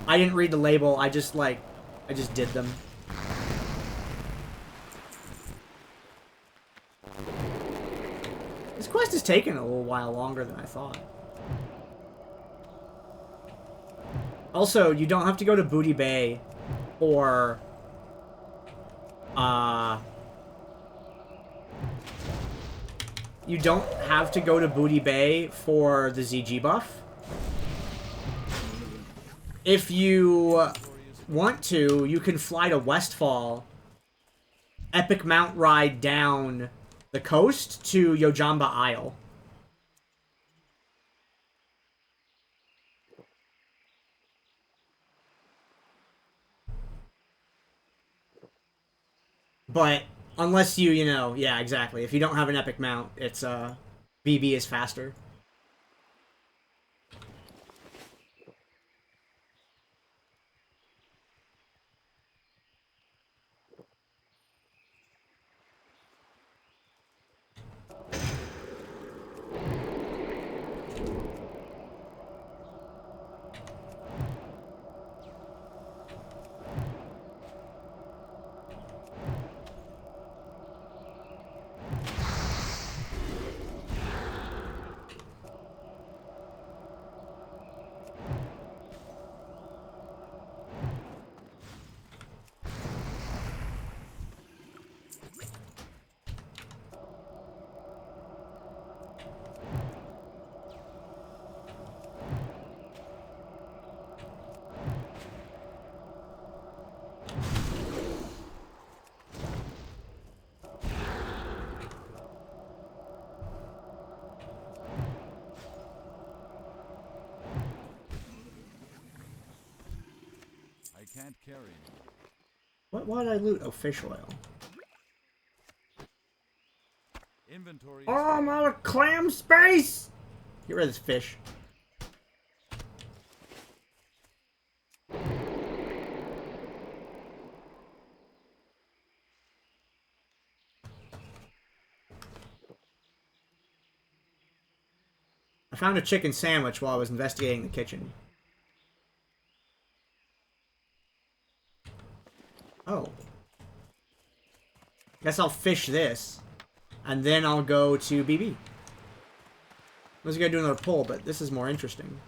I didn't read the label, I just did them. This quest is taking a little while longer than I thought. Also, you don't have to go to Booty Bay or you don't have to go to Booty Bay for the ZG buff. If you want to, you can fly to Westfall, epic mount ride down the coast to Yojamba Isle. But unless you know, yeah, exactly. If you don't have an epic mount, it's BB is faster. can't carry anymore. Why did I loot? Oh, fish oil. Inventory is Oh, I'm out of clam space! Get rid of this fish. I found a chicken sandwich while I was investigating the kitchen. Oh. Guess I'll fish this. And then I'll go to BB. I was gonna do another pull, but this is more interesting.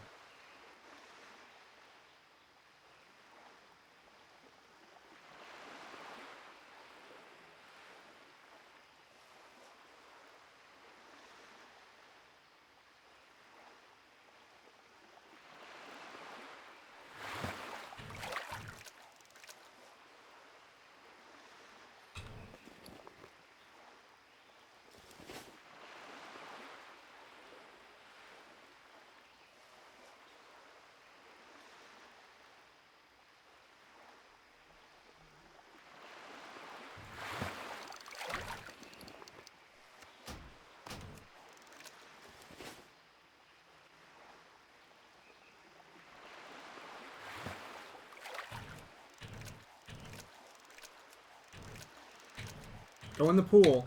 Go in the pool.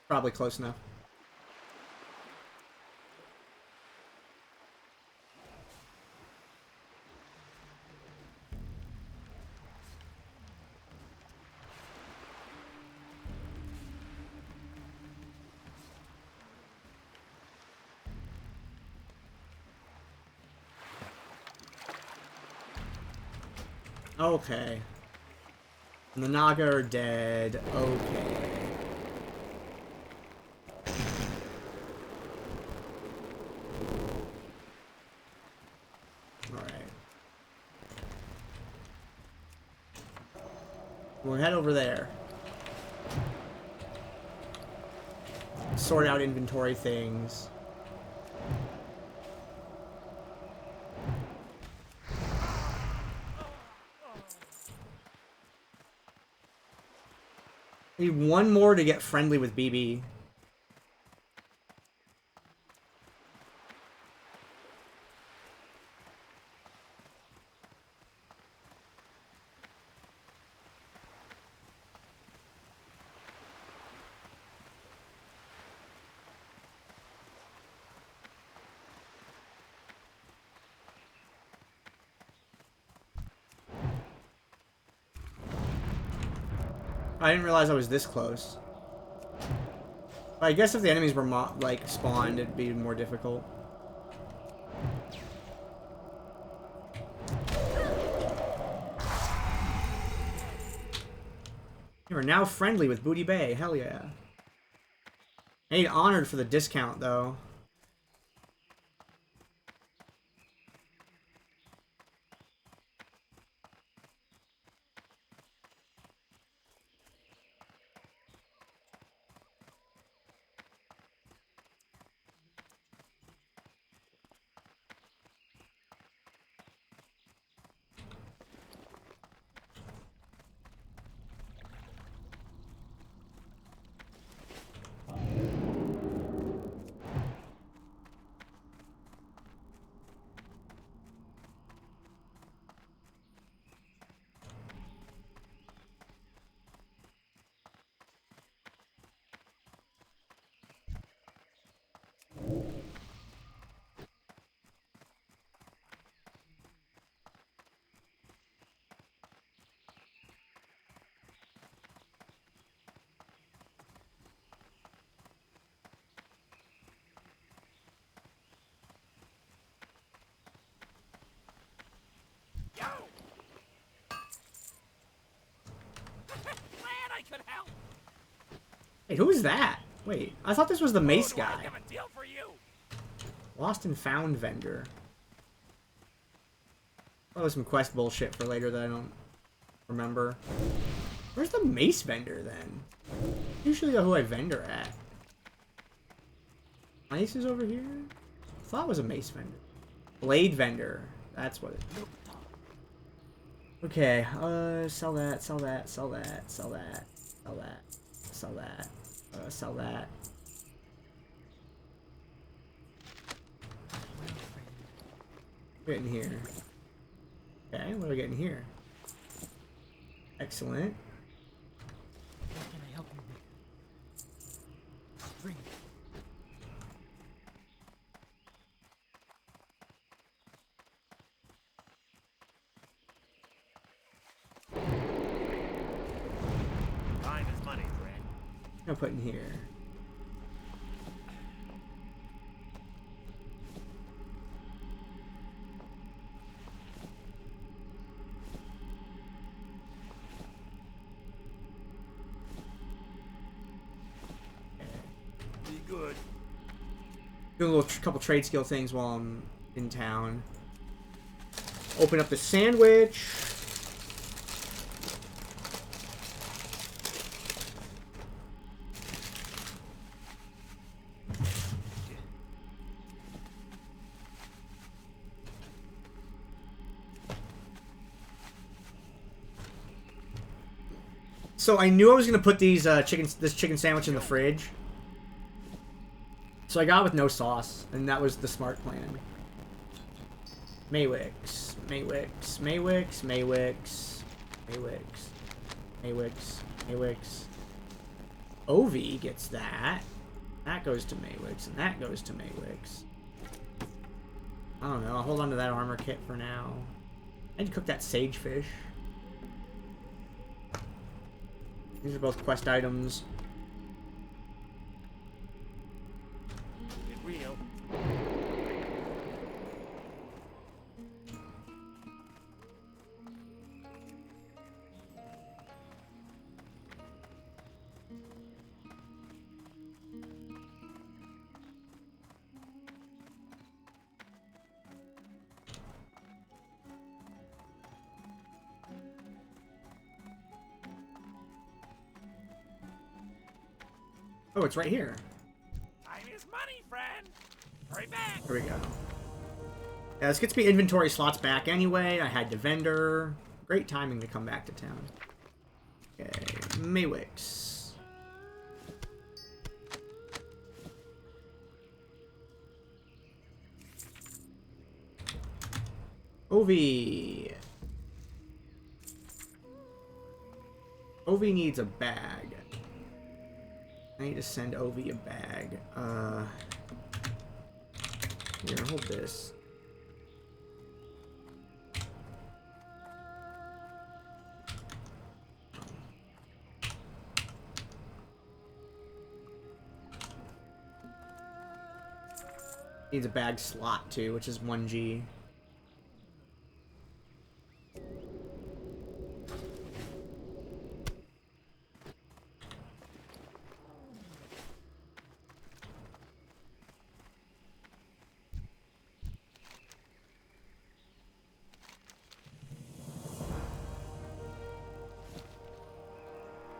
Probably close enough. Okay. And the Naga are dead. Okay. Alright. We'll head over there. Sort out inventory things. Need one more to get friendly with BB. I didn't realize I was this close. But I guess if the enemies were like spawned, it'd be more difficult. You are now friendly with Booty Bay. Hell yeah. I need honored for the discount though. Hey, who is that? Wait, I thought this was the mace guy. Lost and found vendor. Probably some quest bullshit for later that I don't remember. Where's the mace vendor then? Usually know who I vendor at. Mace is over here? I thought it was a mace vendor. Blade vendor. That's what it is. Okay, sell that, sell that, sell that, sell that, sell that, sell that, sell that. Get in here. Okay, what do we get in here? Excellent. What can I help you with? Bring it. Time is money, friend. I'll put in here. Be good. Do a little couple trade skill things while I'm in town. Open up the sandwich. So I knew I was gonna put these this chicken sandwich in the fridge. So I got it with no sauce, and that was the smart plan. Maywix, Maywix, Maywix, Maywix, Maywix, Maywix, Maywix. Ovi gets that. That goes to Maywix, and that goes to Maywix. I don't know. I'll hold on to that armor kit for now. I need to cook that sage fish. These are both quest items. Get real. Oh, it's right here. Time is money, friend. Hurry back. Here we go. Yeah, this gets me inventory slots back anyway. I had the vendor. Great timing to come back to town. Okay, Maywix. Ovi. Ovi needs a bag. I need to send Ovi a bag. Here, hold this. Needs a bag slot too, which is 1G.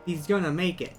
He's gonna make it.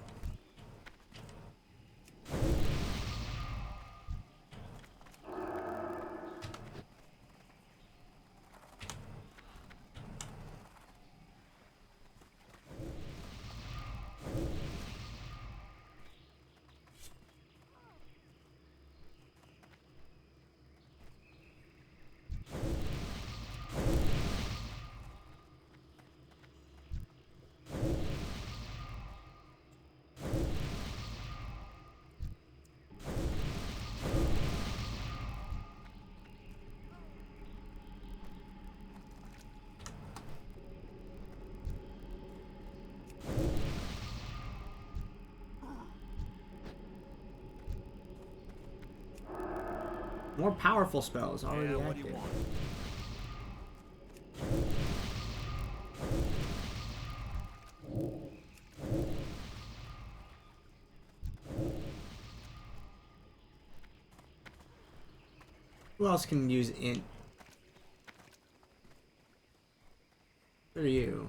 More powerful spells already Yeah, what do you active. want? Who else can use int? Who are you?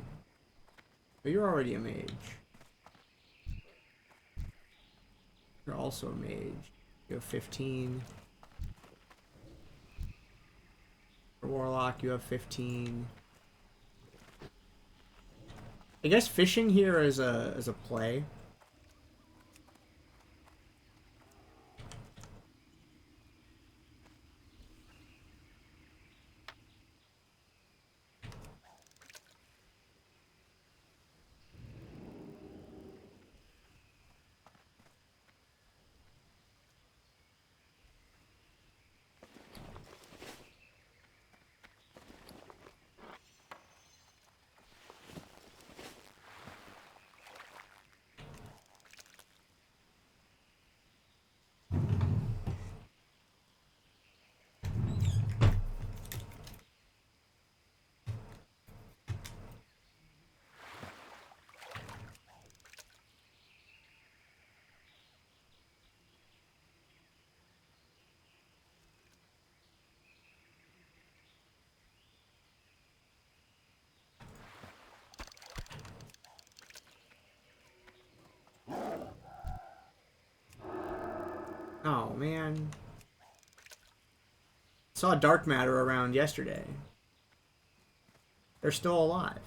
Oh, you're already a mage. You're also a mage. You have 15. For Warlock, you have 15. I guess fishing here is a play. Oh, man. Saw dark matter around yesterday. They're still alive.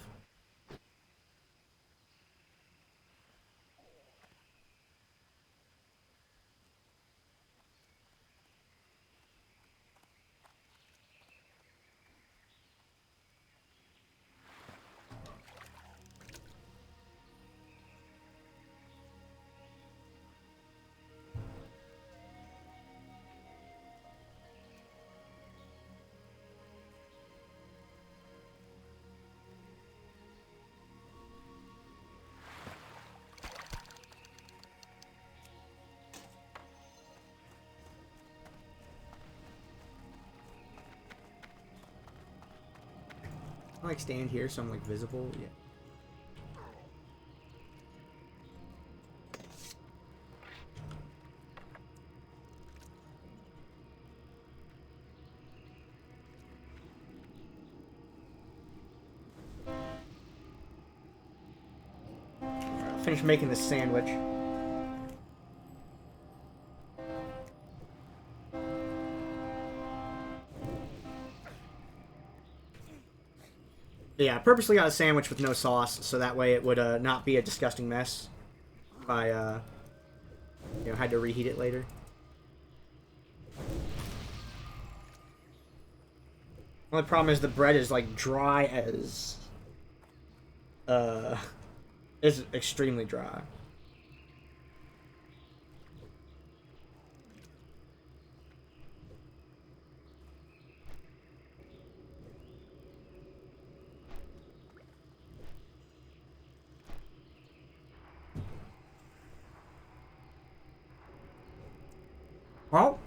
I like stand here so I'm like visible. Yeah. Finish making this sandwich. Yeah, I purposely got a sandwich with no sauce, so that way it would not be a disgusting mess if I, you know, had to reheat it later. Only problem is the bread is like dry as, it's extremely dry. Well,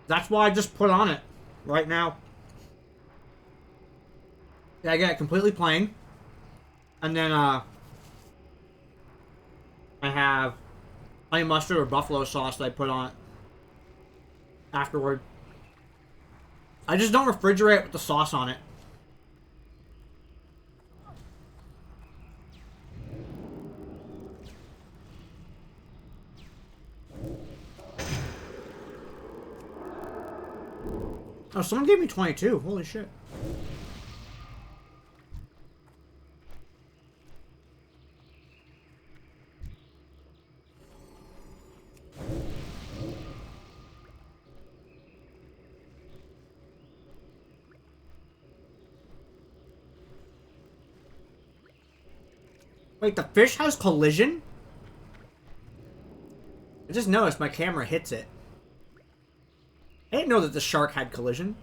that's why I just put on it right now. Yeah, I get it completely plain. And then, I have honey mustard or buffalo sauce that I put on it afterward. I just don't refrigerate with the sauce on it. Oh, someone gave me 22. Holy shit. Wait, the fish has collision? I just noticed my camera hits it. I didn't know that the shark had collision.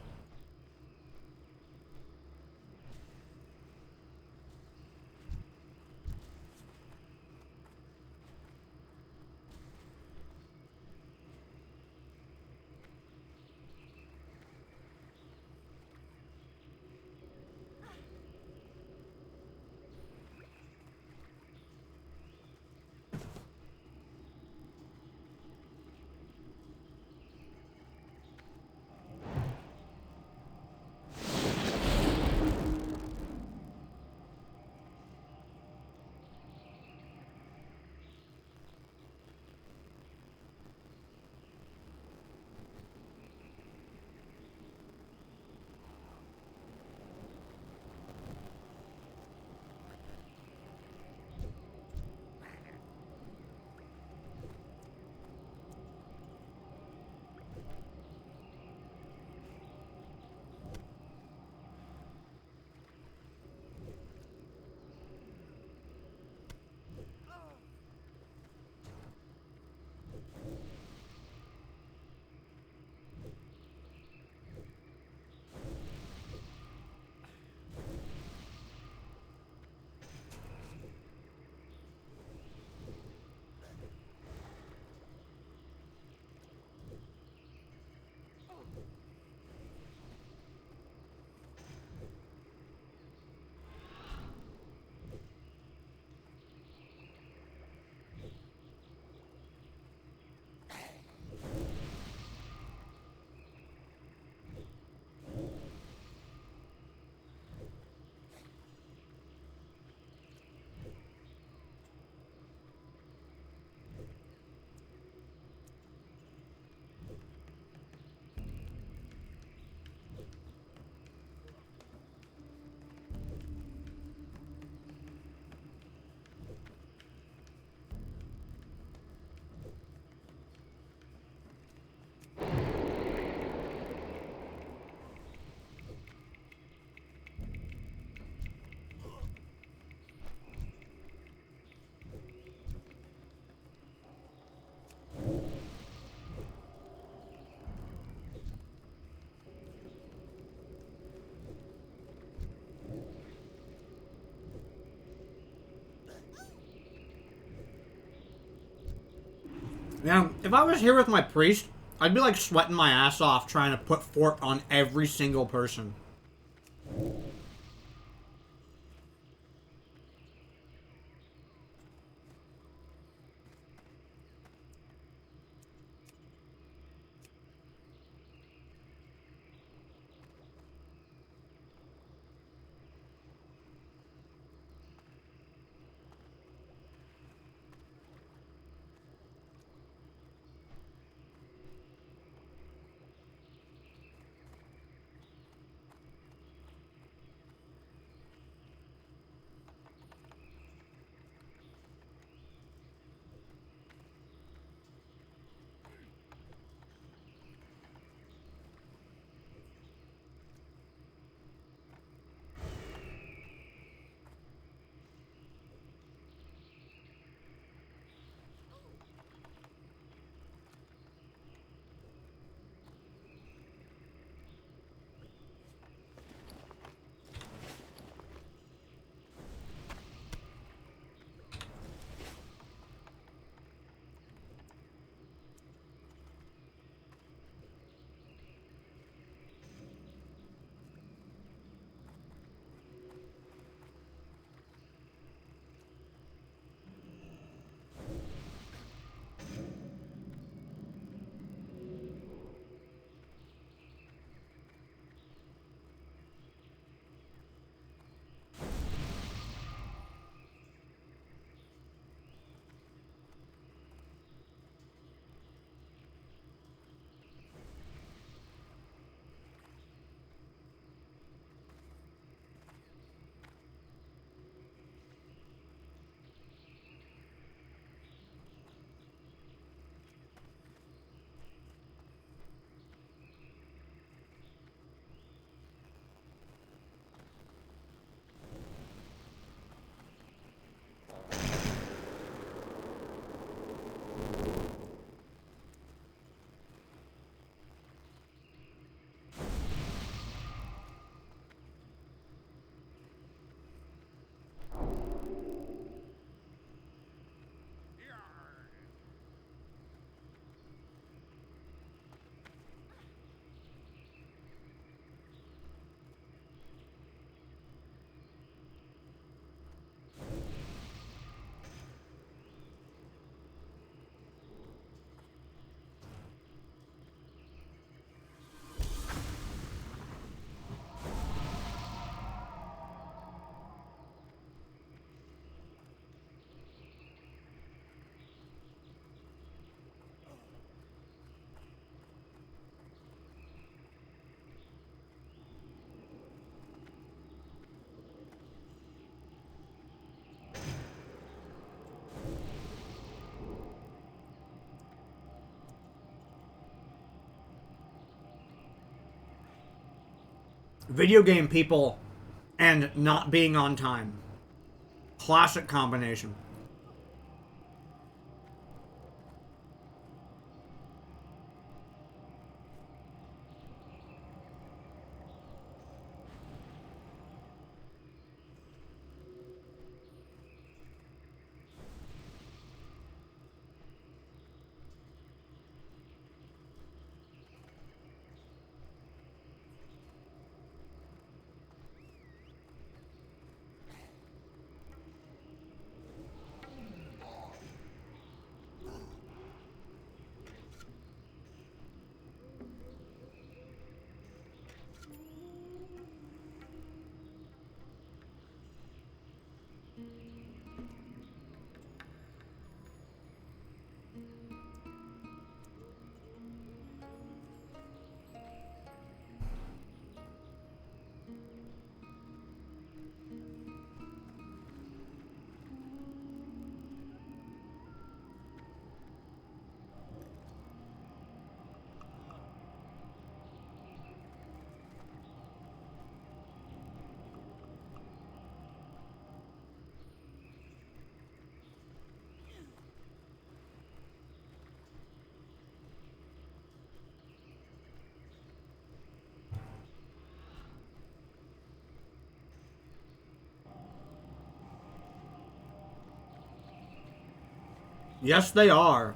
Yeah, if I was here with my priest, I'd be like sweating my ass off trying to put fort on every single person. Video game people and not being on time. Classic combination. Yes, they are.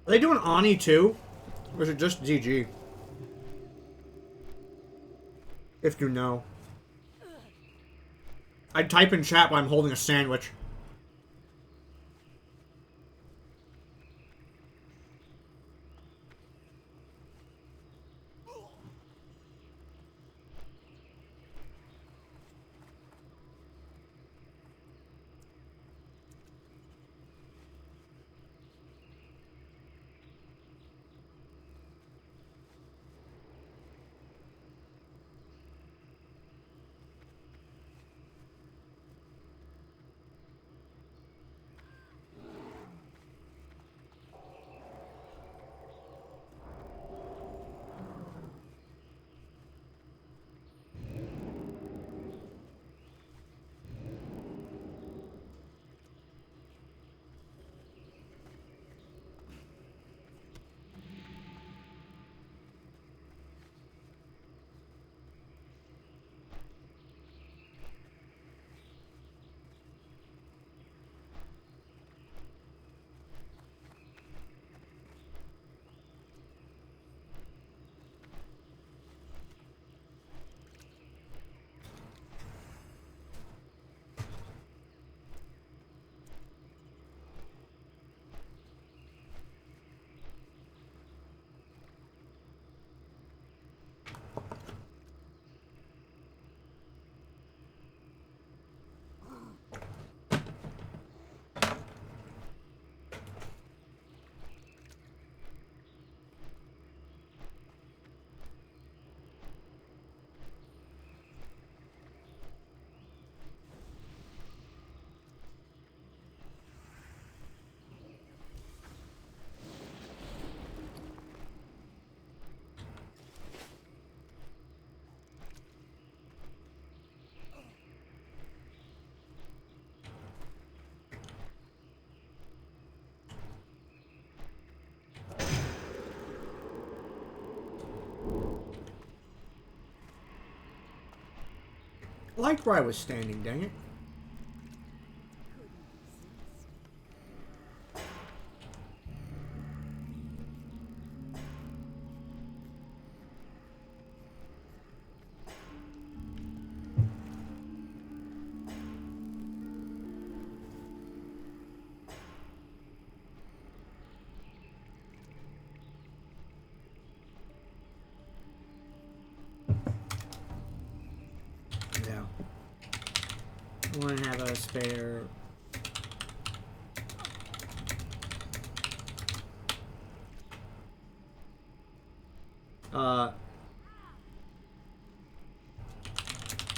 Are they doing Ani too? Or is it just GG? If you know. I'd type in chat while I'm holding a sandwich. I liked where I was standing, dang it. Yeah. I want to have a spare.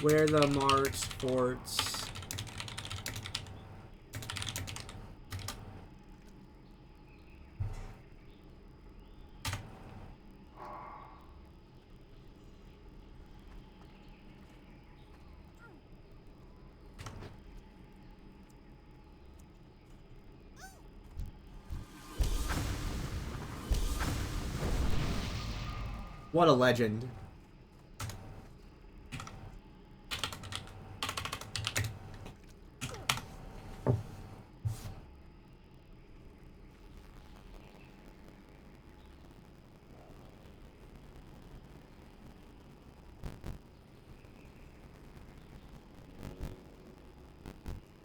Where the marks, forts. What a legend.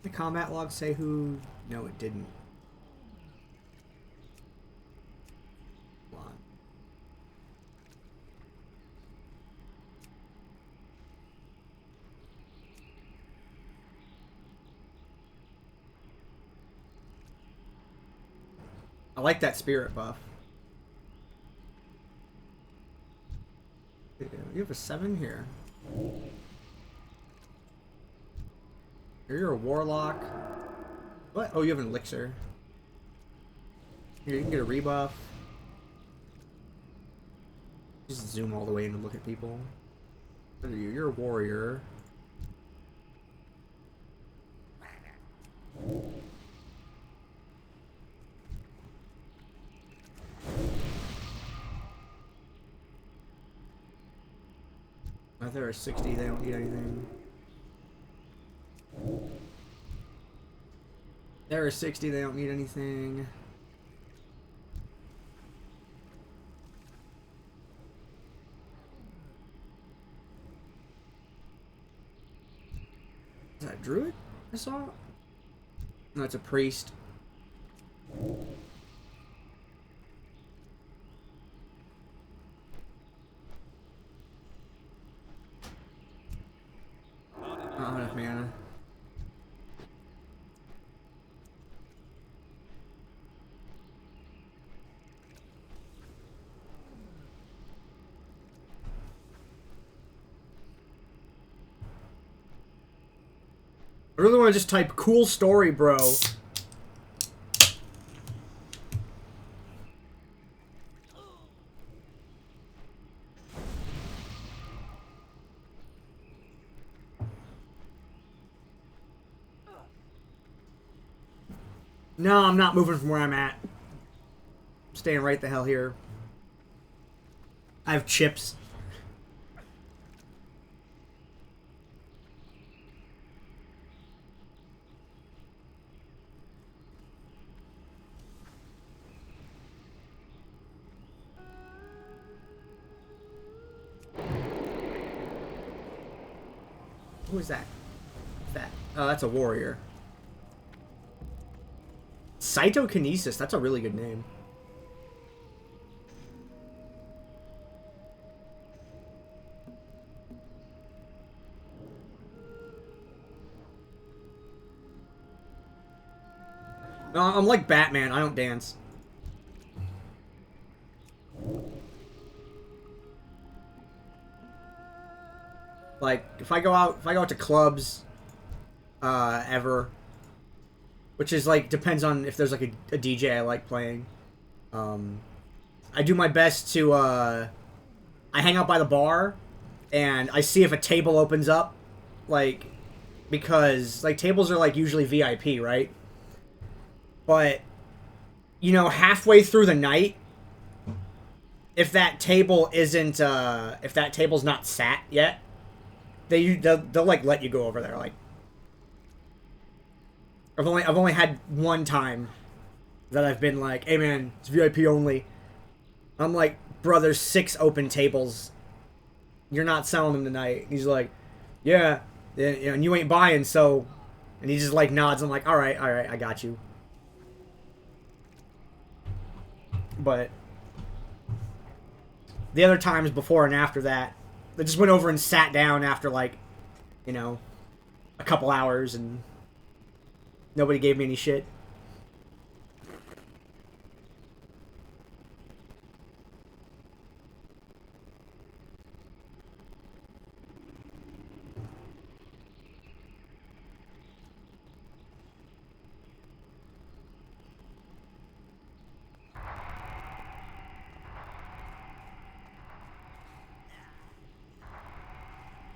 The combat log say who? No, it didn't. Hold on. I like that spirit buff. You have a 7 here. You're a warlock. What? Oh, you have an elixir. Here, you can get a rebuff. Just zoom all the way in and look at people. What are you? You're a warrior. If there are 60, they don't need anything. There are 60, they don't need anything. Is that a druid I saw? No, it's a priest. Not enough mana. I really want to just type cool story, bro. No, I'm not moving from where I'm at. I'm staying right the hell here. I have chips. Who is that? That? Oh, that's a warrior. Cytokinesis. That's a really good name. No, I'm like Batman. I don't dance. Like if I go out to clubs, ever, which is like depends on if there's like a DJ I like playing. I do my best to I hang out by the bar, and I see if a table opens up, like because like tables are like usually VIP, right? But you know, halfway through the night, if that table isn't if that table's not sat yet, they'll like let you go over there. Like I've only had one time that I've been like, hey man, it's VIP only. I'm like, bro, there's 6 open tables. You're not selling them tonight. He's like, yeah, and you ain't buying, so, and he just like nods. I'm like, all right, I got you. But the other times before and after that, they just went over and sat down after like, you know, a couple hours, and nobody gave me any shit.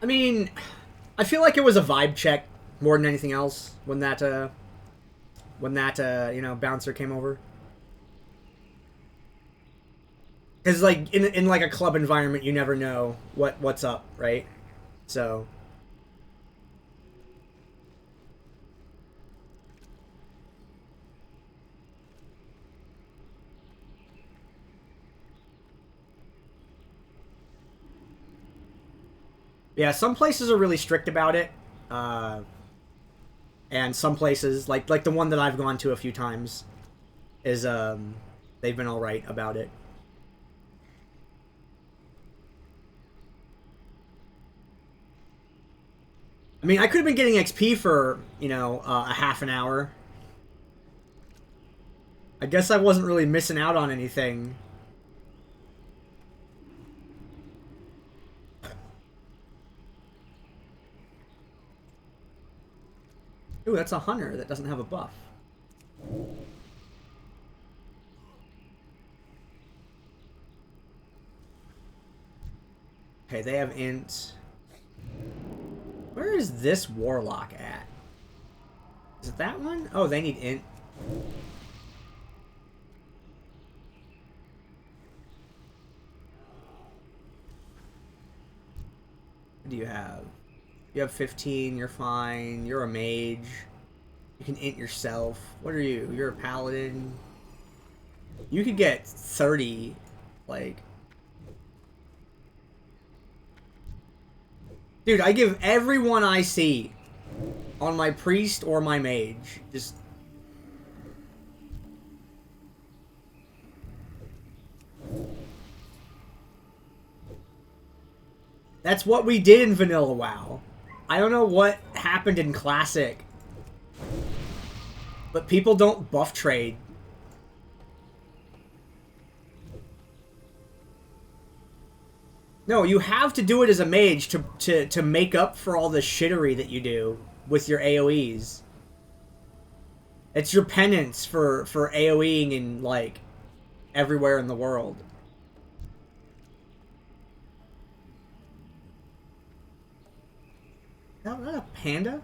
I mean, I feel like it was a vibe check more than anything else when that you know, bouncer came over. Because like in like a club environment, you never know what's up, right? So yeah, some places are really strict about it, and some places like the one that I've gone to a few times is they've been all right about it. I mean, I could have been getting XP for, you know, a half an hour. I guess I wasn't really missing out on anything. Ooh, that's a hunter that doesn't have a buff. Okay, they have int. Where is this warlock at? Is it that one? Oh, they need int. What do you have? You have 15, you're fine. You're a mage. You can int yourself. What are you? You're a paladin. You could get 30, like... Dude, I give everyone I see on my priest or my mage. Just... That's what we did in Vanilla WoW. I don't know what happened in Classic, but people don't buff trade. No, you have to do it as a mage to make up for all the shittery that you do with your AoEs. It's your penance for AoEing in, like, everywhere in the world. Is that a panda?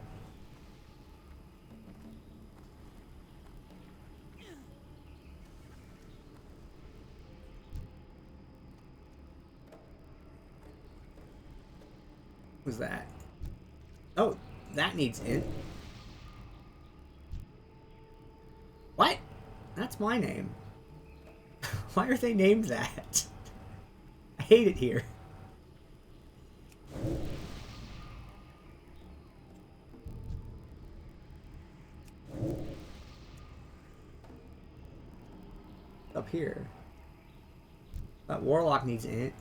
What's that? Oh, that needs it. What? That's my name. Why are they named that? I hate it here. Up here. That warlock needs it.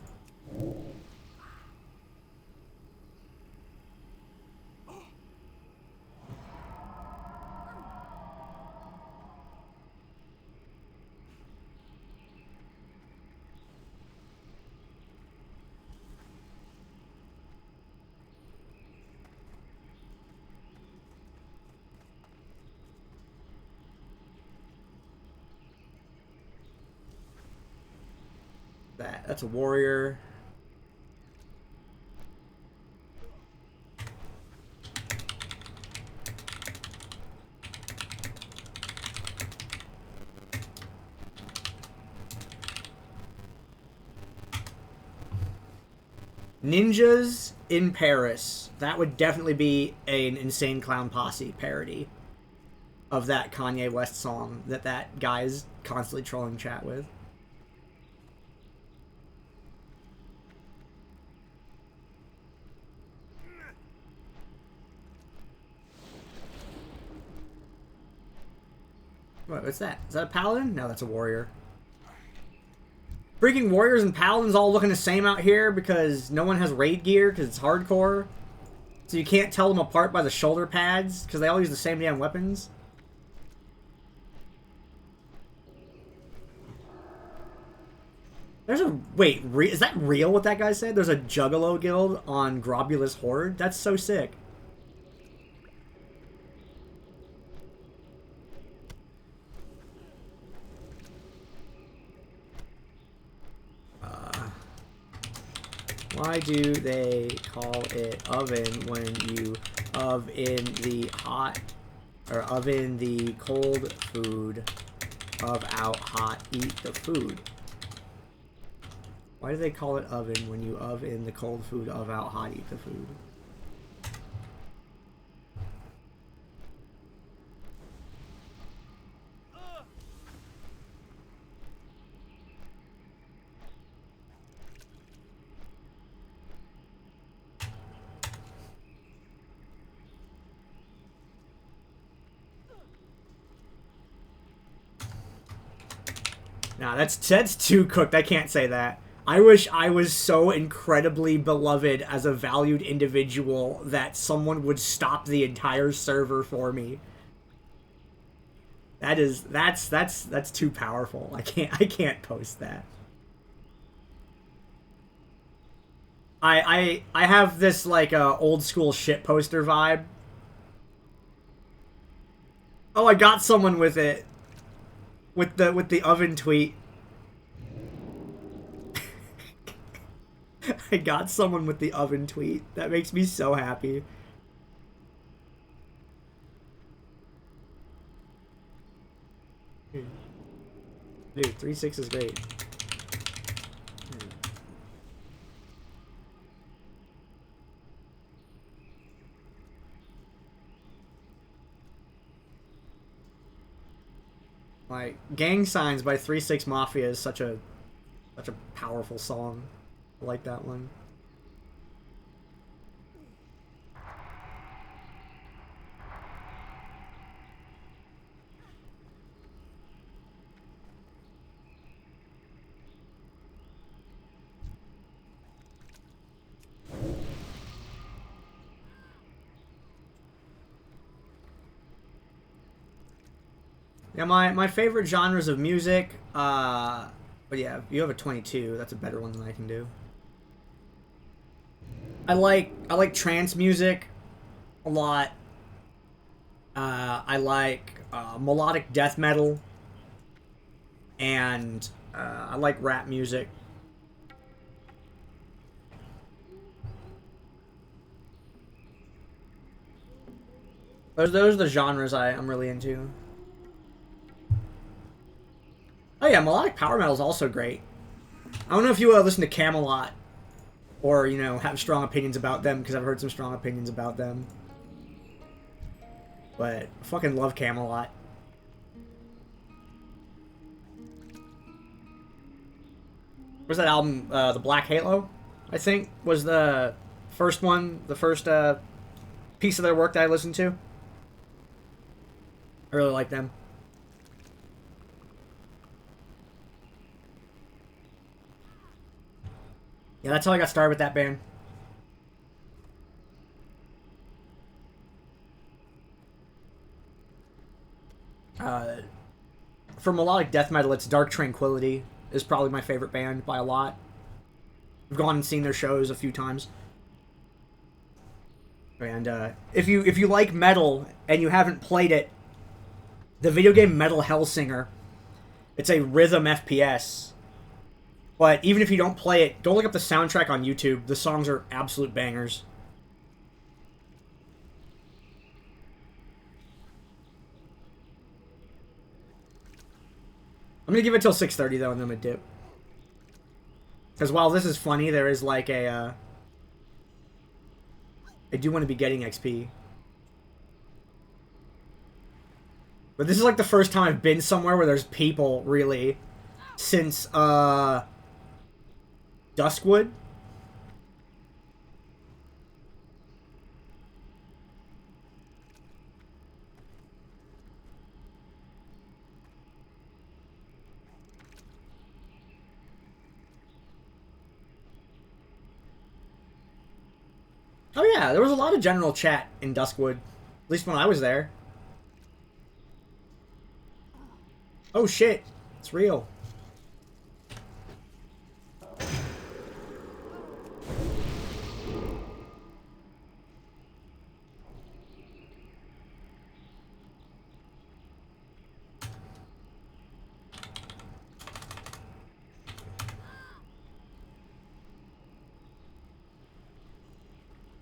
That's a warrior. Ninjas in Paris. That would definitely be an Insane Clown Posse parody of that Kanye West song that guy is constantly trolling chat with. What's that? Is that a paladin? No, that's a warrior. Freaking warriors and paladins all looking the same out here because no one has raid gear because it's hardcore. So you can't tell them apart by the shoulder pads because they all use the same damn weapons. There's a... Wait, is that real what that guy said? There's a Juggalo guild on Grobulus Horde? That's so sick. Why do they call it oven when you oven the hot or oven the cold food of out hot eat the food? Why do they call it oven when you oven the cold food of out hot eat the food? Nah, that's too cooked. I can't say that. I wish I was so incredibly beloved as a valued individual that someone would stop the entire server for me. That's too powerful. I can't post that. I have this like old school shit poster vibe. Oh, I got someone with it. With the oven tweet. I got someone with the oven tweet. That makes me so happy. Dude, 3-6 is great. Like, Gang Signs by 3-6 Mafia is such a powerful song. I like that one. Yeah, my favorite genres of music, but yeah, you have a 22, that's a better one than I can do. I like trance music a lot. I like melodic death metal, and I like rap music. Those are the genres I'm really into. Oh yeah, melodic power metal is also great. I don't know if you listen to Camelot, or, you know, have strong opinions about them, because I've heard some strong opinions about them. But I fucking love Camelot. What's that album? The Black Halo, I think, was the first one, the first piece of their work that I listened to. I really like them. Yeah, that's how I got started with that band. For melodic death metal, it's Dark Tranquillity is probably my favorite band by a lot. I've gone and seen their shows a few times. And if you like metal and you haven't played it, the video game Metal Hellsinger, it's a rhythm FPS. But even if you don't play it, go look up the soundtrack on YouTube. The songs are absolute bangers. I'm gonna give it till 6:30 though, and then I'm gonna dip. Because while this is funny, there is like a I do want to be getting XP. But this is like the first time I've been somewhere where there's people, really, since Duskwood. Oh yeah, there was a lot of general chat in Duskwood. At least when I was there. Oh shit, it's real.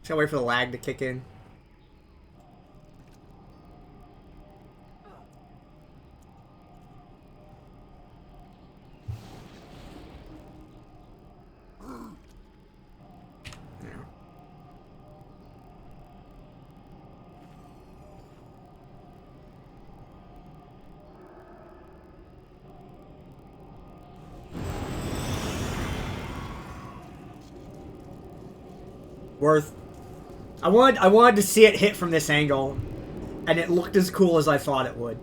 Just gotta wait for the lag to kick in. Worth. I wanted to see it hit from this angle, and it looked as cool as I thought it would.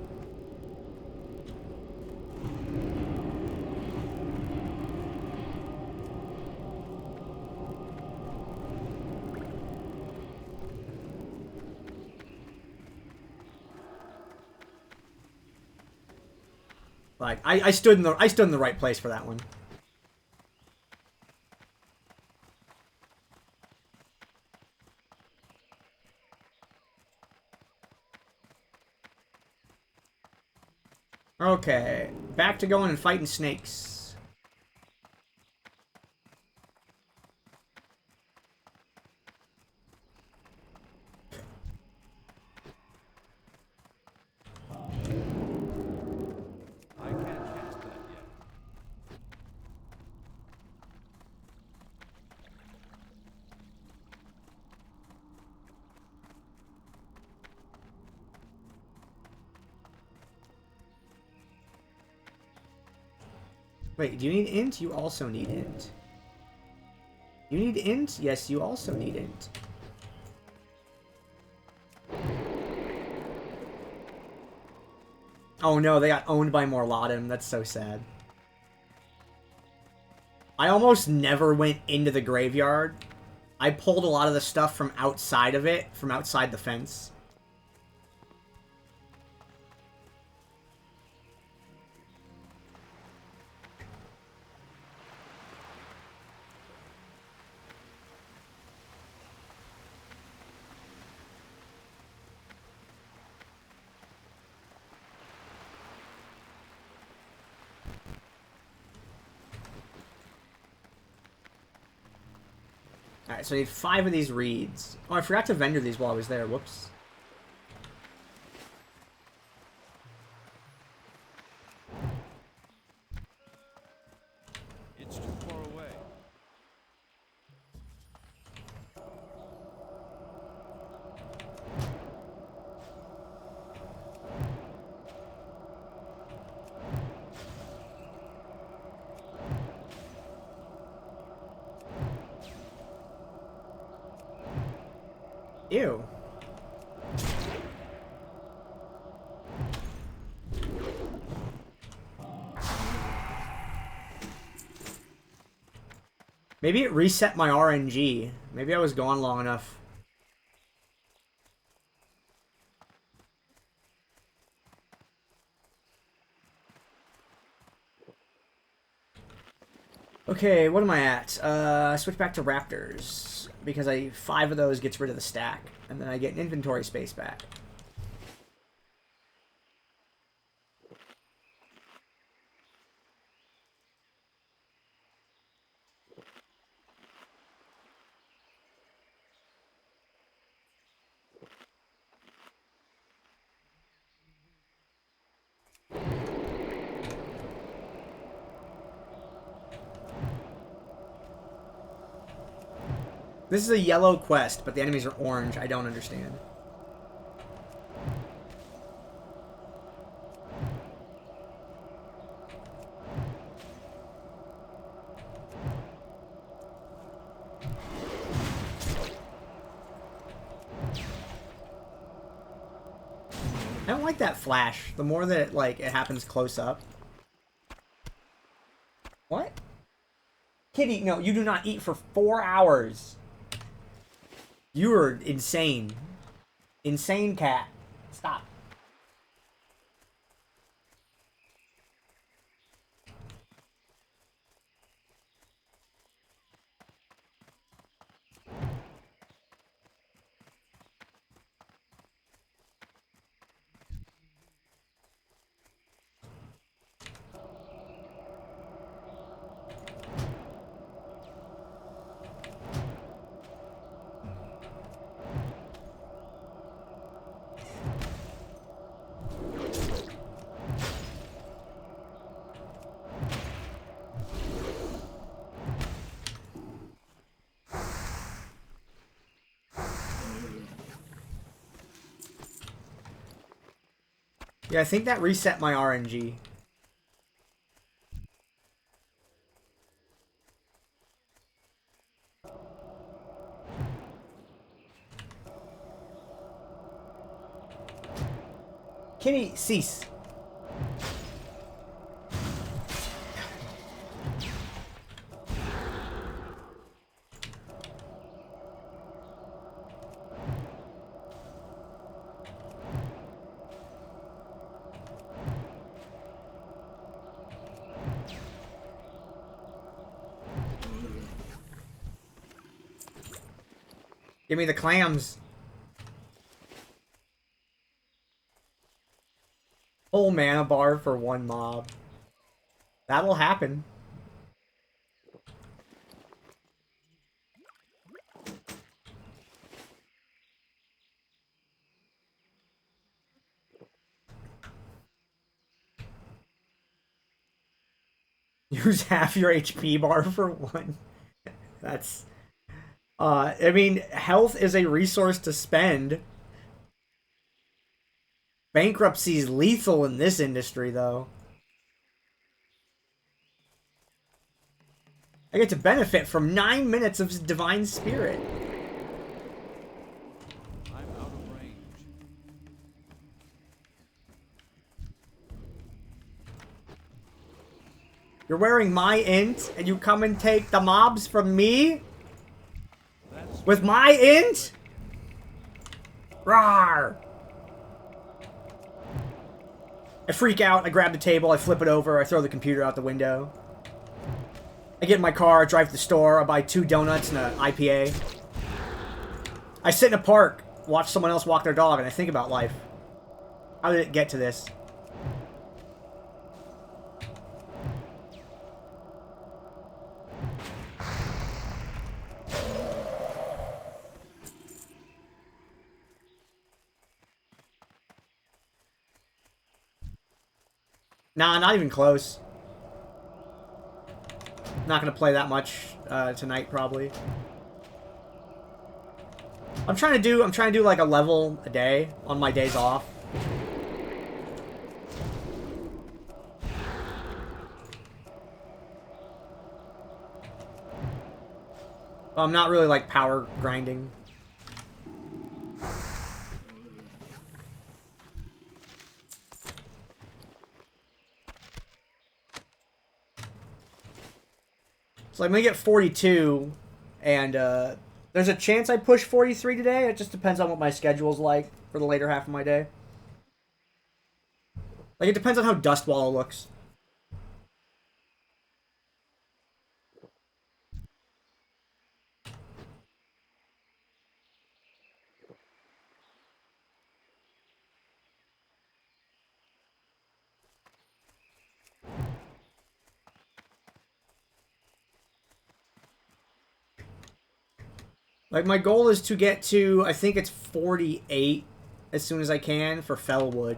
Like I stood in the right place for that one. Okay, back to going and fighting snakes. I can't cast that yet. Wait, do you need int? You also need int. You need int? Yes, you also need int. Oh no, they got owned by Morladim. That's so sad. I almost never went into the graveyard. I pulled a lot of the stuff from outside of it, from outside the fence. Alright, so I need 5 of these reeds. Oh, I forgot to vendor these while I was there. Whoops. It's too far away. Ew. Maybe it reset my RNG. Maybe I was gone long enough. Okay, what am I at? Switch back to Raptors. Because 5 of those gets rid of the stack. And then I get an inventory space back. This is a yellow quest, but the enemies are orange. I don't understand. I don't like that flash. The more that it happens close up. What? Kitty, no, you do not eat for 4 hours. You are insane. Insane cat. Stop. Yeah, I think that reset my RNG. Kenny, cease. Give me the clams. Whole mana bar for 1 mob. That'll happen. Use half your HP bar for 1. That's... I mean, health is a resource to spend. Bankruptcy's lethal in this industry, though. I get to benefit from 9 minutes of Divine Spirit. I'm out of range. You're wearing my int, and you come and take the mobs from me? That's With my int? Rawr! I freak out, I grab the table, I flip it over, I throw the computer out the window. I get in my car, I drive to the store, I buy 2 donuts and an IPA. I sit in a park, watch someone else walk their dog, and I think about life. How did it get to this? Nah, not even close. Not gonna play that much tonight, probably. I'm trying to do like a level a day on my days off. Well, I'm not really like power grinding. So I'm gonna get 42, and there's a chance I push 43 today. It just depends on what my schedule's like for the later half of my day. Like, it depends on how Dustwallow looks. Like, my goal is to get to, I think it's 48 as soon as I can for Fellwood.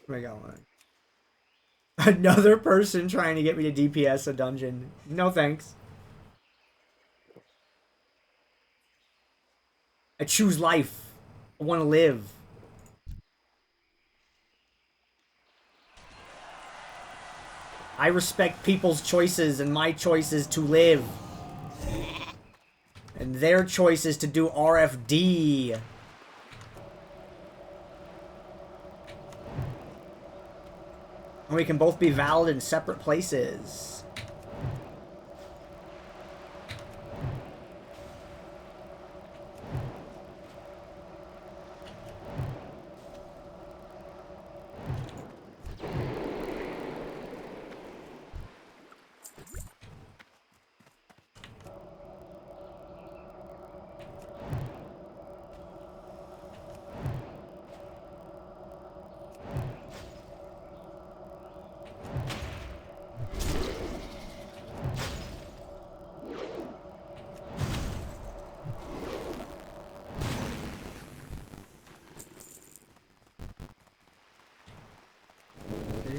Where we going? Another person trying to get me to DPS a dungeon. No thanks. I choose life. I want to live. I respect people's choices, and my choice is to live. And their choice is to do RFD. And we can both be valid in separate places.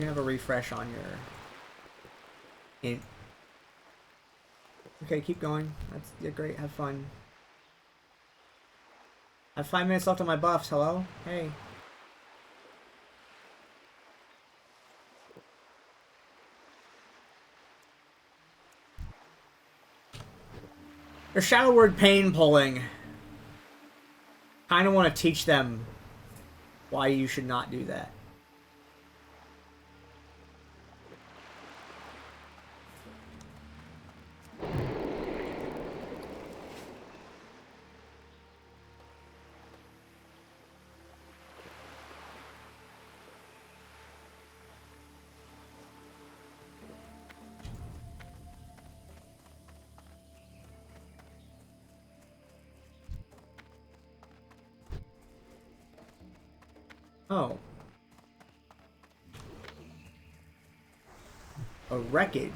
You have a refresh on your int. Okay, keep going. That's great. Have fun. I have 5 minutes left on my buffs. Hello? Hey. There's shadow word pain pulling. Kinda want to teach them why you should not do that. Oh. A wreckage.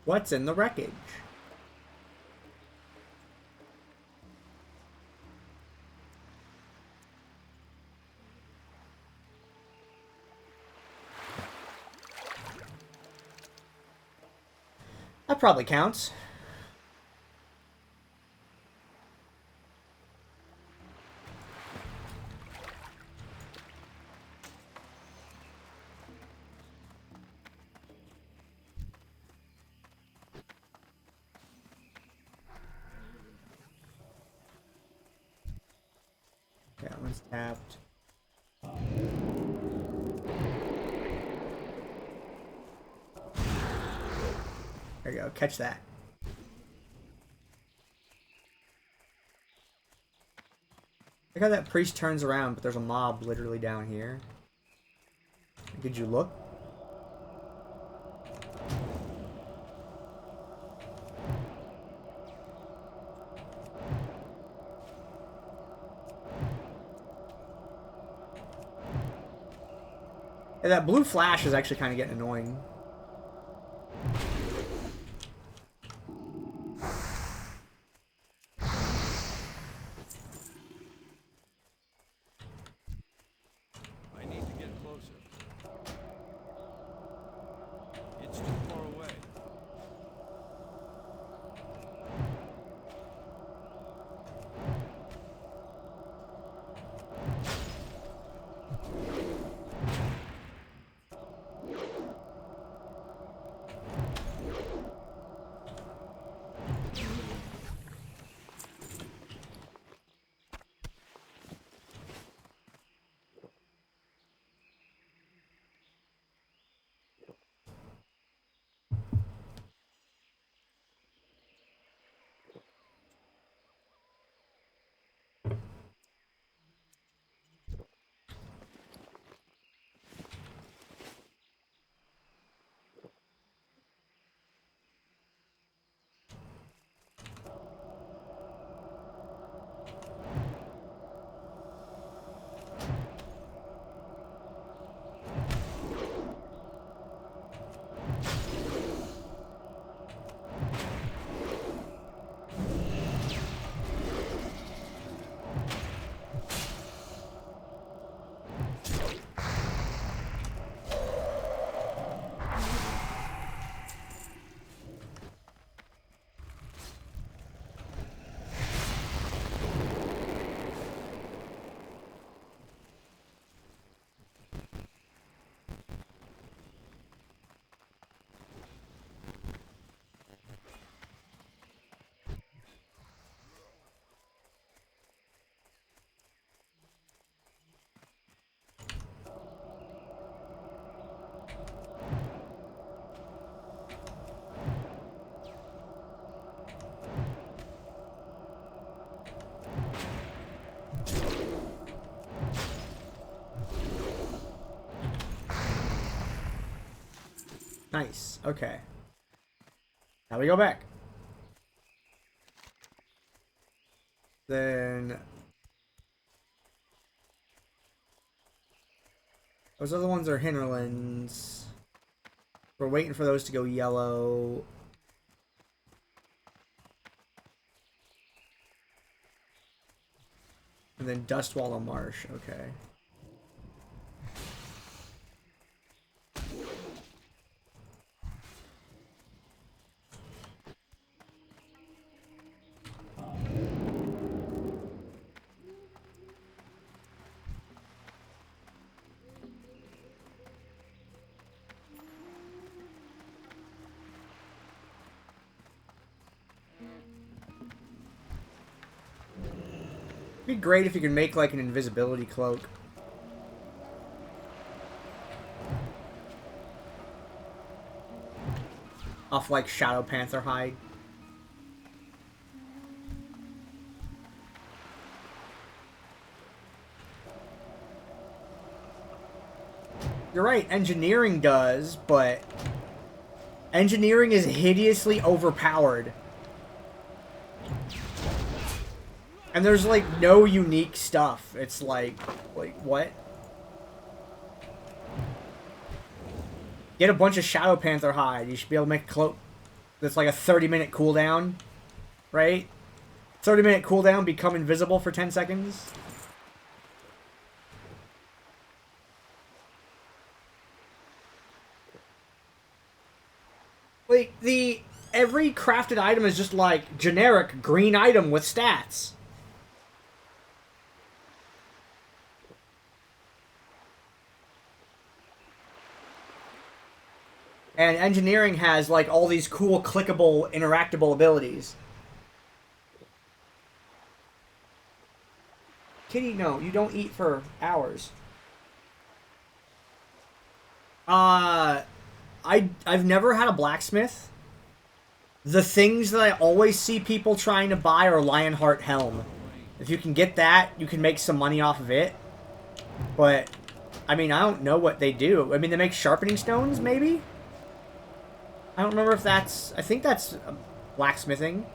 What's in the wreckage? That probably counts. That one's tapped. There you go. Catch that. Look how that priest turns around, but there's a mob literally down here. Did you look? Yeah, that blue flash is actually kind of getting annoying. I need to get closer. It's too far away. Nice. Okay. Now we go back. Then those other ones are hinterlands. We're waiting for those to go yellow. And then Dustwallow Marsh. Okay. It'd be great if you could make like an invisibility cloak. Off like Shadow Panther hide. You're right, engineering does, but engineering is hideously overpowered. And there's like no unique stuff. It's like what? Get a bunch of Shadow Panther hide. You should be able to make a cloak that's like a 30-minute cooldown, right? 30-minute cooldown, become invisible for 10 seconds. Like, every crafted item is just like generic green item with stats. And engineering has, like, all these cool, clickable, interactable abilities. Kitty, no, you don't eat for hours. I've never had a blacksmith. The things that I always see people trying to buy are Lionheart Helm. If you can get that, you can make some money off of it. But, I mean, I don't know what they do. I mean, they make sharpening stones, maybe? I don't remember if that's... I think that's blacksmithing.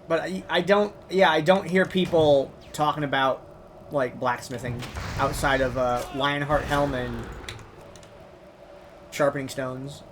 But I don't... Yeah, I don't hear people talking about, like, blacksmithing outside of Lionheart Helm and sharpening stones.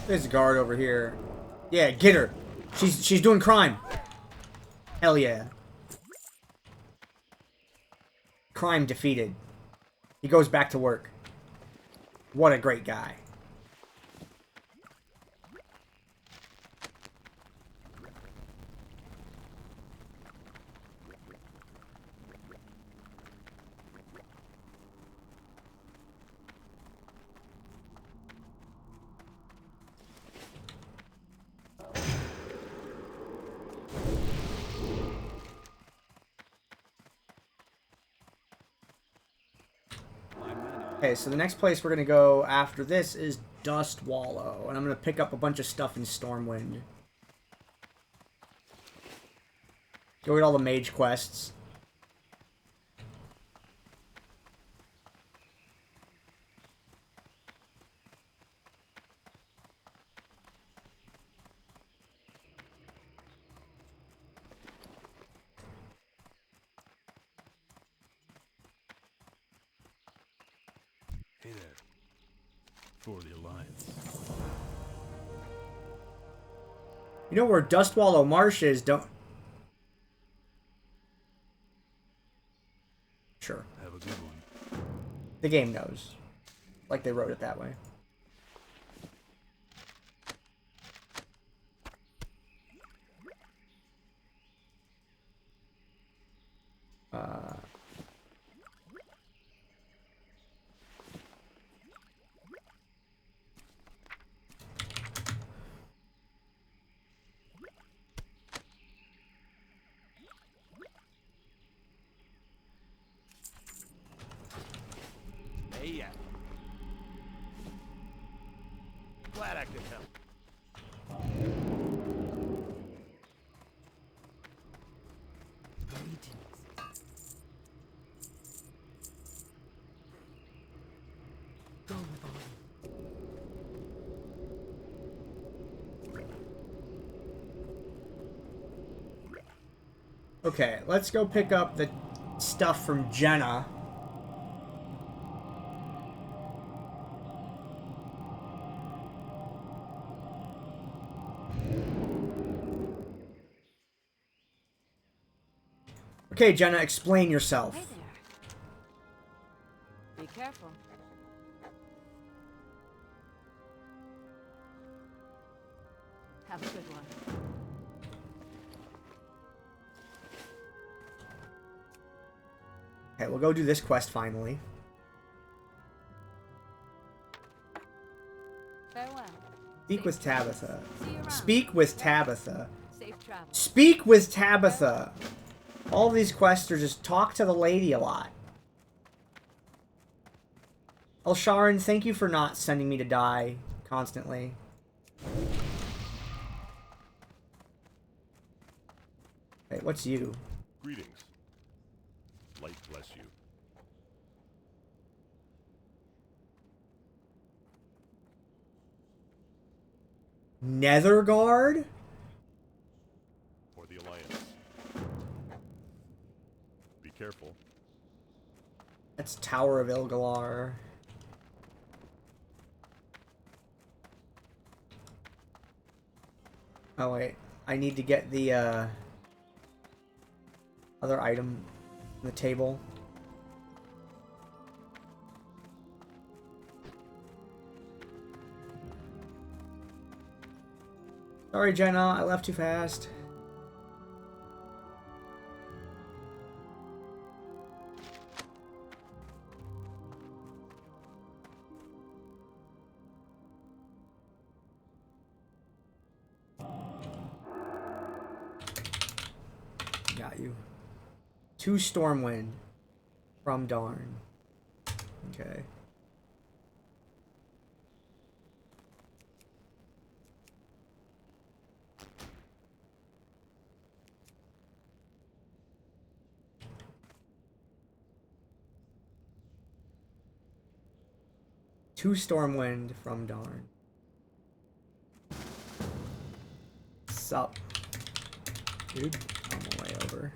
There's a guard over here. Yeah, get her. She's doing crime. Hell yeah. Crime defeated. He goes back to work. What a great guy. Okay, so the next place we're going to go after this is Dust Wallow. And I'm going to pick up a bunch of stuff in Stormwind. Go get all the mage quests. Hey there. For the Alliance. You know where Dust Wallow Marsh is, don't... Sure. Have a good one. The game knows. Like they wrote it that way. Hey, glad I could help. Go with all. Okay, let's go pick up the stuff from Jenna. Okay, Jenna, explain yourself. Hey there. Be careful. Have a good one. Okay, we'll go do this quest finally. Farewell. Speak with Tabitha. See you around. Speak with Tabitha. Safe travel. Speak with Tabitha! All these quests are just talk to the lady a lot. Elsharan, thank you for not sending me to die constantly. Wait, what's you? Greetings. Light bless you. Netherguard? For the Alliance. Be careful. That's Tower of Ilgalar. Oh wait, I need to get the other item on the table. Sorry, Jenna, I left too fast. Got you. 2 Stormwind from Darn. Okay. Two Stormwind from Darn. Sup, dude? On my way over.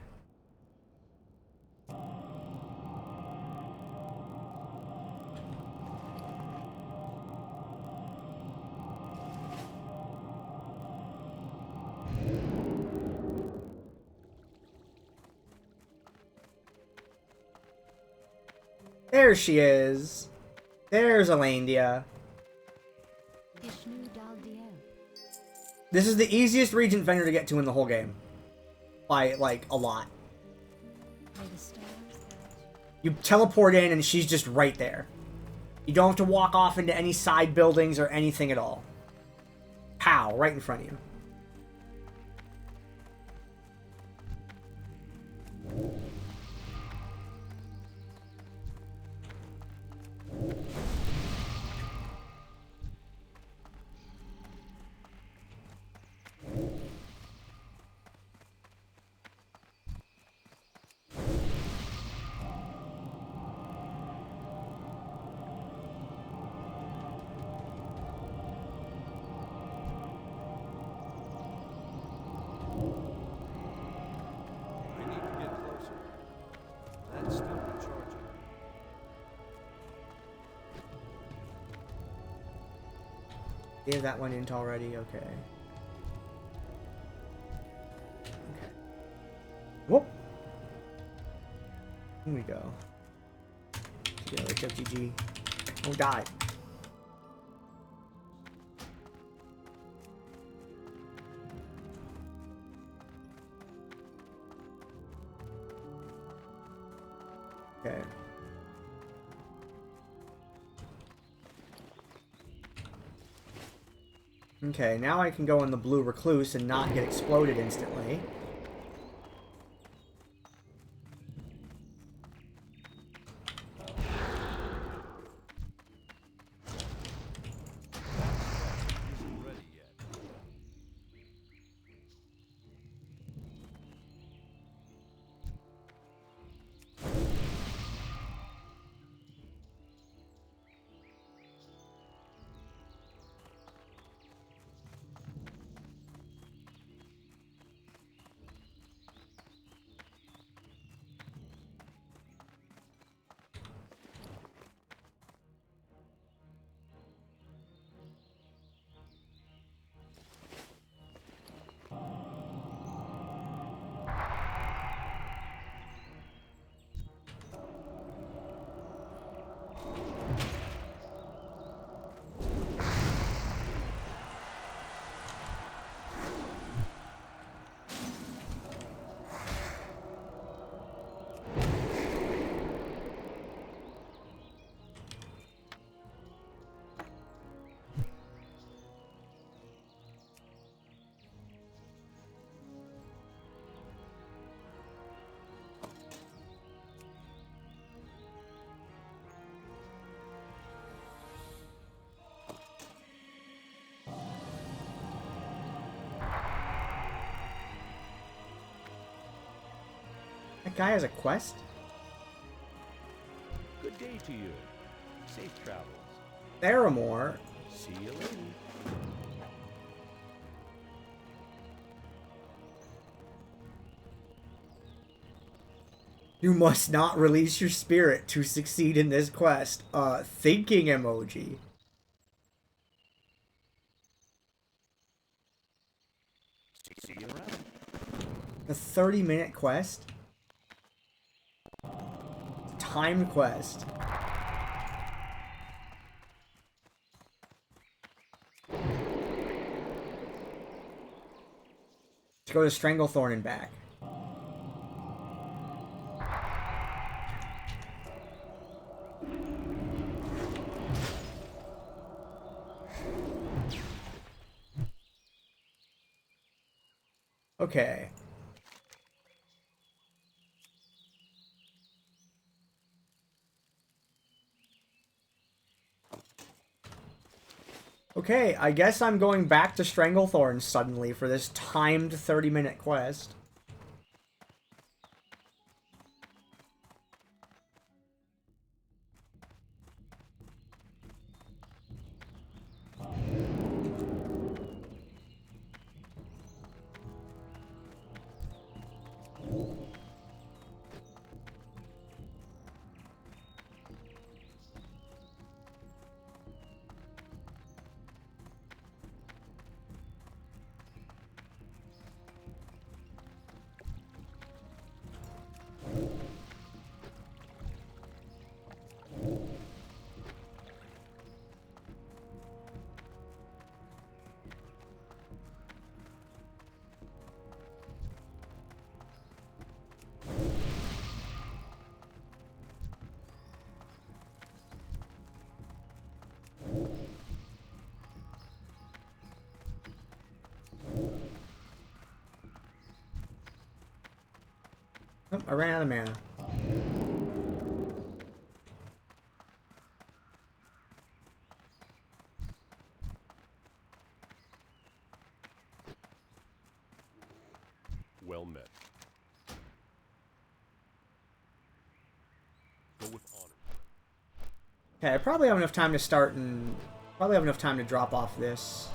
There she is. There's Alandia. This is the easiest Regent vendor to get to in the whole game. By, like, a lot. You teleport in and she's just right there. You don't have to walk off into any side buildings or anything at all. Pow, right in front of you. I need to get closer. That's still recharging. Gave that one int already, okay. Okay. Whoop! Here we go. Go, HFGG. Oh, die. Okay. Okay, now I can go in the blue recluse and not get exploded instantly. Isn't ready yet. That guy has a quest? Good day to you. Safe travels. Theramore? See you later. You must not release your spirit to succeed in this quest. Thinking emoji. A 30-minute quest? Timed quest. Let's go to Stranglethorn and back. Okay. Okay, I guess I'm going back to Stranglethorn suddenly for this timed 30-minute quest. Oh, I ran out of mana. Well met. Go with honor. Okay, I probably have enough time to start and probably have enough time to drop off this.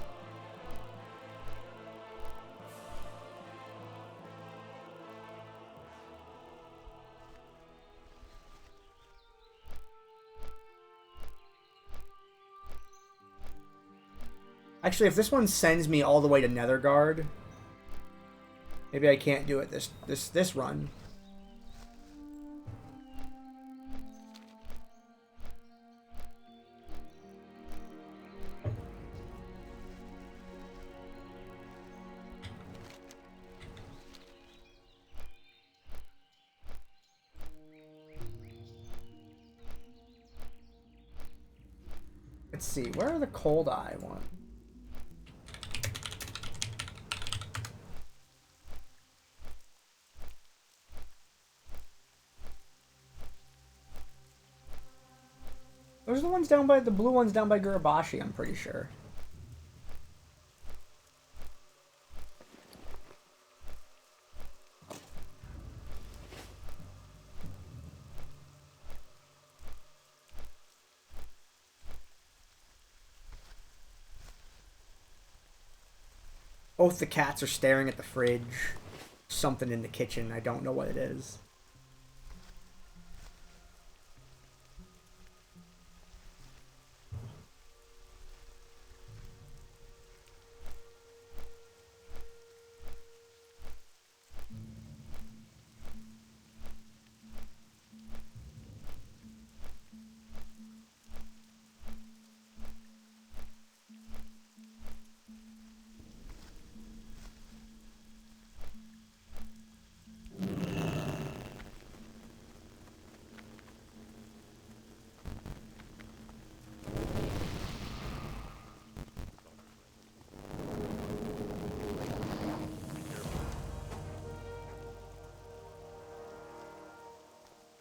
Actually, if this one sends me all the way to Netherguard, maybe I can't do it this run. Let's see, where are the Cold Eye ones? Those are the ones down by the blue ones down by Gurabashi, I'm pretty sure. Both the cats are staring at the fridge. Something in the kitchen, I don't know what it is.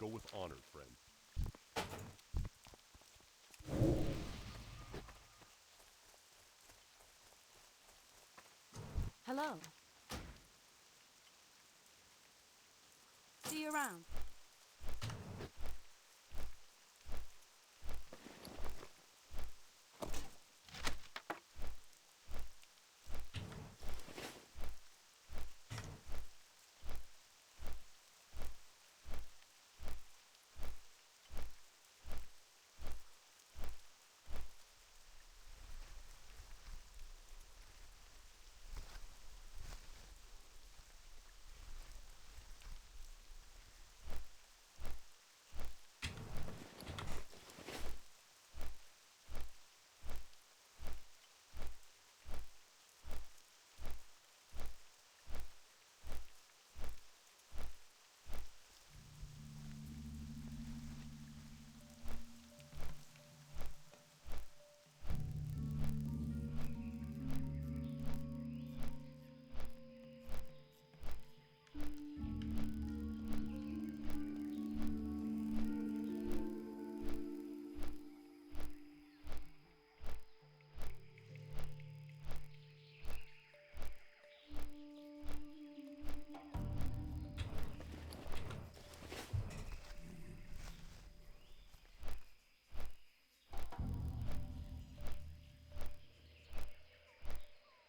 Go with honor, friend. Hello. See you around.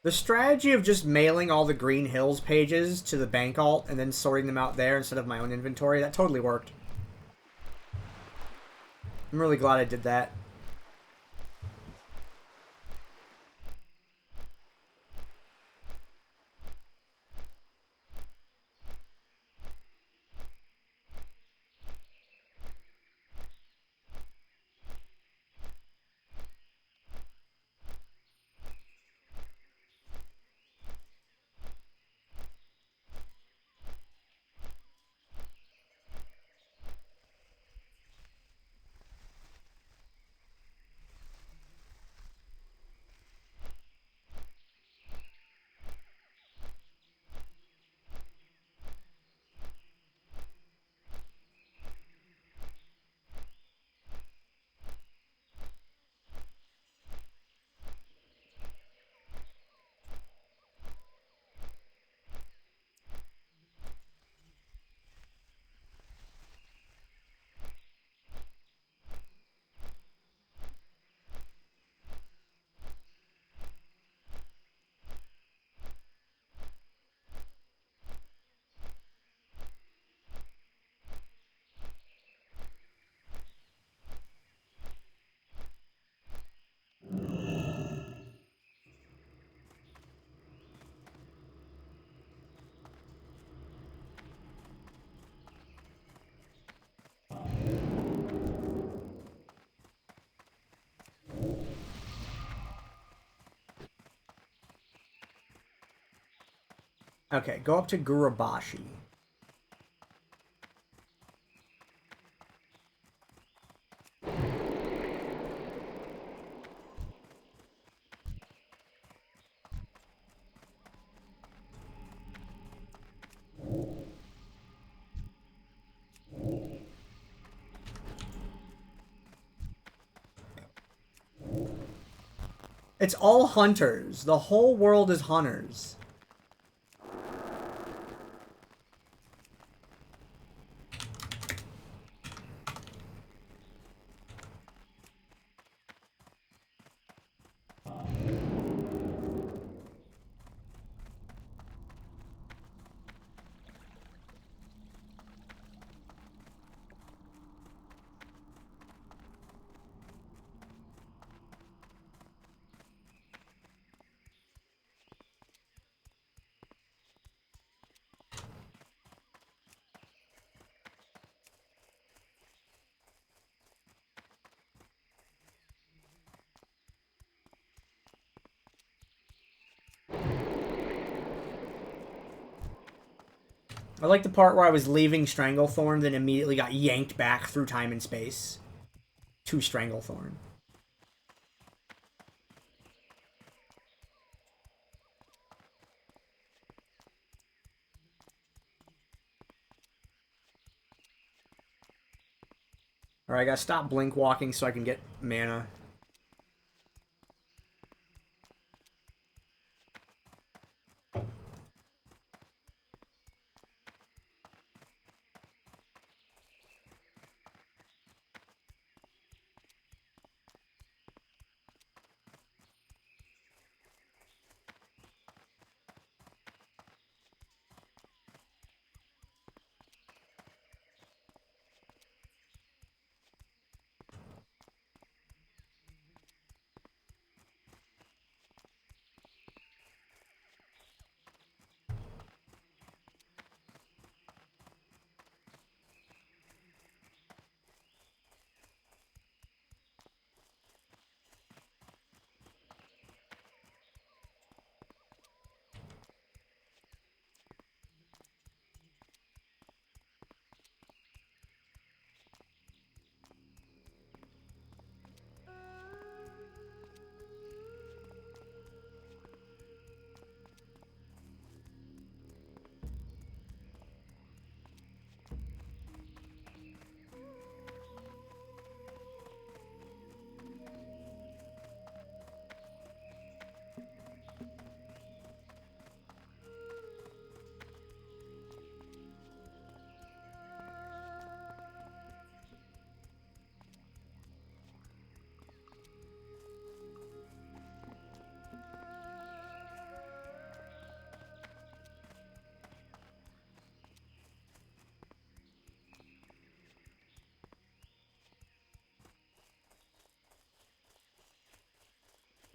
The strategy of just mailing all the Green Hills pages to the bank alt and then sorting them out there instead of my own inventory, that totally worked. I'm really glad I did that. Okay, go up to Gurabashi. It's all hunters. The whole world is hunters. I like the part where I was leaving Stranglethorn, then immediately got yanked back through time and space to Stranglethorn. Alright, I gotta stop blink walking so I can get mana.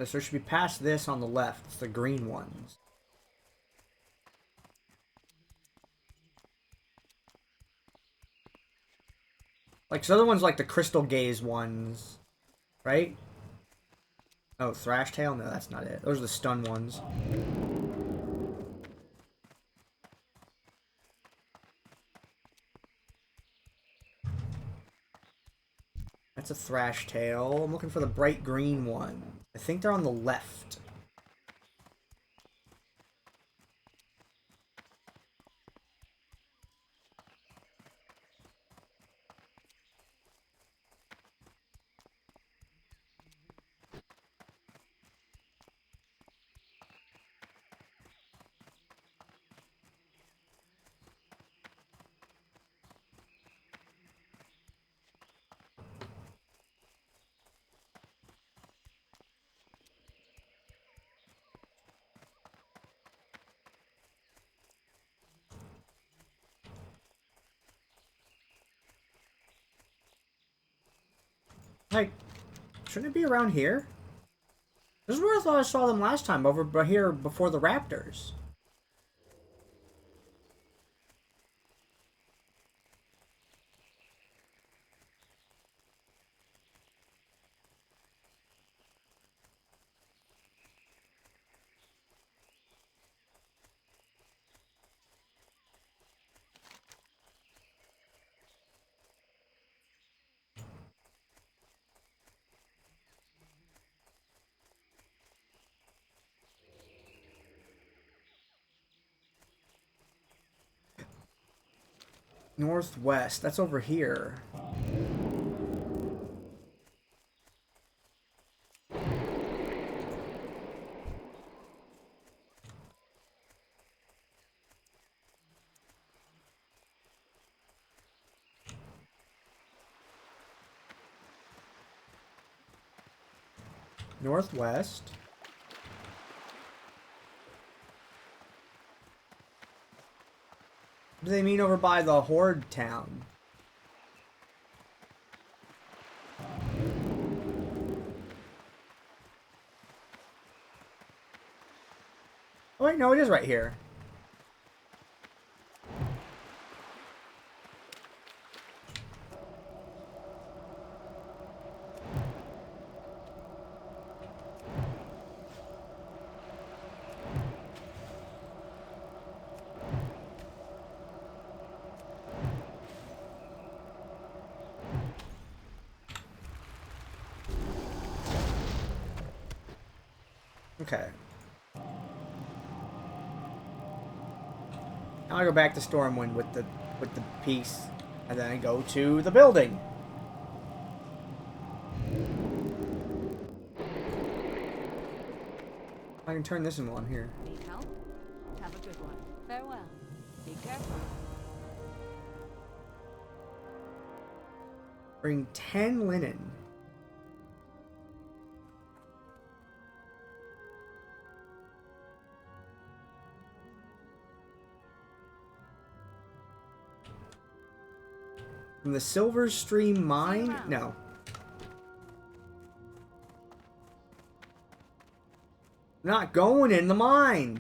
So it should be past this on the left. It's the green ones. Like, so other ones like the crystal gaze ones, right? Oh, thrash tail? No, that's not it. Those are the stun ones. That's a thrash tail. I'm looking for the bright green one. I think they're on the left. Like, shouldn't it be around here? This is where I thought I saw them last time, over here before the raptors. Northwest, that's over here. Northwest. What do they mean over by the Horde town? Oh wait, no, it is right here. Okay. Now I go back to Stormwind with the piece, and then I go to the building. I can turn this into one here. Need help? Have a good one. Farewell. Be careful. Bring 10 linen. From the Silver Stream mine? No. Not going in the mine.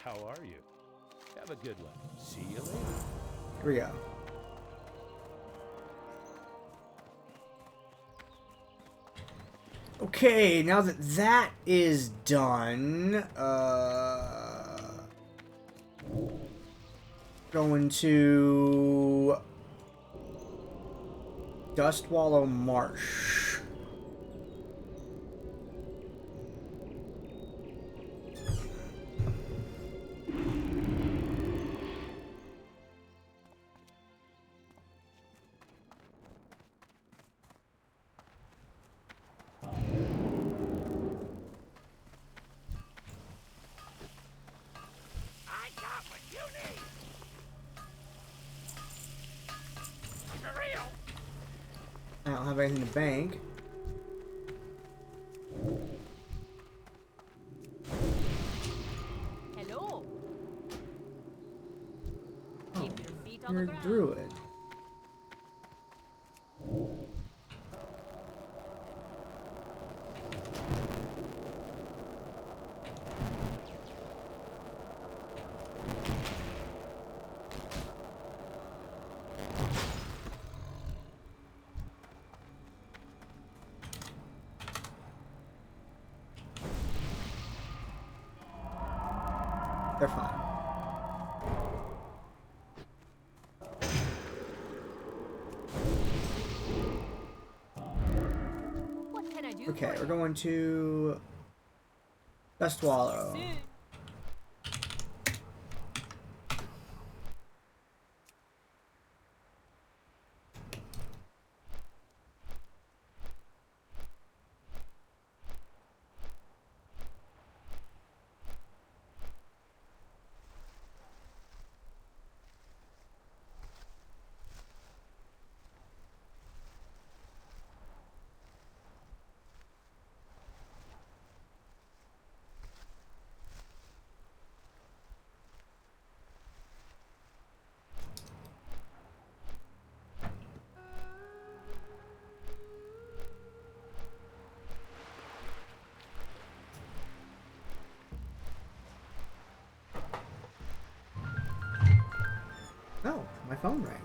How are you? Have a good one. See you later. Here we go. Okay, now that that is done, going to Dustwallow Marsh. have anything to bank. Hello. Oh, Keep your feet on you're the a ground. druid. They're fine. What can I do Okay, for we're you? going to Best Wallow. Soon. Oh, my phone rang.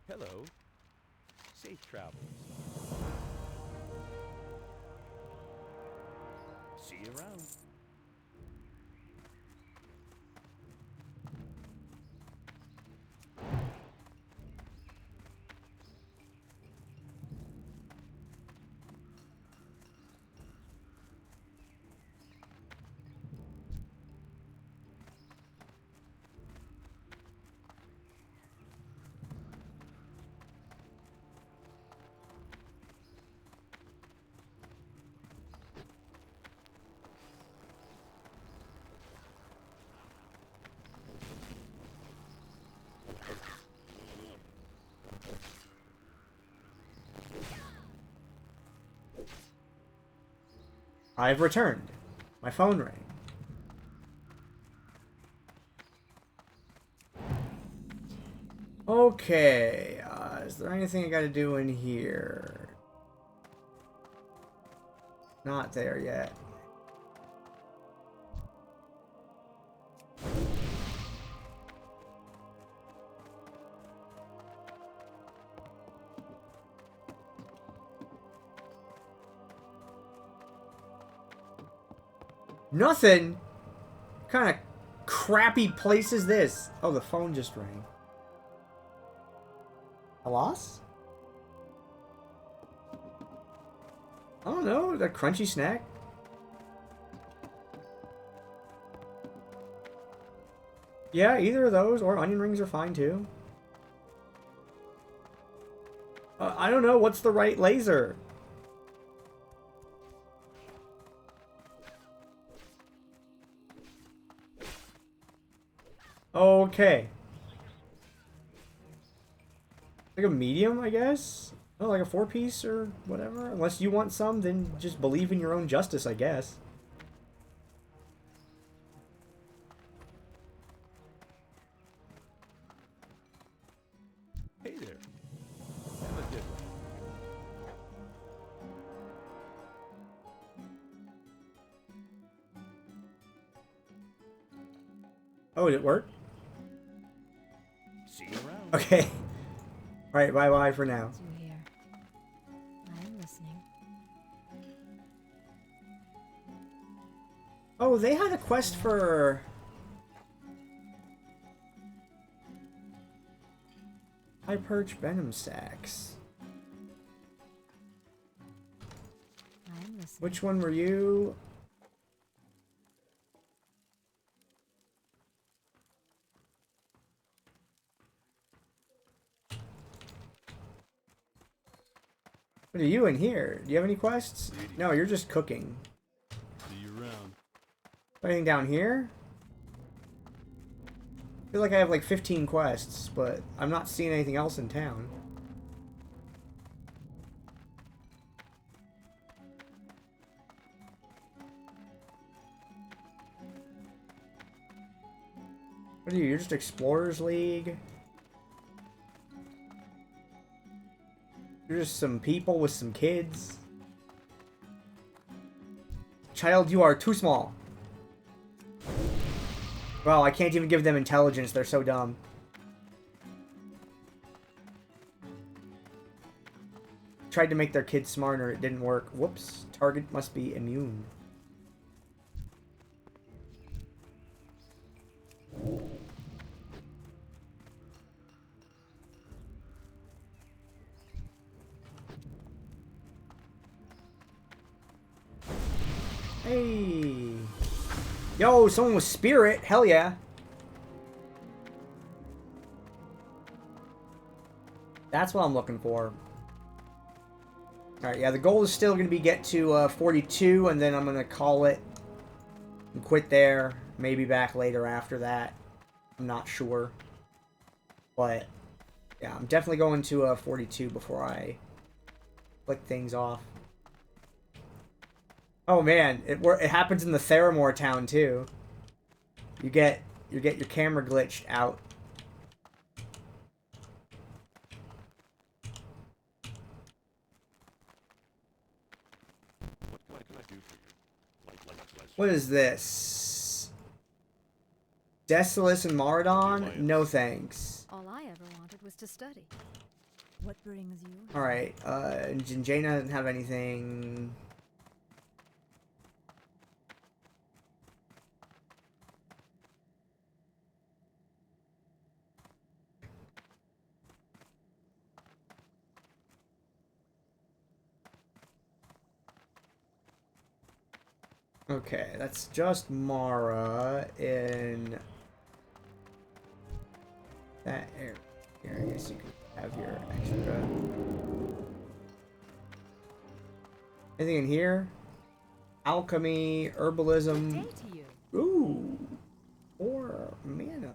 Hello. Safe travels. See you around. I've returned. My phone rang. Okay, Is there anything I gotta do in here? Not there yet. Nothing? What kind of crappy place is this? Oh, the phone just rang. Alas? I don't know, that crunchy snack? Yeah, either of those or onion rings are fine too. I don't know, what's the right laser? Okay. Like a medium, I guess? Oh, like a 4-piece or whatever? Unless you want some, then just believe in your own justice, I guess. Hey there. Have a good one. Oh, did it work? See you around. Okay. Alright, bye-bye for now. You here. I'm listening. Oh, they had a quest for... High perch venom sacks. I'm listening. Which one were you? What are you in here? Do you have any quests? No, you're just cooking. See you around. Anything down here? I feel like I have like 15 quests, but I'm not seeing anything else in town. What are you? You're just Explorers League? You're just some people with some kids? Child, you are too small. Well, I can't even give them intelligence. They're so dumb. Tried to make their kids smarter. It didn't work. Whoops. Target must be immune. Hey. Yo, someone with spirit. Hell yeah. That's what I'm looking for. Alright, yeah, the goal is still going to be get to 42, and then I'm going to call it and quit there. Maybe back later after that. I'm not sure. But, yeah, I'm definitely going to 42 before I click things off. Oh man, it happens in the Theramore town too. You get your camera glitched out. What can I do for you? What is this? Desolus and Maradon? No thanks. All I ever wanted was to study. What brings you? Alright, Jinjana doesn't have anything. Okay, that's just Mara in that area. Here, I guess you can have your extra. Anything in here? Alchemy, herbalism. Day to you. Ooh, 4 mana.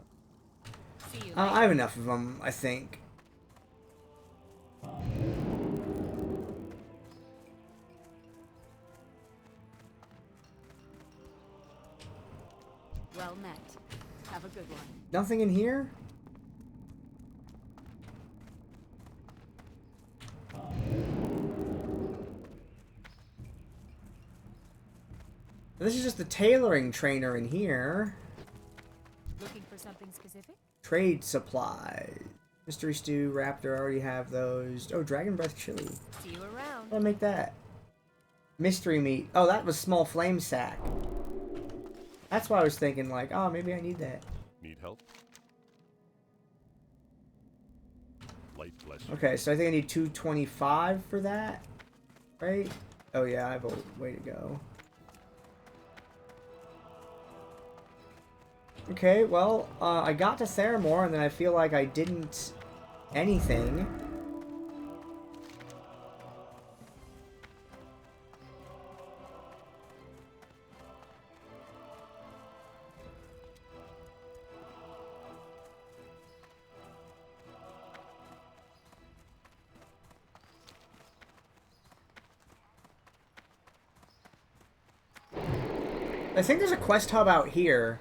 See you I have enough of them, I think. Well met. Have a good one. Nothing in here? This is just the tailoring trainer in here. Looking for something specific? Trade supplies. Mystery stew, raptor, I already have those. Oh, dragon breath chili. See you around. I'll make that. Mystery meat. Oh, that was small flame sack. That's why I was thinking, like, oh, maybe I need that. Need help? Light bless you. Okay, so I think I need 225 for that. Right? Oh, yeah, I have a way to go. Okay, well, I got to Theramore, and then I feel like I didn't anything. I think there's a quest hub out here.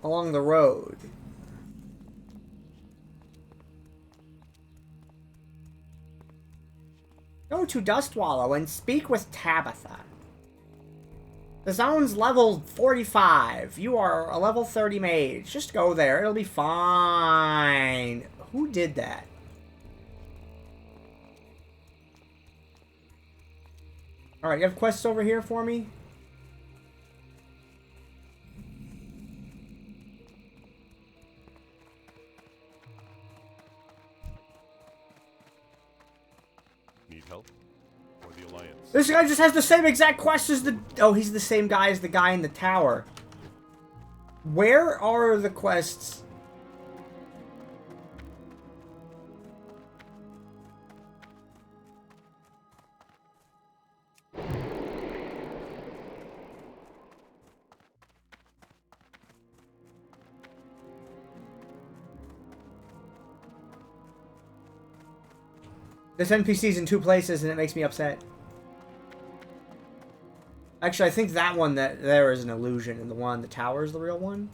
Along the road. Go to Dustwallow and speak with Tabitha. The zone's level 45. You are a level 30 mage. Just go there. It'll be fine. Who did that? Alright, you have quests over here for me? Need help? Or the Alliance? This guy just has the same exact quest as the... Oh, he's the same guy as the guy in the tower. Where are the quests? This NPC's in 2 places and it makes me upset. Actually, I think that one that there is an illusion and the one on the tower is the real one.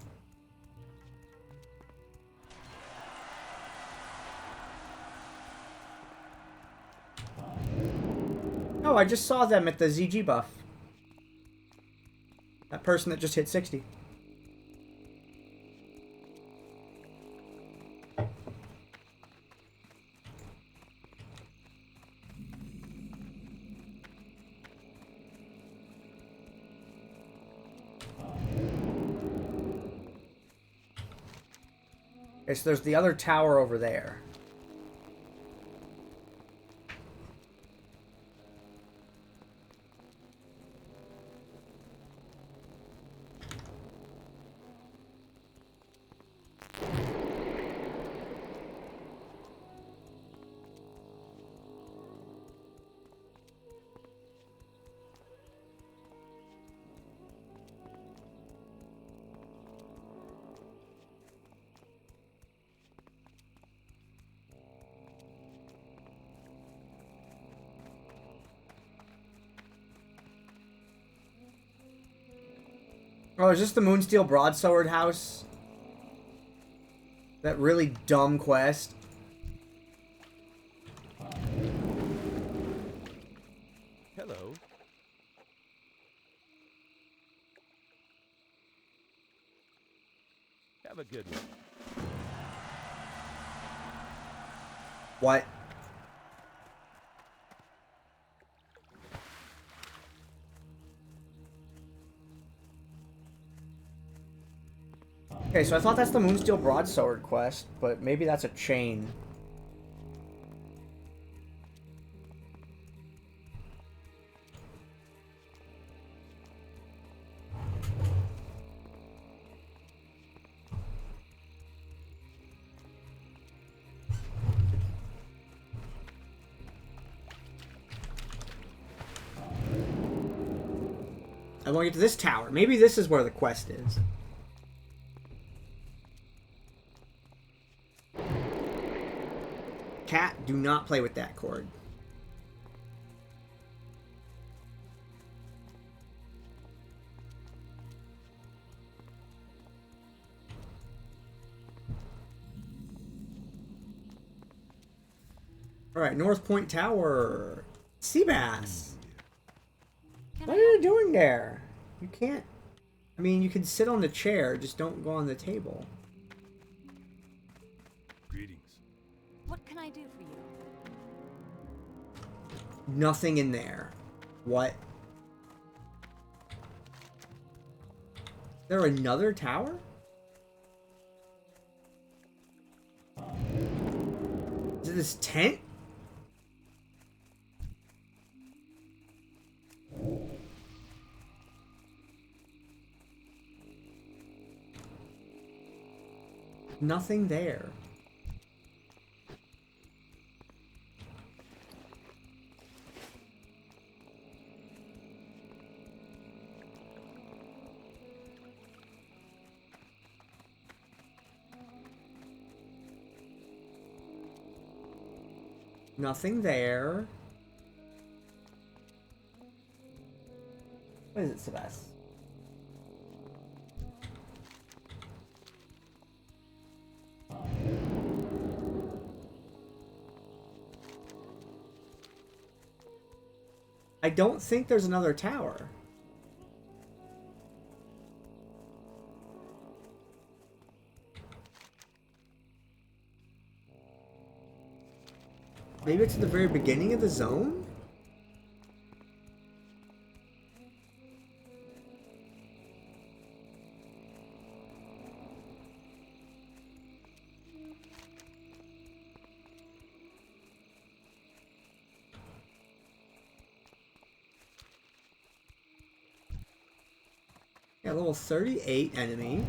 Oh, I just saw them at the ZG buff. That person that just hit 60. Okay, so there's the other tower over there. Oh, is this the Moonsteel Broadsword house? That really dumb quest. Hello. Have a good one. What? Okay, so I thought that's the Moonsteel Broadsword quest, but maybe that's a chain. I want to get to this tower. Maybe this is where the quest is. Cat, do not play with that cord. Alright, North Point Tower. Sea bass. Can What I are you help? doing there? You can't... I mean, you can sit on the chair, just don't go on the table. Greetings. What can I do for you? Nothing in there. What? Is there another tower? Is it this tent? Nothing there. Nothing there. What is it, Sebastian? I don't think there's another tower. Maybe it's at the very beginning of the zone? Yeah, level 38 enemy.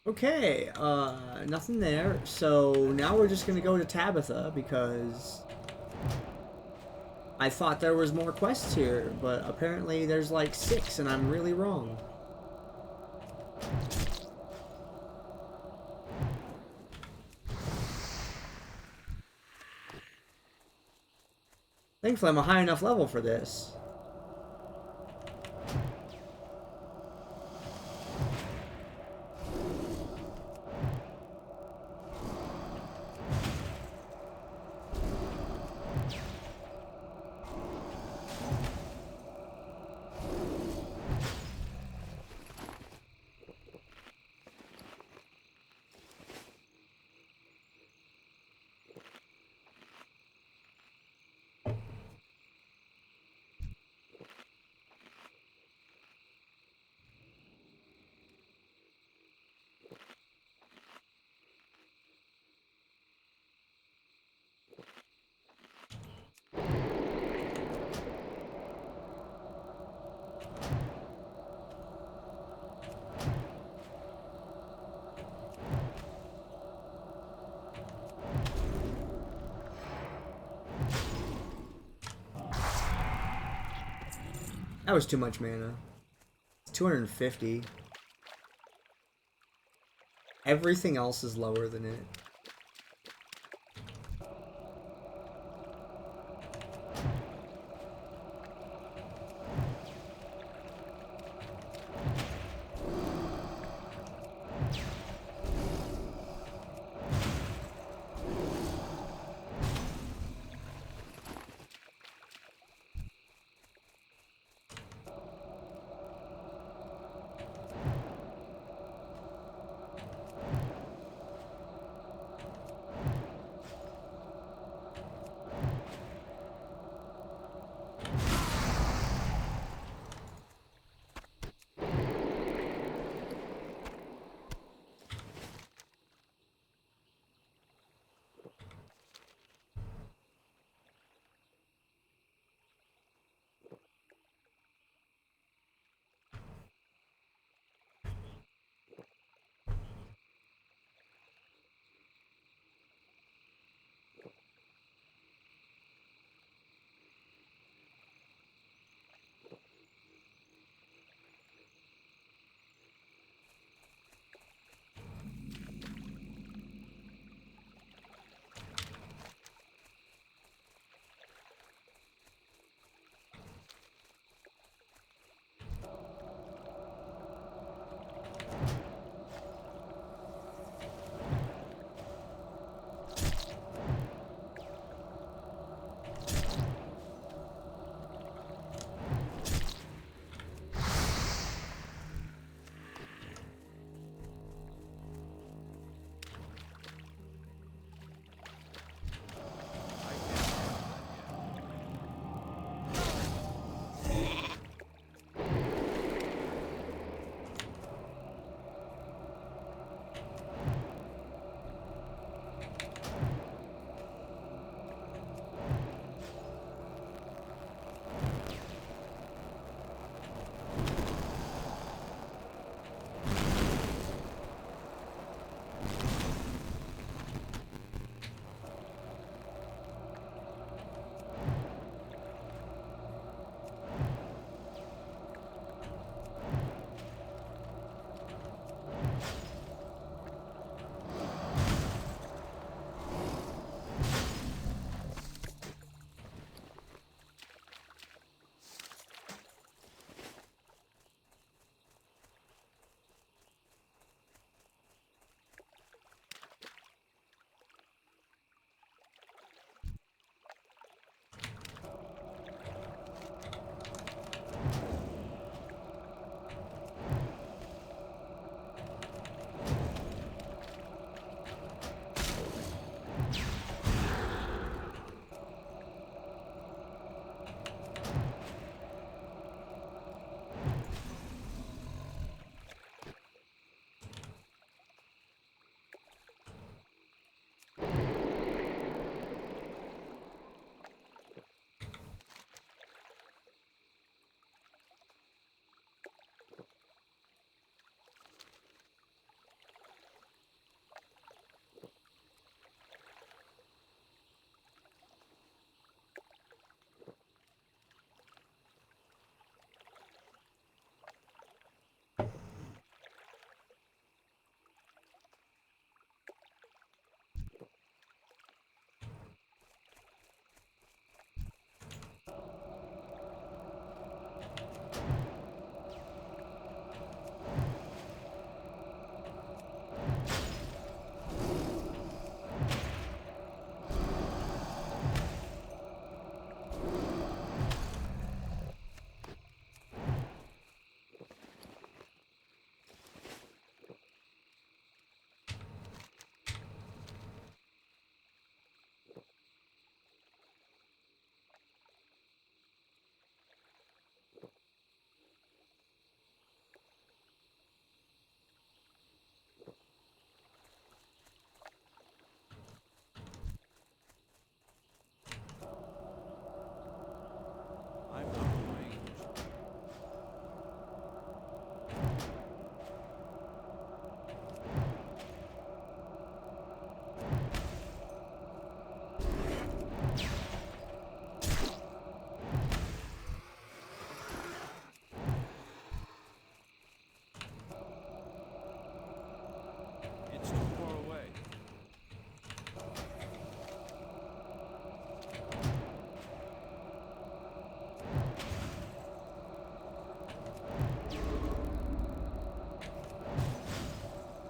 Okay, nothing there. So now we're just gonna go to Tabitha because I thought there was more quests here, but apparently there's like 6 and I'm really wrong. Thankfully I'm a high enough level for this. That was too much mana. It's 250. Everything else is lower than it.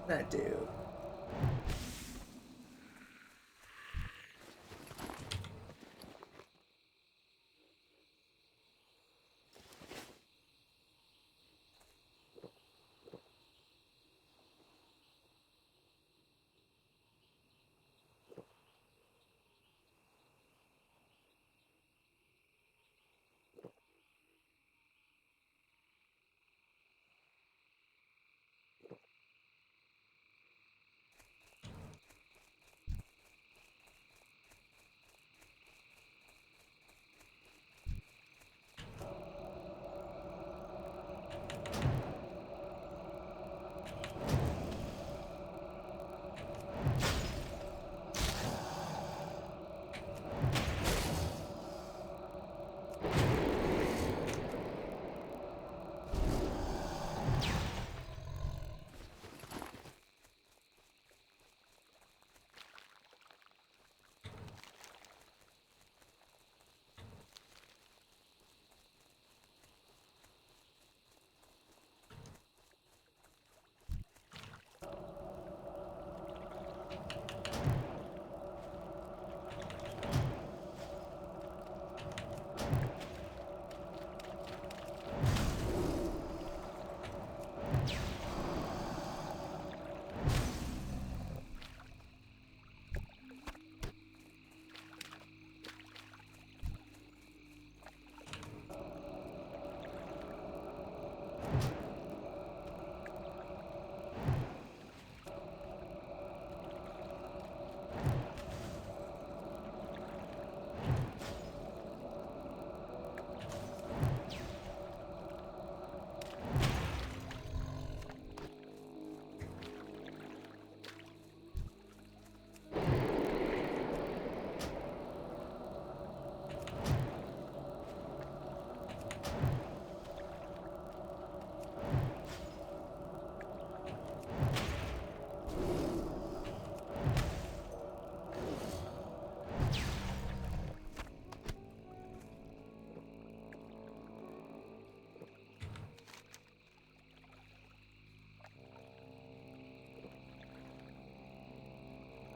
That dude.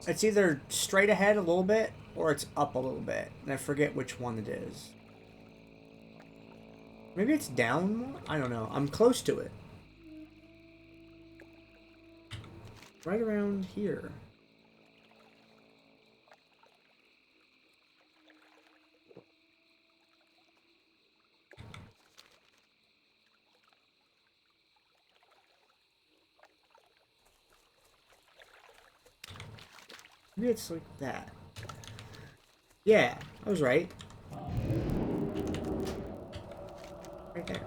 It's either straight ahead a little bit or it's up a little bit. And I forget which one it is. Maybe it's down more? I don't know. I'm close to it. Right around here. Maybe it's like that. Yeah, I was right. Right there.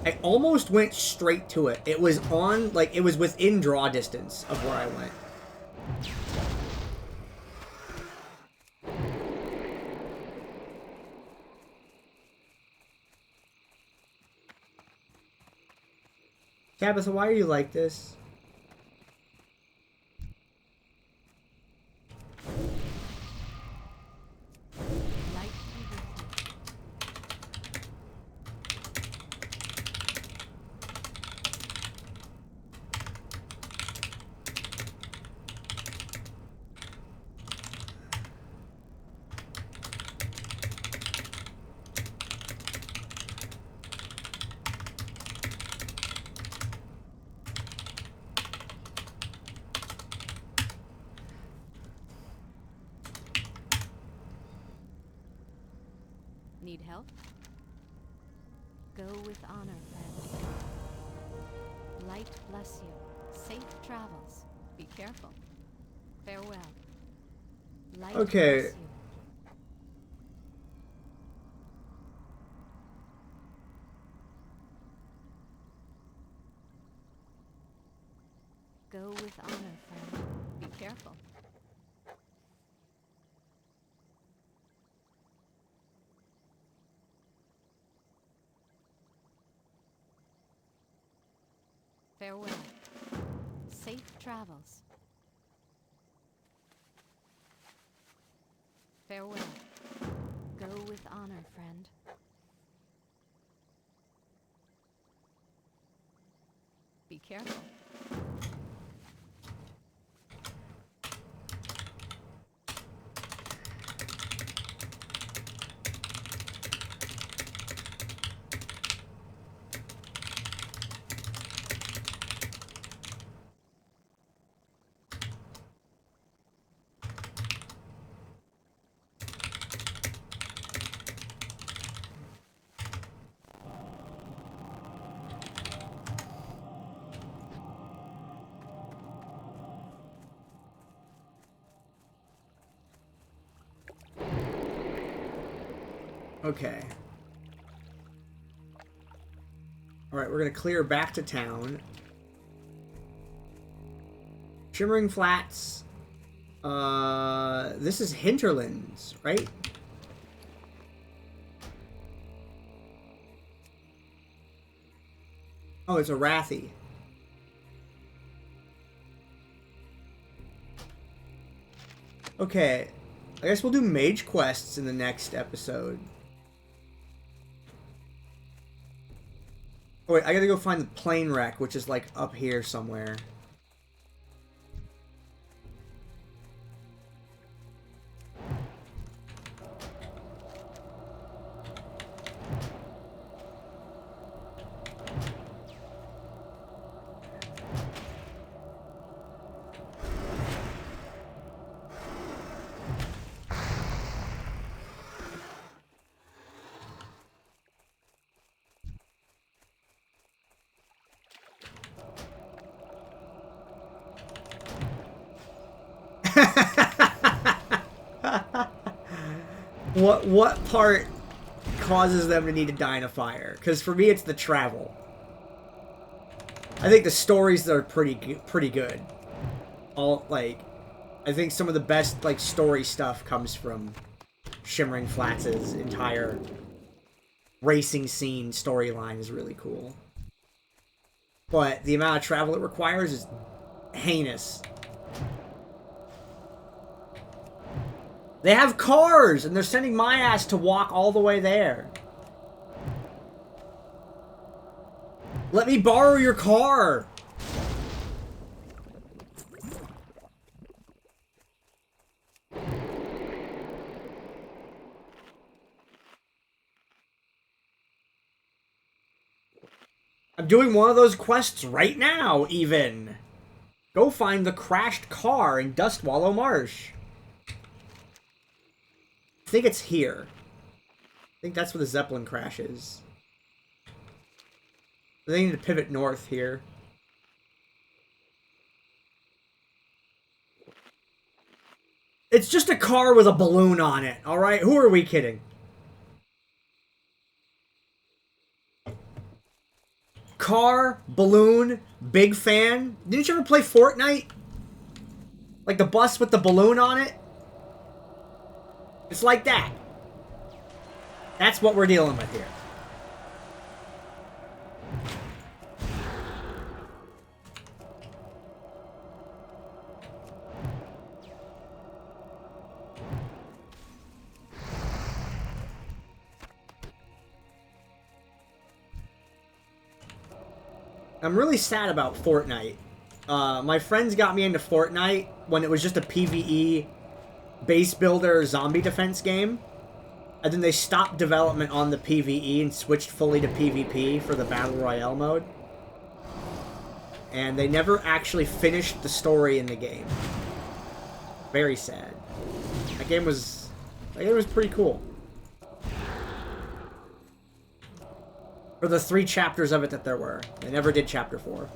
I almost went straight to it. It was on, like, it was within draw distance of where I went. Tabitha, why are you like this? Light be with Need help? Go with honor, friend. Light bless you. Safe travels. Be careful. Farewell. Light Okay. bless you. Go with honor, friend. Be careful. Farewell. Safe travels. Farewell. Go with honor, friend. Be careful. Okay. Alright, we're gonna clear back to town. Shimmering Flats. This is Hinterlands, right? Oh, it's a Rathy. Okay. I guess we'll do mage quests in the next episode. Oh wait, I gotta go find the plane wreck, which is like up here somewhere. What part causes them to need to die in a fire? Because for me, it's the travel. I think the stories are pretty good. I think some of the best like story stuff comes from Shimmering Flats' entire racing scene storyline is really cool. But the amount of travel it requires is heinous. They have cars, and they're sending my ass to walk all the way there. Let me borrow your car. I'm doing one of those quests right now, even. Go find the crashed car in Dustwallow Marsh. I think it's here. I think that's where the Zeppelin crash is. They need to pivot north here. It's just a car with a balloon on it, alright? Who are we kidding? Car, balloon, big fan. Didn't you ever play Fortnite? Like the bus with the balloon on it? It's like that. That's what we're dealing with here. I'm really sad about Fortnite. My friends got me into Fortnite when it was just a PvE base builder zombie defense game. And then they stopped development on the PvE and switched fully to PvP for the Battle Royale mode. And they never actually finished the story in the game. Very sad. That game was pretty cool. For the 3 chapters of it that there were. They never did chapter 4.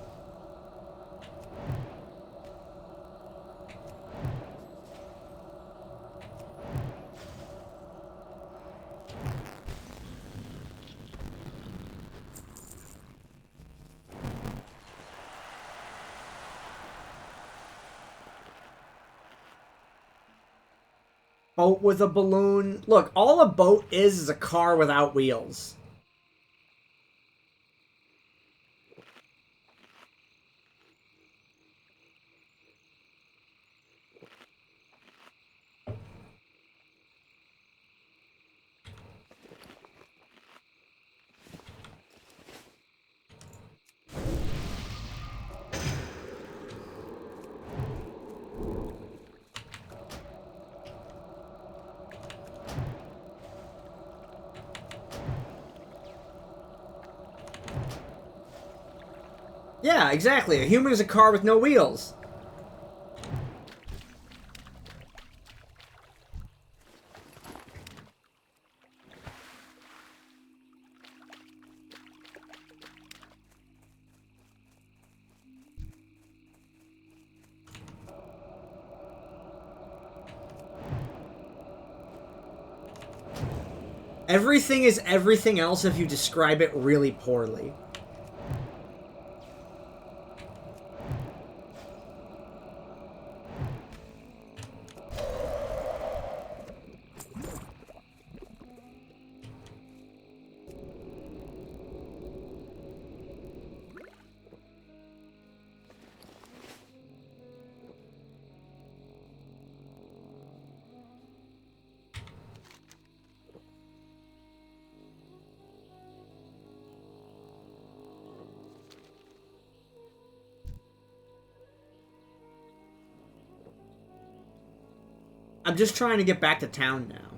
Boat with a balloon. Look, all a boat is a car without wheels. Yeah, exactly. A human is a car with no wheels. Everything is everything else if you describe it really poorly. I'm just trying to get back to town now.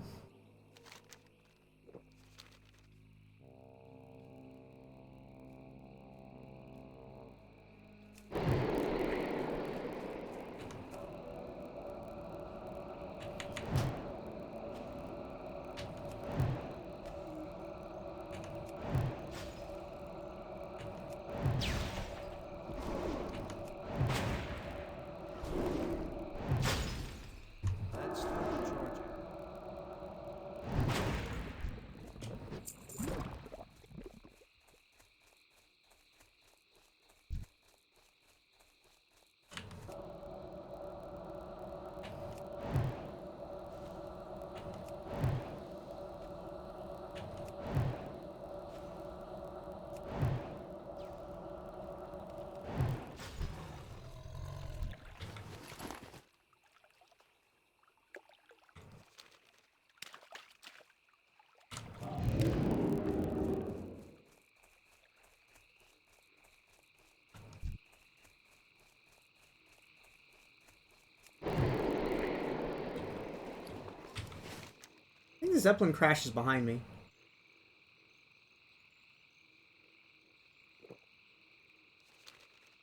Let's start charging. I think the Zeppelin crashes behind me.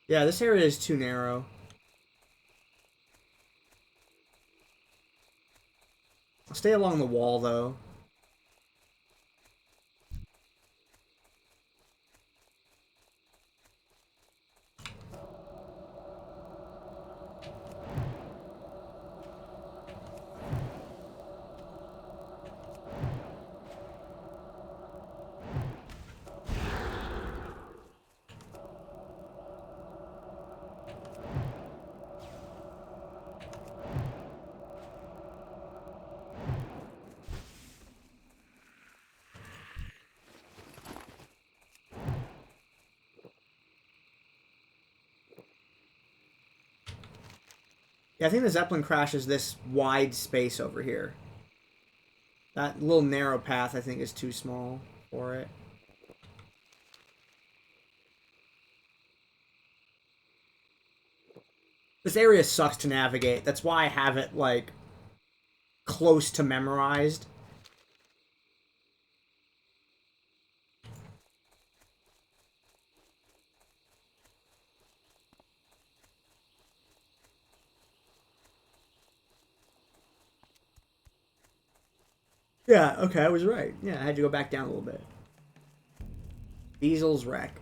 Yeah, this area is too narrow. I'll stay along the wall, though. Yeah, I think the Zeppelin crashes this wide space over here. That little narrow path, I think, is too small for it. This area sucks to navigate. That's why I have it, like, close to memorized. Yeah, okay, I was right. Yeah, I had to go back down a little bit. Diesel's wreck.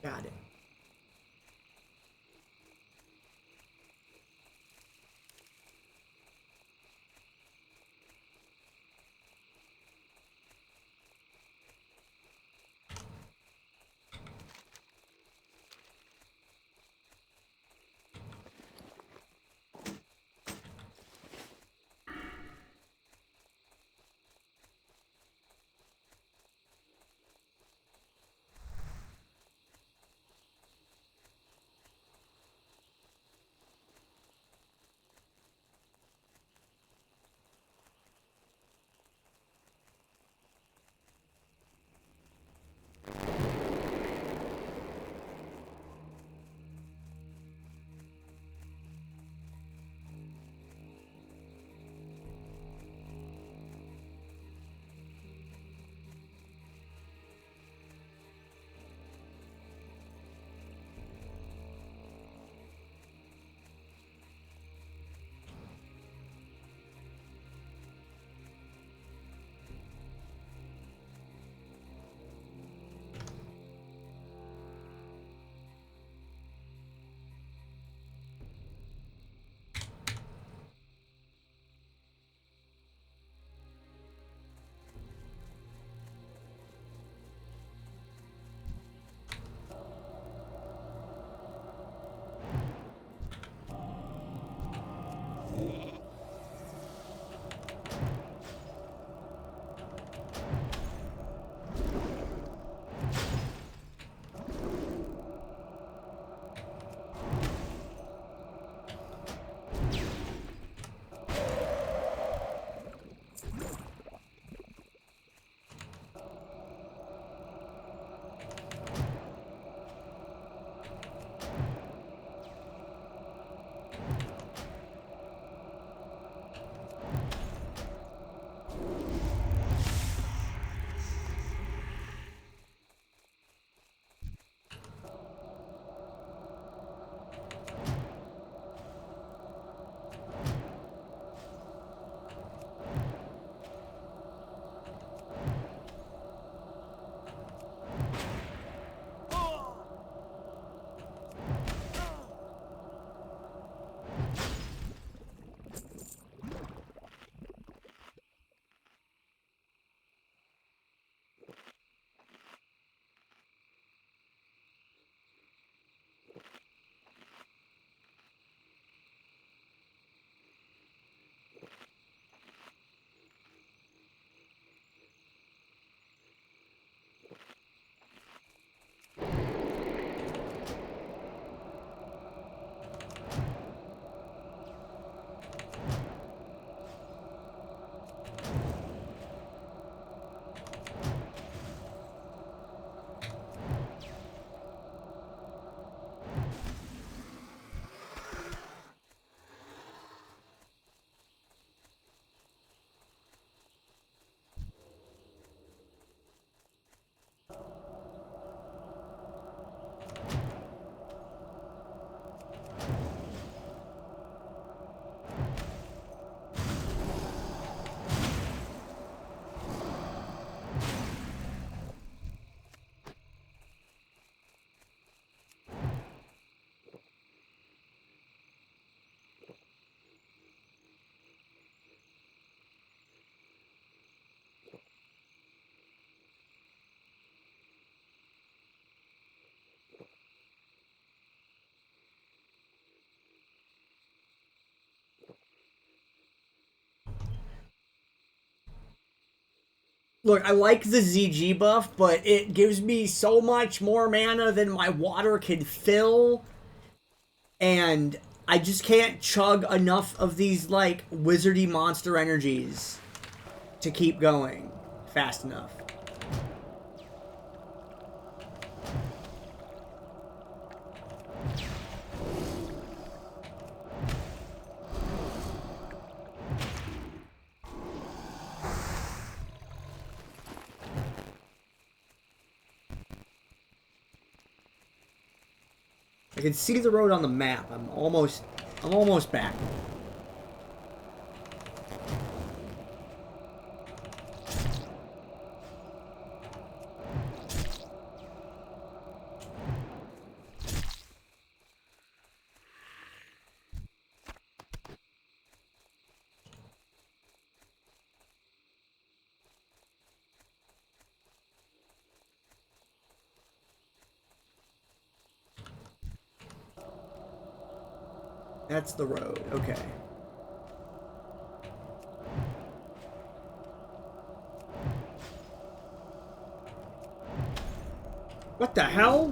Got it. Look, I like the ZG buff, but it gives me so much more mana than my water can fill. And I just can't chug enough of these, like, wizardy monster energies to keep going fast enough. I can see the road on the map. I'm almost back. That's the road. Okay. What the hell?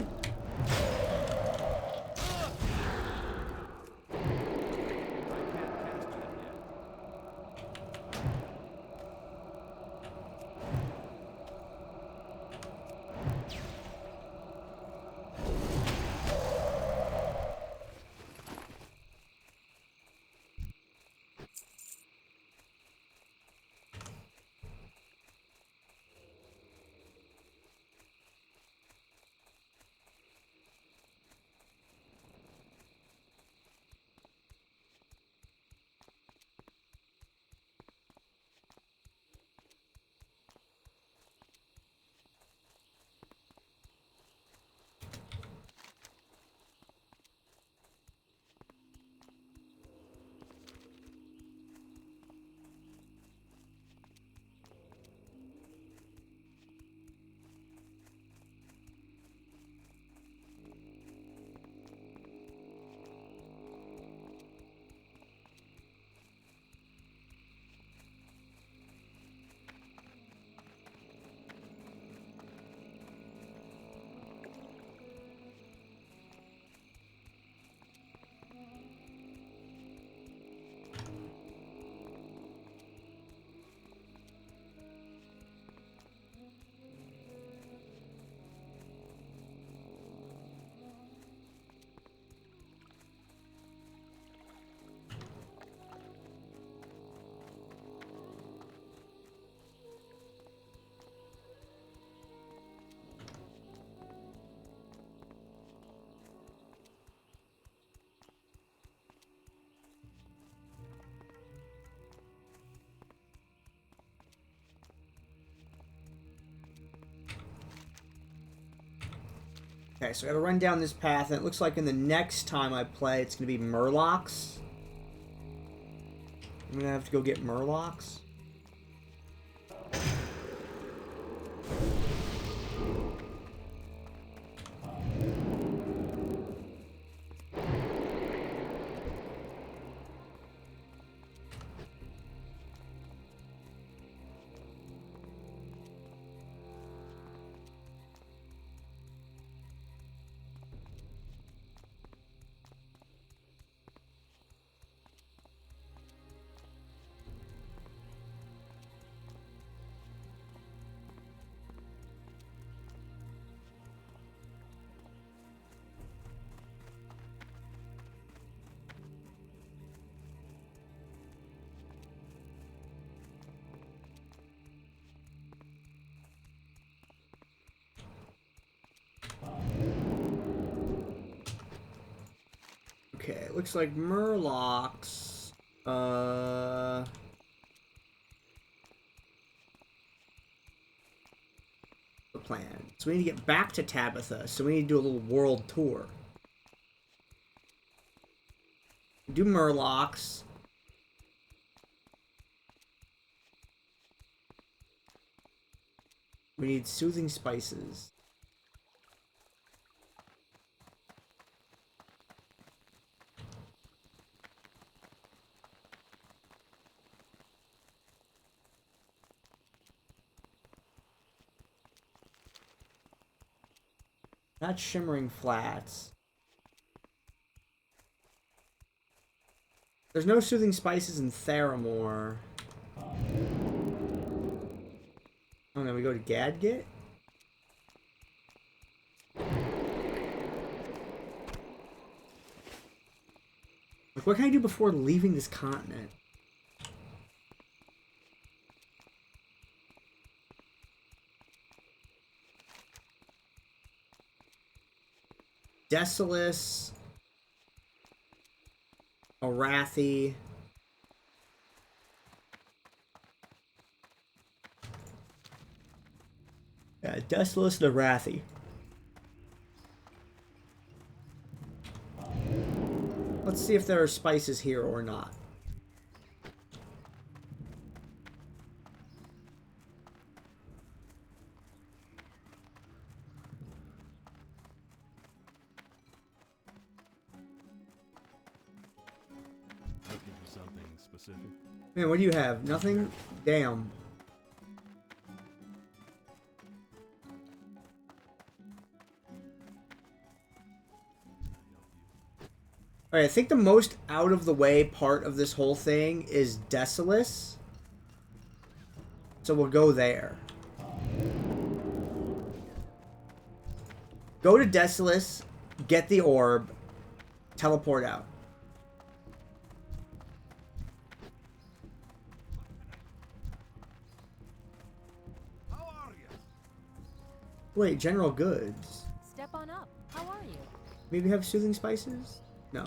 Okay, so I gotta run down this path, and it looks like in the next time I play, it's gonna be Murlocs. I'm gonna have to go get Murlocs. Okay, it looks like Murlocs, the plan. So we need to get back to Tabitha, so we need to do a little world tour. Do Murlocs. We need soothing spices. Not shimmering flats. There's no soothing spices in Theramore. Oh, then we go to Gadget? Like, what can I do before leaving this continent? Desolus, Arathi. Yeah, Desolus and Arathi. Let's see if there are spices here or not. specific? Man, what do you have? Nothing? Damn. Alright, I think the most out of the way part of this whole thing is Desolus. So we'll go there. Go to Desolus, get the orb, teleport out. How are you? Wait, general goods. Step on up. How are you? Maybe have soothing spices? No.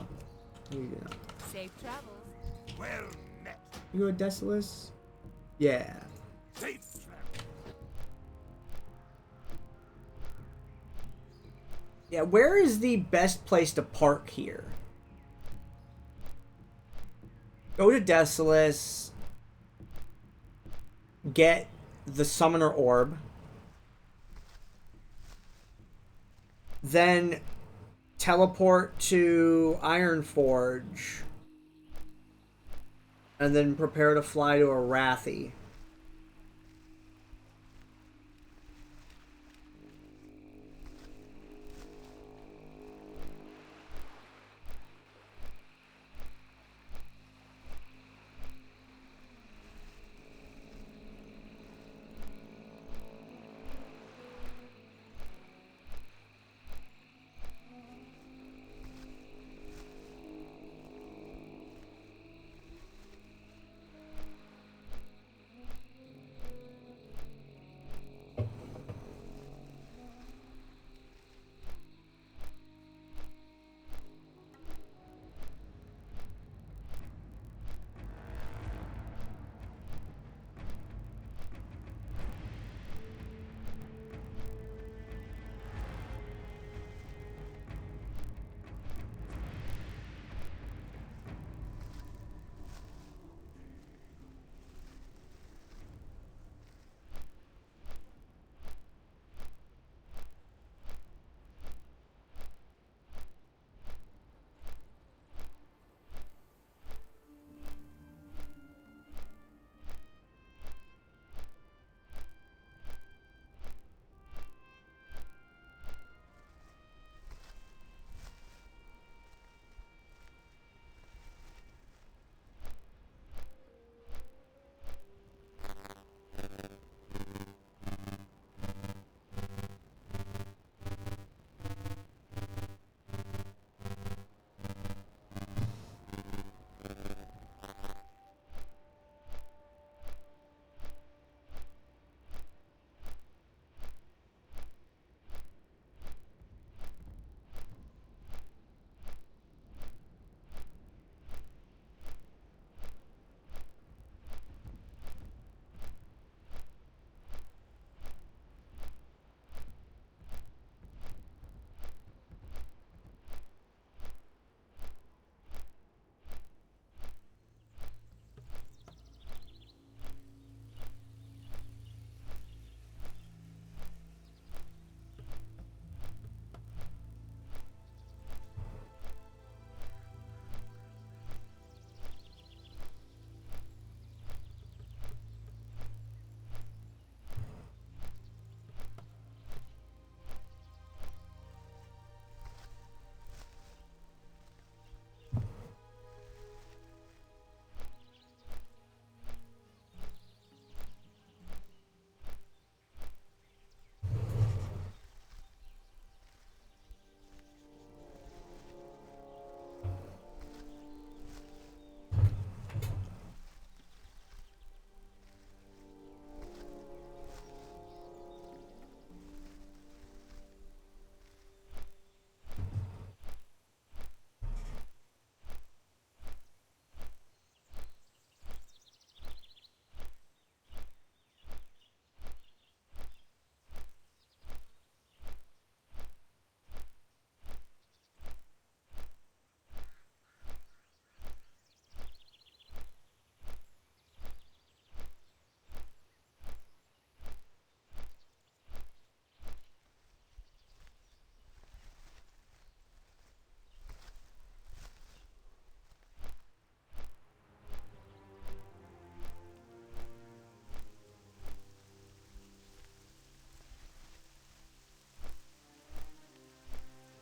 Maybe do not. Safe travels. Well met. You go to Desolus? Yeah. Safe travel. Yeah, where is the best place to park here? Go to Desolus. Get the Summoner Orb. Then teleport to Ironforge. And then prepare to fly to Arathi.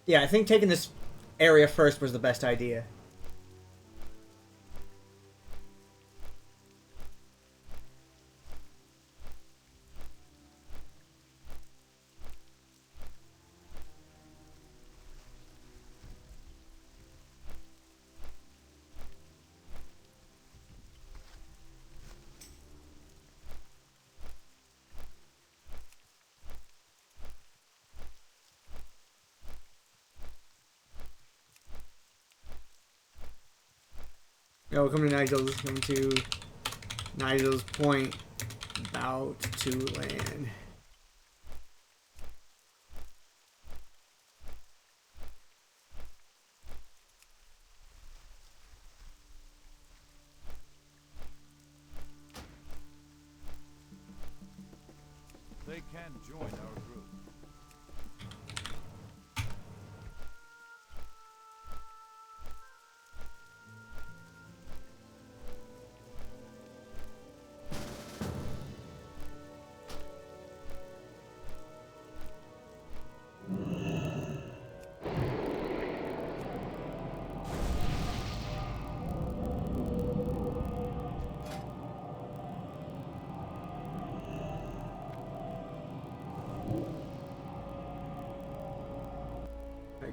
Yeah, I think taking this area first was the best idea. Yo, welcome to Nigel's. Come to Nigel's Point. About to land. They can join our group.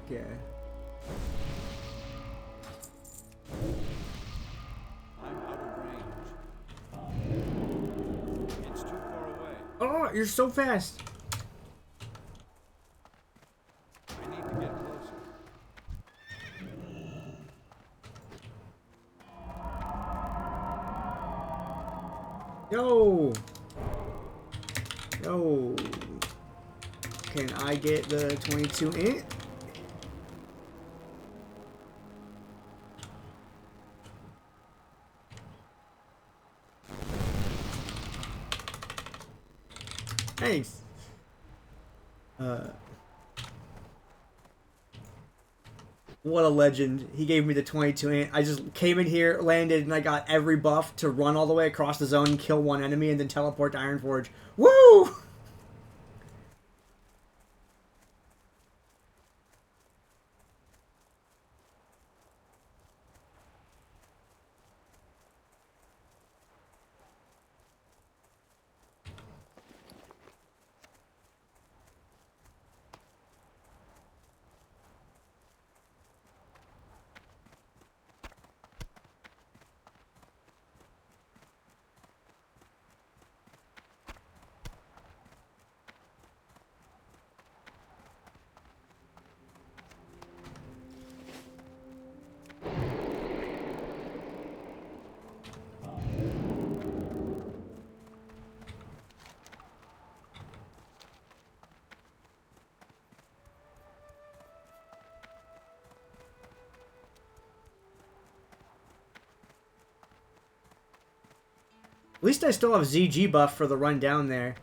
Okay. I'm out of range. It's too far away. Oh, you're so fast. I need to get closer. Yo. Yo. Can I get the 22 int? Thanks. What a legend. He gave me the 22 int. I just came in here, landed, and I got every buff to run all the way across the zone, kill one enemy, and then teleport to Ironforge. Woo! At least I still have ZG buff for the run down there.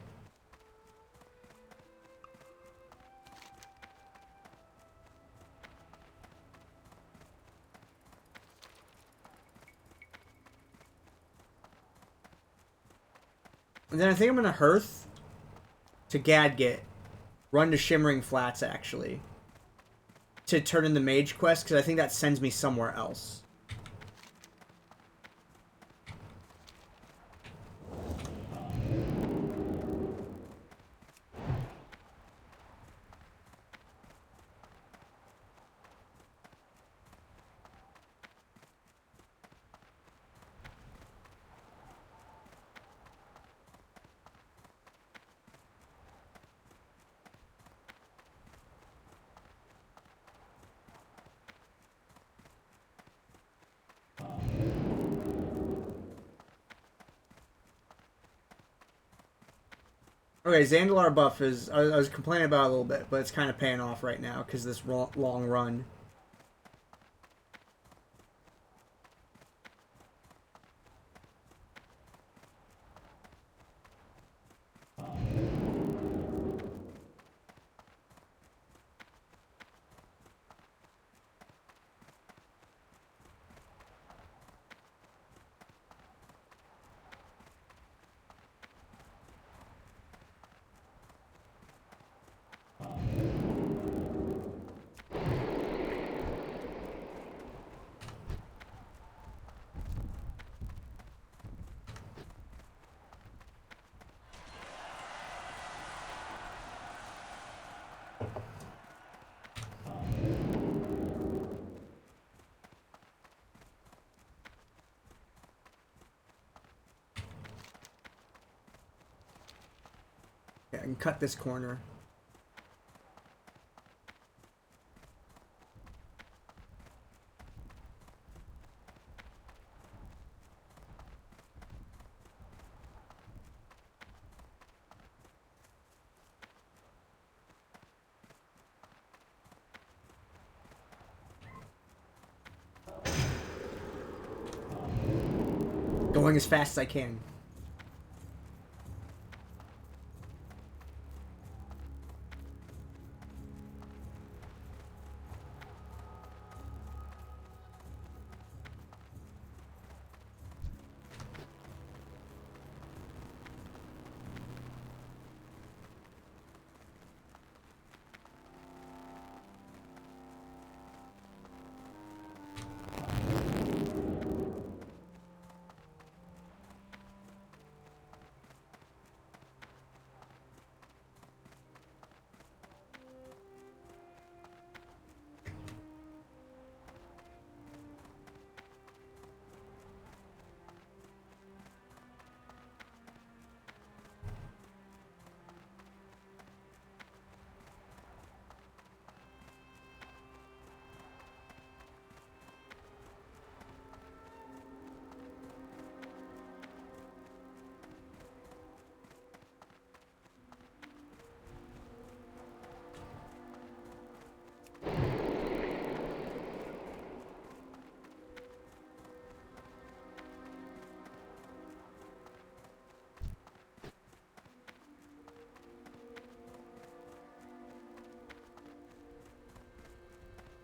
And then I think I'm going to Hearth to Gadget. Run to Shimmering Flats, actually. To turn in the Mage quest, because I think that sends me somewhere else. Okay, Zandalar buff is... I was complaining about it a little bit, but it's kind of paying off right now because this long run. Yeah, I can cut this corner. Going as fast as I can.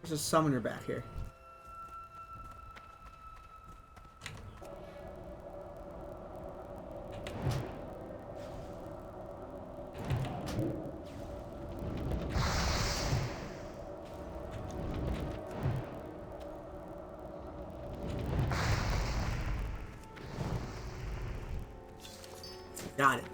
There's a summoner back here. Got it.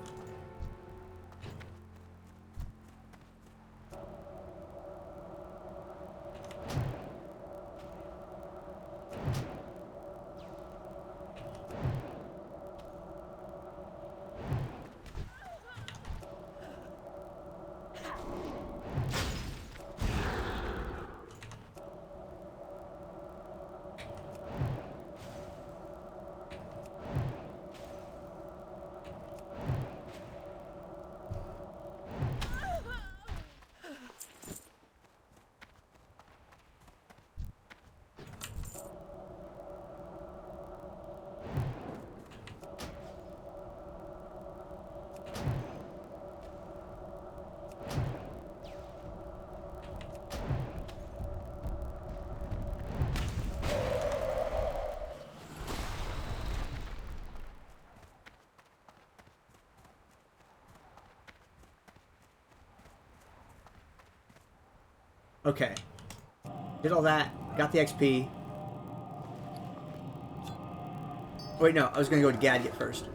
Okay. Did all that. Got the XP. Wait, no. I was going to go to Gadget first.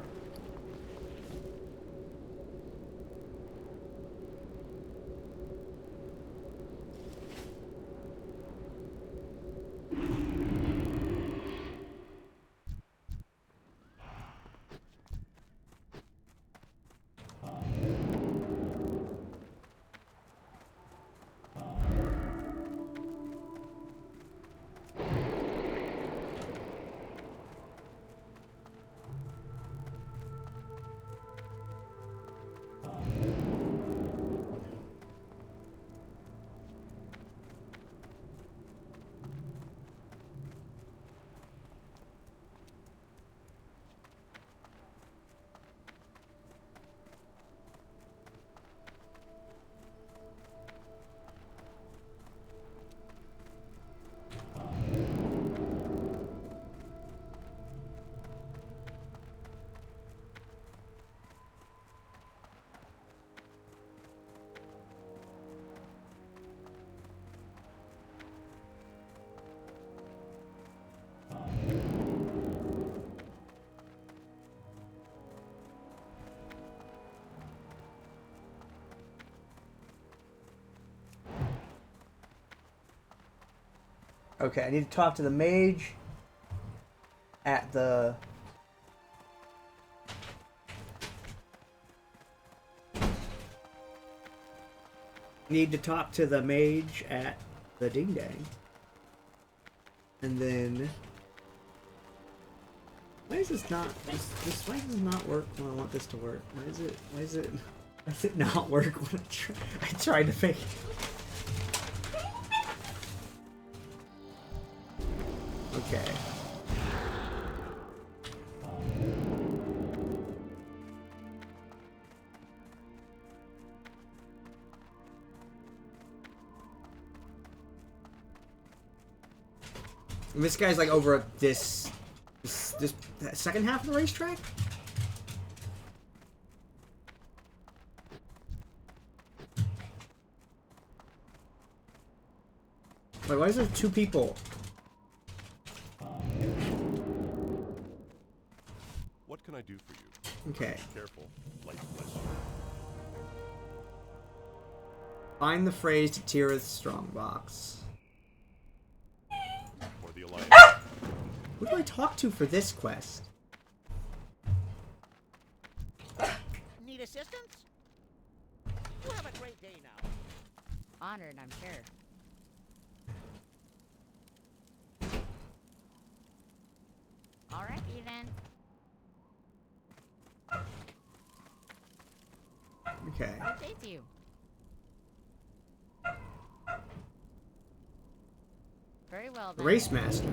Okay, I need to talk to the mage at the... Need to talk to the mage at the Ding Dang. And then... Why is this not... Why does this not work when I want this to work? Why does it not work when I try to make it? Okay. And this guy's like over at this second half of the racetrack? Wait, why is there two people? What can I do for you? Okay. Careful, light bless you. Find the phrase to Tirith's strongbox. For the Alliance. Who do I talk to for this quest? Need assistance? You have a great day now. Honored, I'm sure. Alright, then. Okay. Good day to you. Very well, then. Race Master.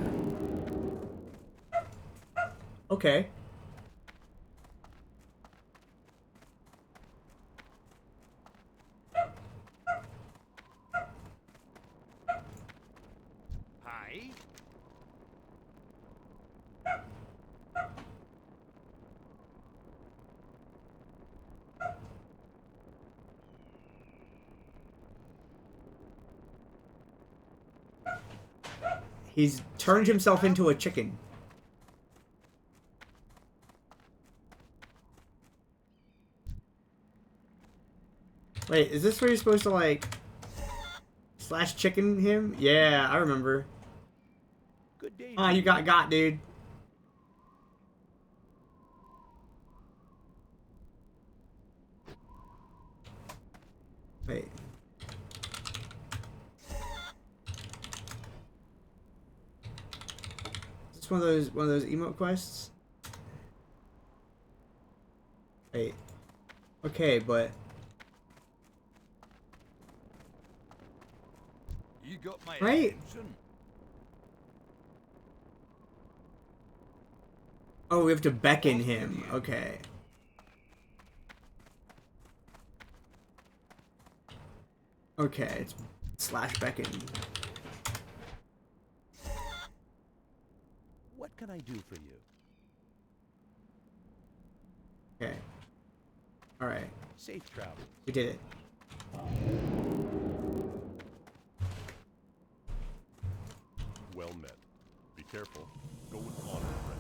Okay. Hi. He's turned himself into a chicken. Wait, is this where you're supposed to, like, slash chicken him? Yeah, I remember. Good day. Ah, you got, dude. Wait. Is this one of those emote quests? Wait. Okay, but You got my Right. attention. oh, we have to beckon him. Okay. Okay, it's slash beckon. What can I do for you? Okay. Alright. Safe travel. We did it. Well met. Be careful. Go with honor, friend.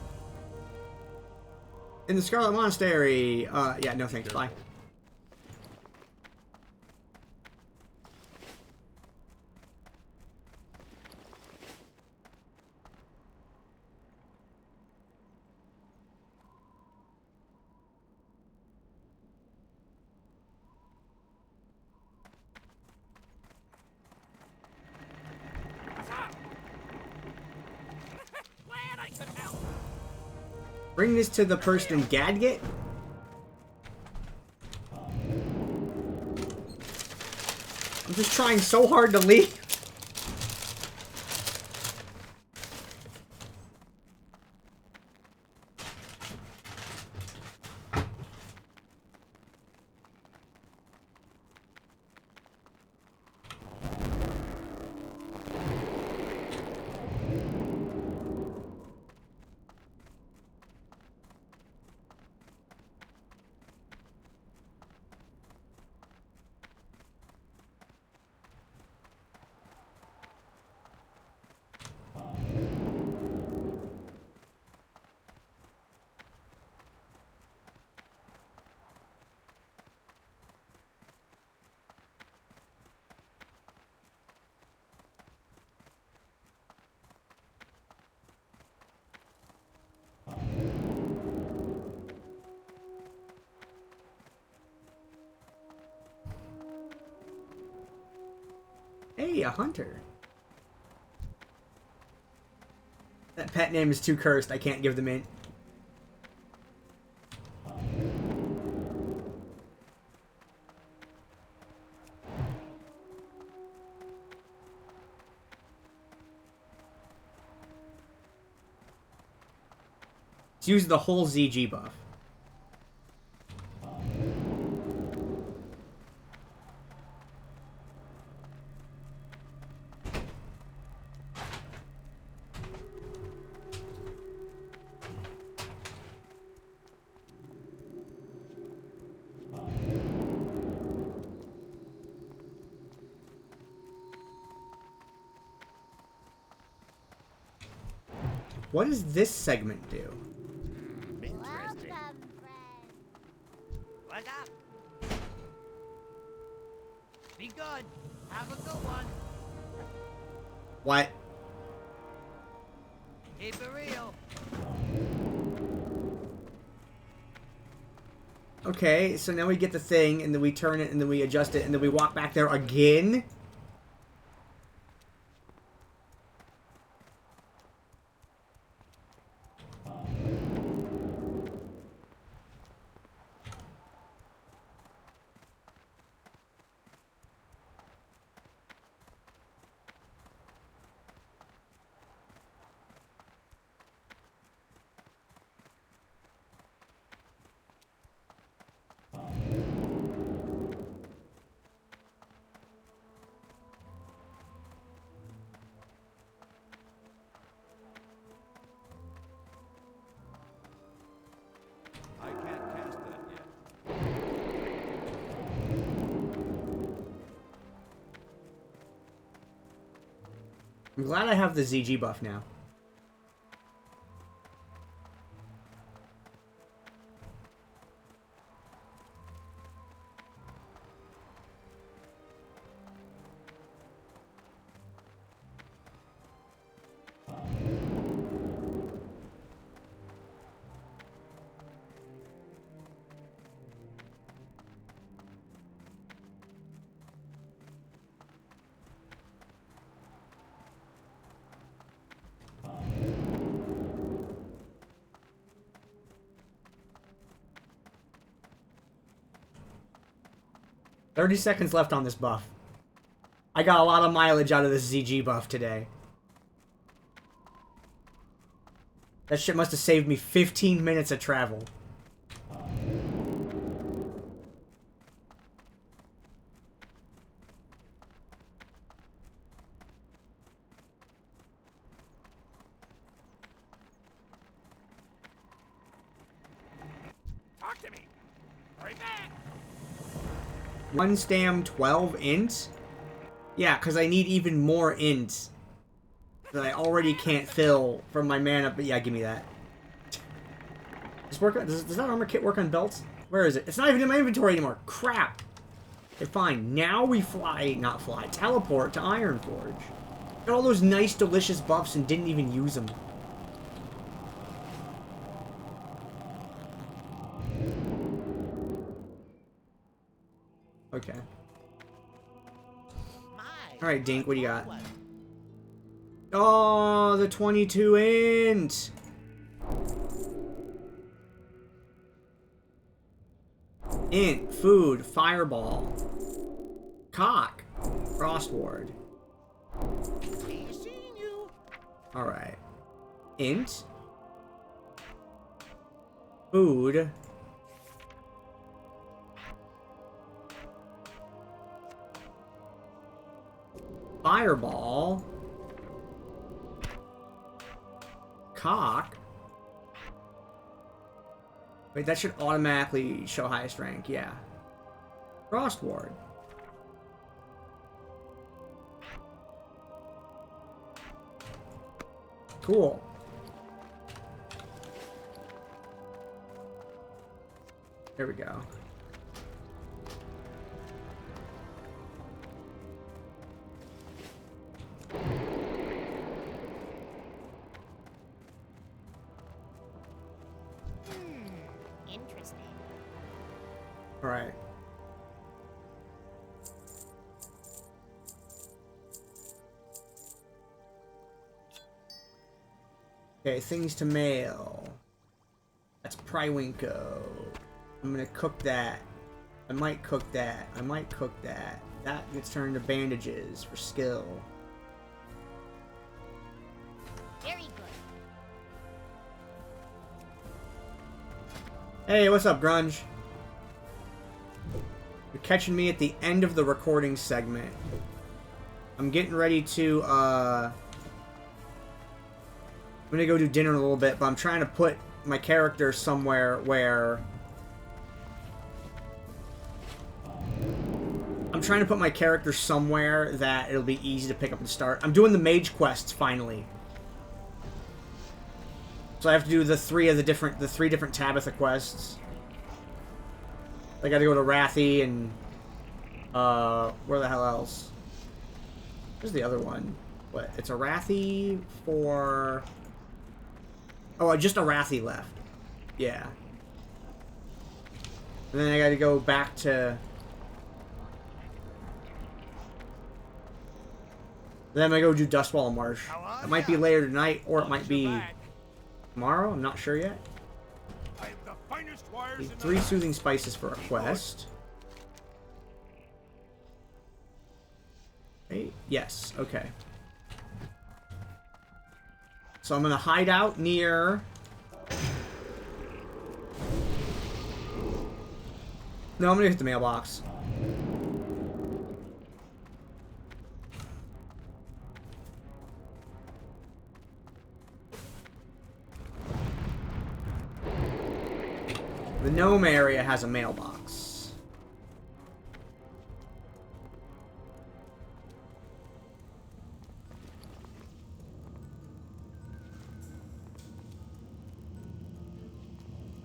In the Scarlet Monastery. Yeah, no thanks. Bye. Glad I could help. Bring this to the person in Gadget. I'm just trying so hard to leave. Hey, a hunter. That pet name is too cursed. I can't give the mint. Let's use the whole ZG buff. What does this segment do? Interesting. Welcome, friend. What's up? Be good. Have a good one. What? Keep it real. Okay, so now we get the thing, and then we turn it, and then we adjust it, and then we walk back there again? I can't cast that yet. I'm glad I have the ZG buff now. $30 seconds left on this buff. I got a lot of mileage out of this ZG buff today. That shit must have saved me 15 minutes of travel. Talk to me. Hurry back. 1 stam, 12 int? Yeah, because I need even more int that I already can't fill from my mana, but yeah, give me that. Does that armor kit work on belts? Where is it? It's not even in my inventory anymore. Crap. Okay, fine. Now we teleport to Ironforge. Got all those nice, delicious buffs and didn't even use them. Okay. Alright, Dink, what do you got? Oh, the 22 int! Int, food, fireball, cock, frost ward. Alright. Int, food, fireball, cock. Wait, that should automatically show highest rank, yeah. Frost ward. Cool. There we go. Interesting. All right. Okay, things to mail. That's Prywinko. I'm gonna cook that. I might cook that. I might cook that. That gets turned into bandages for skill. Very good. Hey, what's up, Grunge? You're catching me at the end of the recording segment. I'm getting ready to, I'm gonna go do dinner in a little bit, but I'm trying to put my character somewhere where... I'm trying to put my character somewhere that it'll be easy to pick up and start. I'm doing the Mage quests, finally. So I have to do the three different Tabitha quests. I gotta go to Rathy and, where the hell else? Where's the other one? What? It's a Rathy for... Oh, just a Rathy left. Yeah. And then I gotta go back to... Then I'm gonna go do Dustwall Marsh. It might be later tonight, or it might be tomorrow. I'm not sure yet. I have the finest wires Need in 3 the soothing spices for a quest. Hey, yes, okay. So I'm gonna hide out near... No, I'm gonna hit the mailbox. The gnome area has a mailbox.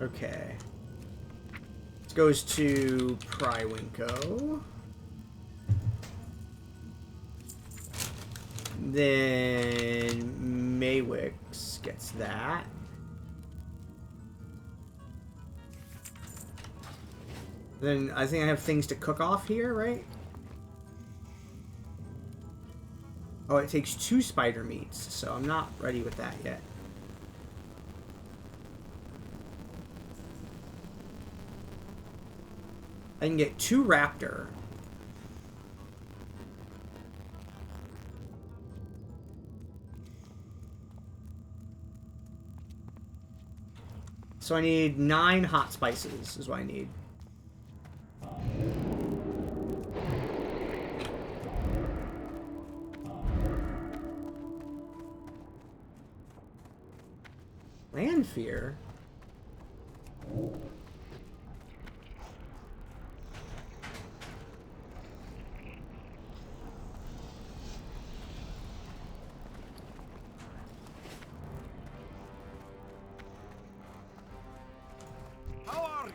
Okay. This goes to Prywinko. Then Maywix gets that. Then I think I have things to cook off here, right? Oh, it takes 2 spider meats, so I'm not ready with that yet. I can get 2 raptor. So I need 9 hot spices is what I need. Land fear? How are you?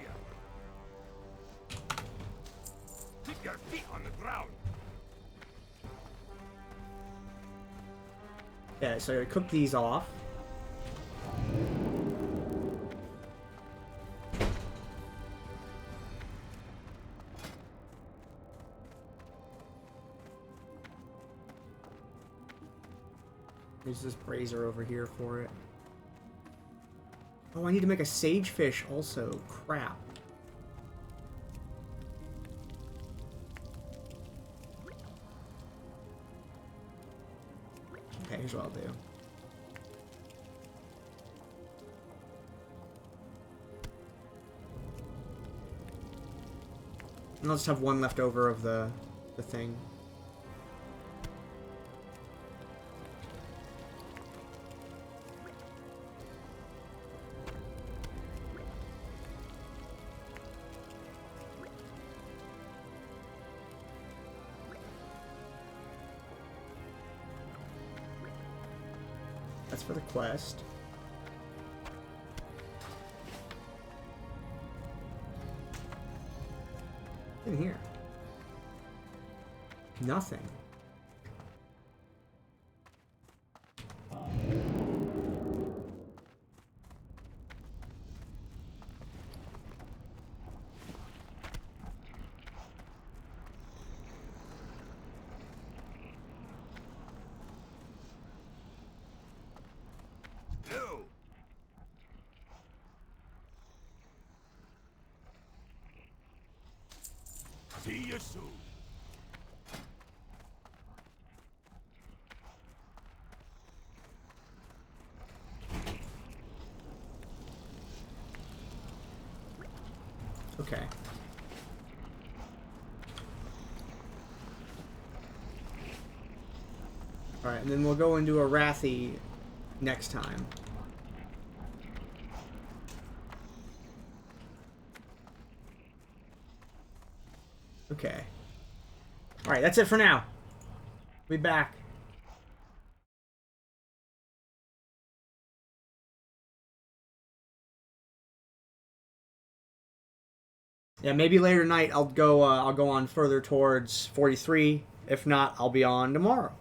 Keep your feet on the ground. Yeah, so I gotta cook these off. There's this brazier over here for it. Oh, I need to make a sagefish also. Crap. Okay, here's what I'll do. And I'll just have 1 left over of the thing. That's for the quest. In here. Nothing. No, See you soon. Okay. Alright, and then we'll go into a Wrathy next time. Okay. Alright, that's it for now. Be back. Yeah, maybe later tonight I'll go on further towards 43. If not, I'll be on tomorrow.